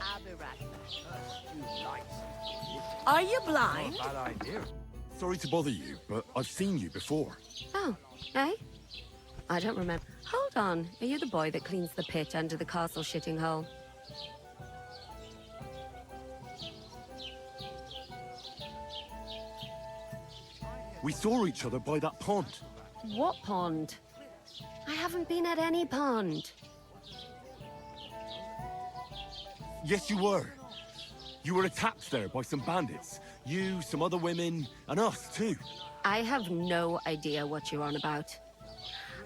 I'll be right back. Are you blind? Bad idea. Sorry to bother you, but I've seen you before. Oh, eh? I don't remember. Hold on. Are you the boy that cleans the pit under the castle shitting hole? We saw each other by that pond. What pond? I haven't been at any pond. Yes, you were. You were attacked there by some bandits. You, some other women, and us too. I have no idea what you're on about.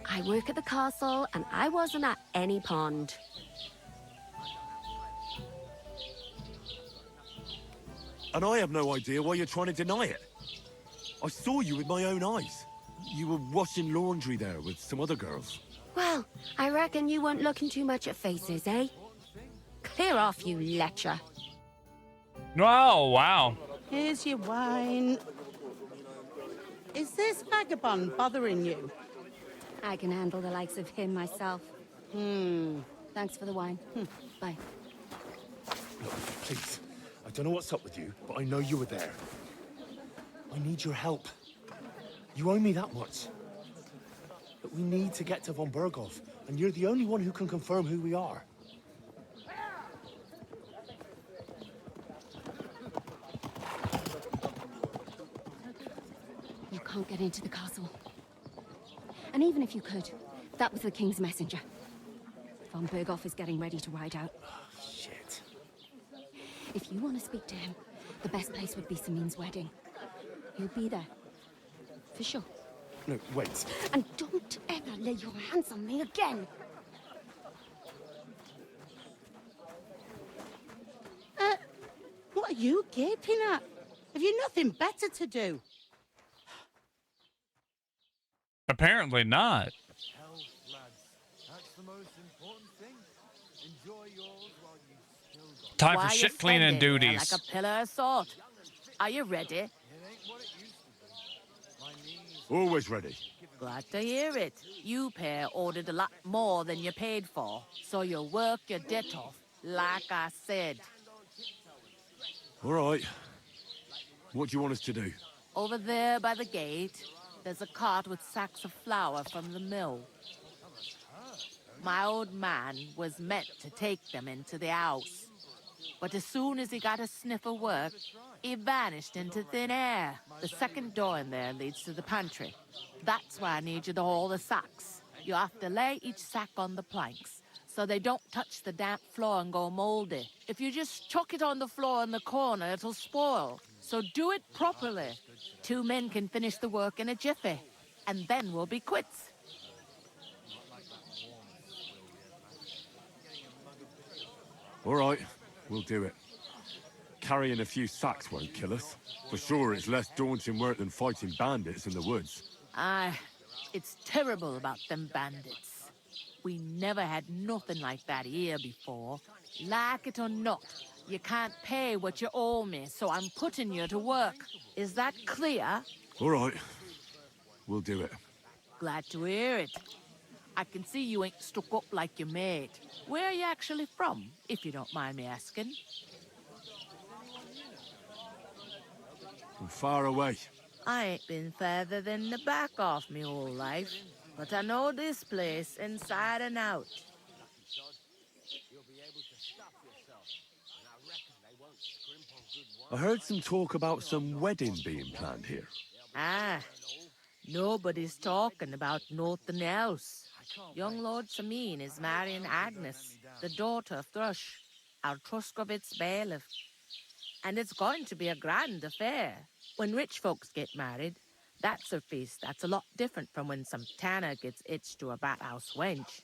I work at the castle, and I wasn't at any pond. And I have no idea why you're trying to deny it. I saw you with my own eyes. You were washing laundry there with some other girls. Well, I reckon you weren't looking too much at faces, eh? Clear off, you lecher. Oh, wow. Here's your wine. Is this vagabond bothering you? I can handle the likes of him myself. Thanks for the wine. Bye. Look, please. I don't know what's up with you, but I know you were there. I need your help. You owe me that much. But we need to get to von Berghoff, and you're the only one who can confirm who we are. You can't get into the castle. And even if you could, that was the king's messenger. Von Berghoff is getting ready to ride out. Shit. If you want to speak to him, the best place would be Samin's wedding. He'll be there. For sure. No, wait. And don't ever lay your hands on me again. What are you gaping at? Have you nothing better to do? Apparently not. Health, lads. That's the most important thing. Enjoy yours while you still got Time Why for you shit cleaning standing there duties. like a pillar of salt. Are you ready? Always ready. Glad to hear it. You pair ordered a lot more than you paid for, so you'll work your debt off, like I said. All right. What do you want us to do? Over there by the gate, there's a cart with sacks of flour from the mill. My old man was meant to take them into the house. But as soon as he got a sniff of work, he vanished into thin air. The second door in there leads to the pantry. That's why I need you to haul the sacks. You have to lay each sack on the planks, so they don't touch the damp floor and go moldy. If you just chuck it on the floor in the corner, it'll spoil. So do it properly. 2 men can finish the work in a jiffy, and then we'll be quits. All right, we'll do it. Carrying a few sacks won't kill us. For sure, it's less daunting work than fighting bandits in the woods. Aye, it's terrible about them bandits. We never had nothing like that here before. Like it or not, you can't pay what you owe me, so I'm putting you to work. Is that clear? All right, we'll do it. Glad to hear it. I can see you ain't stuck up like your mate. Where are you actually from, if you don't mind me asking? From far away. I ain't been further than the back off me whole life, but I know this place inside and out. I heard some talk about some wedding being planned here. Ah, nobody's talking about nothing else. Young Lord Sameen is marrying Agnes, the daughter of Thrush, our Truskovitz bailiff. And it's going to be a grand affair. When rich folks get married, that's a feast that's a lot different from when some tanner gets hitched to a bathhouse wench.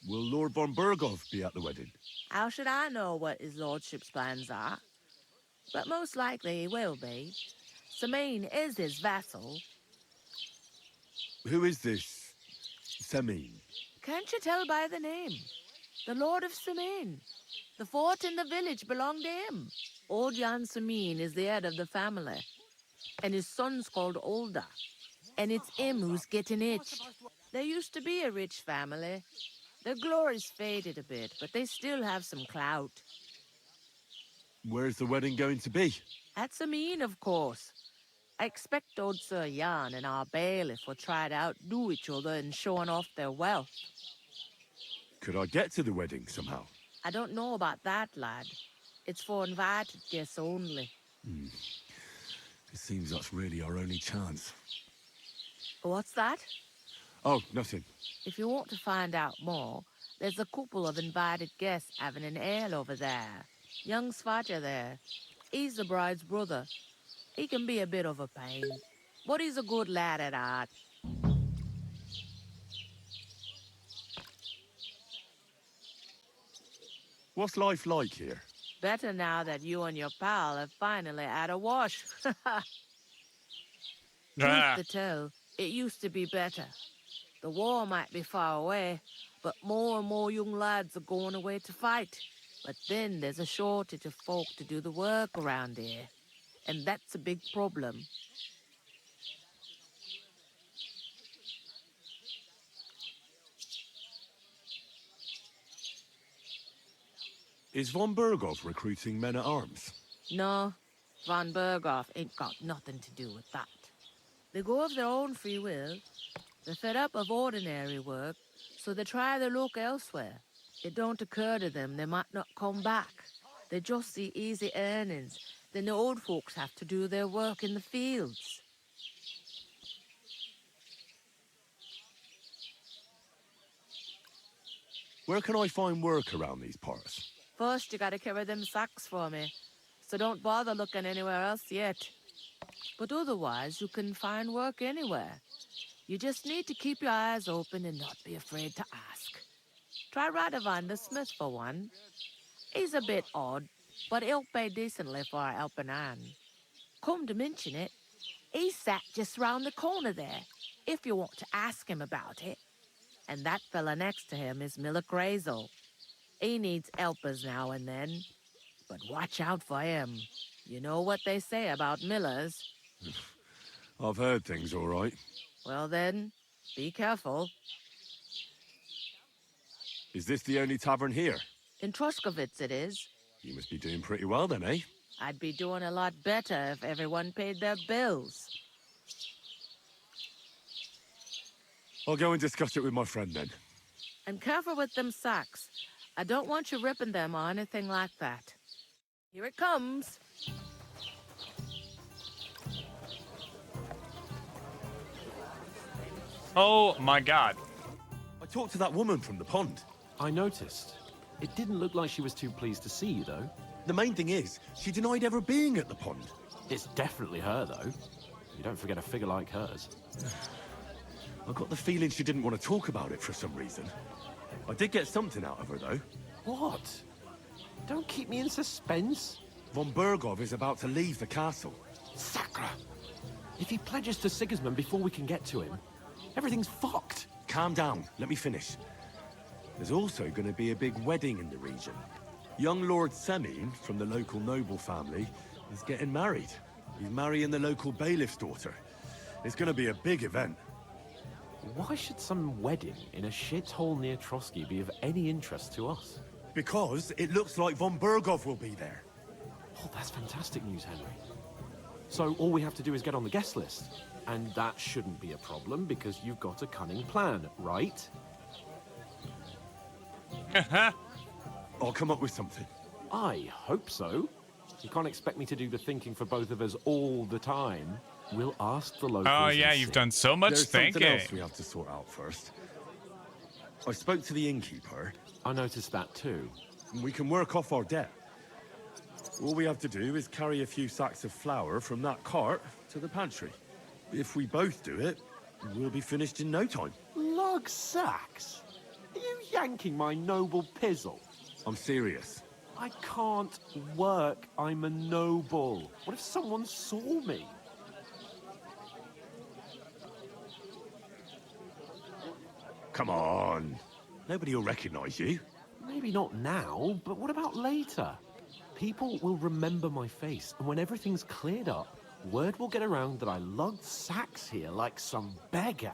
Will Lord von Berghoff be at the wedding? How should I know what his lordship's plans are? But most likely he will be. Sameen is his vassal. Who is this Semine? Can't you tell by the name? The Lord of Sameen. The fort in the village belonged to him. Old Jan Sameen is the head of the family, and his son's called Olda. And it's him who's getting hitched. There used to be a rich family. Their glory's faded a bit, but they still have some clout. Where's the wedding going to be? At Sameen, of course. I expect old Sir Jan and our bailiff will try to outdo each other in showing off their wealth. Could I get to the wedding somehow? I don't know about that, lad. It's for invited guests only. It seems that's really our only chance. What's that? Oh, nothing. If you want to find out more, there's a couple of invited guests having an ale over there. Young Svaja there. He's the bride's brother. He can be a bit of a pain, but he's a good lad at heart. What's life like here? Better now that you and your pal have finally had a wash. Truth to tell, it used to be better. The war might be far away, but more and more young lads are going away to fight. But then there's a shortage of folk to do the work around here, and that's a big problem. Is von Berghoff recruiting men-at-arms? No, von Berghoff ain't got nothing to do with that. They go of their own free will. They're fed up of ordinary work, so they try their luck elsewhere. It don't occur to them they might not come back. They just see easy earnings. Then the old folks have to do their work in the fields. Where can I find work around these parts? First, you gotta carry them sacks for me, so don't bother looking anywhere else yet. But otherwise, you can find work anywhere. You just need to keep your eyes open and not be afraid to ask. Try Radovan the smith for one. He's a bit odd, but he'll pay decently for a helping hand. Come to mention it, he's sat just round the corner there, if you want to ask him about it. And that fella next to him is Miller Crazel. He needs helpers now and then, but watch out for him. You know what they say about Millers. I've heard things all right. Well then, be careful. Is this the only tavern here? In Truskovitz it is. You must be doing pretty well then, eh? I'd be doing a lot better if everyone paid their bills. I'll go and discuss it with my friend then. And careful with them sacks. I don't want you ripping them or anything like that. Here it comes. Oh my god. I talked to that woman from the pond. I noticed. It didn't look like she was too pleased to see you, though. The main thing is, she denied ever being at the pond. It's definitely her, though. You don't forget a figure like hers. I got the feeling she didn't want to talk about it for some reason. I did get something out of her, though. What? Don't keep me in suspense. Von Bergov is about to leave the castle. Sacra! If he pledges to Sigismund before we can get to him, everything's fucked. Calm down, let me finish. There's also going to be a big wedding in the region. Young Lord Semin, from the local noble family, is getting married. He's marrying the local bailiff's daughter. It's going to be a big event. Why should some wedding in a shithole near Trotsky be of any interest to us? Because it looks like von Bergov will be there. Oh, that's fantastic news, Henry. So all we have to do is get on the guest list. And that shouldn't be a problem because you've got a cunning plan, right? I'll come up with something. I hope so. You can't expect me to do the thinking for both of us all the time. We'll ask the locals. Oh yeah, you've done so much There's thinking. something else we have to sort out first. I spoke to the innkeeper. I noticed that too. We can work off our debt. All we have to do is carry a few sacks of flour from that cart to the pantry. If we both do it, we'll be finished in no time. Lug sacks? Are you yanking my noble pizzle? I'm serious. I can't work. I'm a noble. What if someone saw me? Come on. Nobody will recognize you. Maybe not now, but what about later? People will remember my face, and when everything's cleared up, word will get around that I lugged sacks here like some beggar.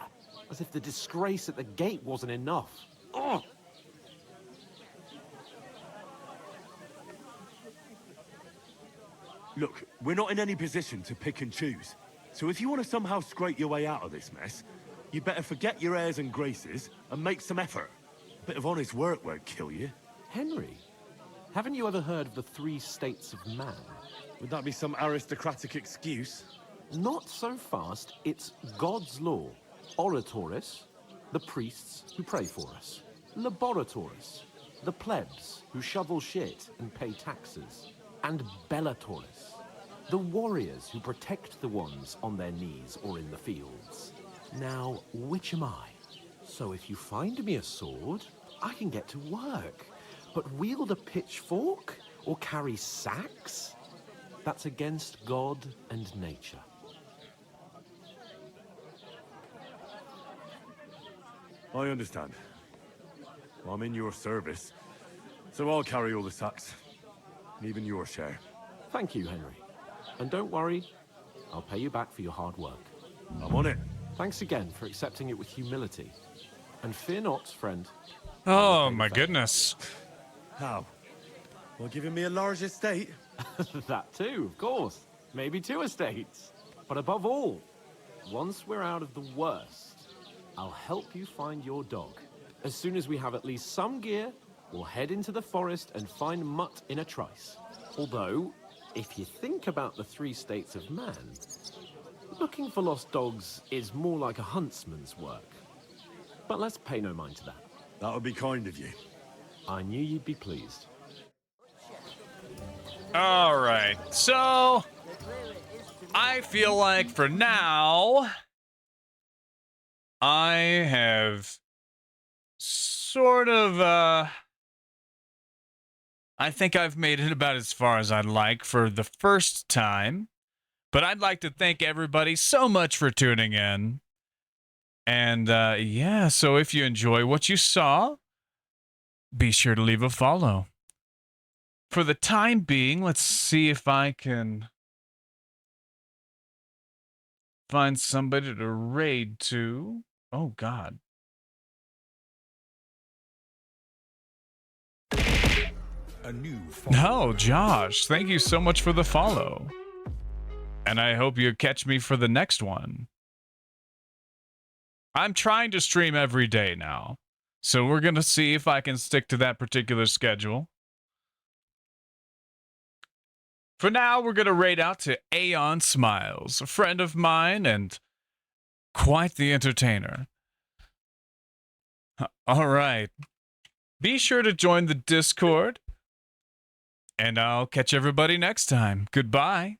As if the disgrace at the gate wasn't enough. Ugh! Look, we're not in any position to pick and choose. So if you want to somehow scrape your way out of this mess, you better forget your airs and graces and make some effort. A bit of honest work won't kill you. Henry, haven't you ever heard of the 3 states of man? Would that be some aristocratic excuse? Not so fast. It's God's law. Oratoris, the priests who pray for us. Laboratoris, the plebs who shovel shit and pay taxes. And Bellatoris, the warriors who protect the ones on their knees or in the fields. Now, which am I? So if you find me a sword, I can get to work. But wield a pitchfork or carry sacks? That's against God and nature. I understand. I'm in your service, so I'll carry all the sacks. Even your share. Thank you, Henry. And don't worry, I'll pay you back for your hard work. I'm on it. Thanks again for accepting it with humility. And fear not, friend. Oh my goodness. How? Well, giving me a large estate? That too, of course. Maybe 2 estates. But above all, once we're out of the worst, I'll help you find your dog. As soon as we have at least some gear, we'll head into the forest and find Mutt in a trice. Although, if you think about the 3 states of man, looking for lost dogs is more like a huntsman's work. But let's pay no mind to that. That would be kind of you. I knew you'd be pleased. All right, so I feel like for now, I have sort of, I think I've made it about as far as I'd like for the first time. But I'd like to thank everybody so much for tuning in. And yeah, so if you enjoy what you saw, be sure to leave a follow. For the time being, let's see if I can find somebody to raid to. Oh, God. No, Josh, thank you so much for the follow. And I hope you catch me for the next one. I'm trying to stream every day now. So we're going to see if I can stick to that particular schedule. For now, we're going to raid out to Aeon Smiles, a friend of mine and quite the entertainer. All right. Be sure to join the Discord. And I'll catch everybody next time. Goodbye.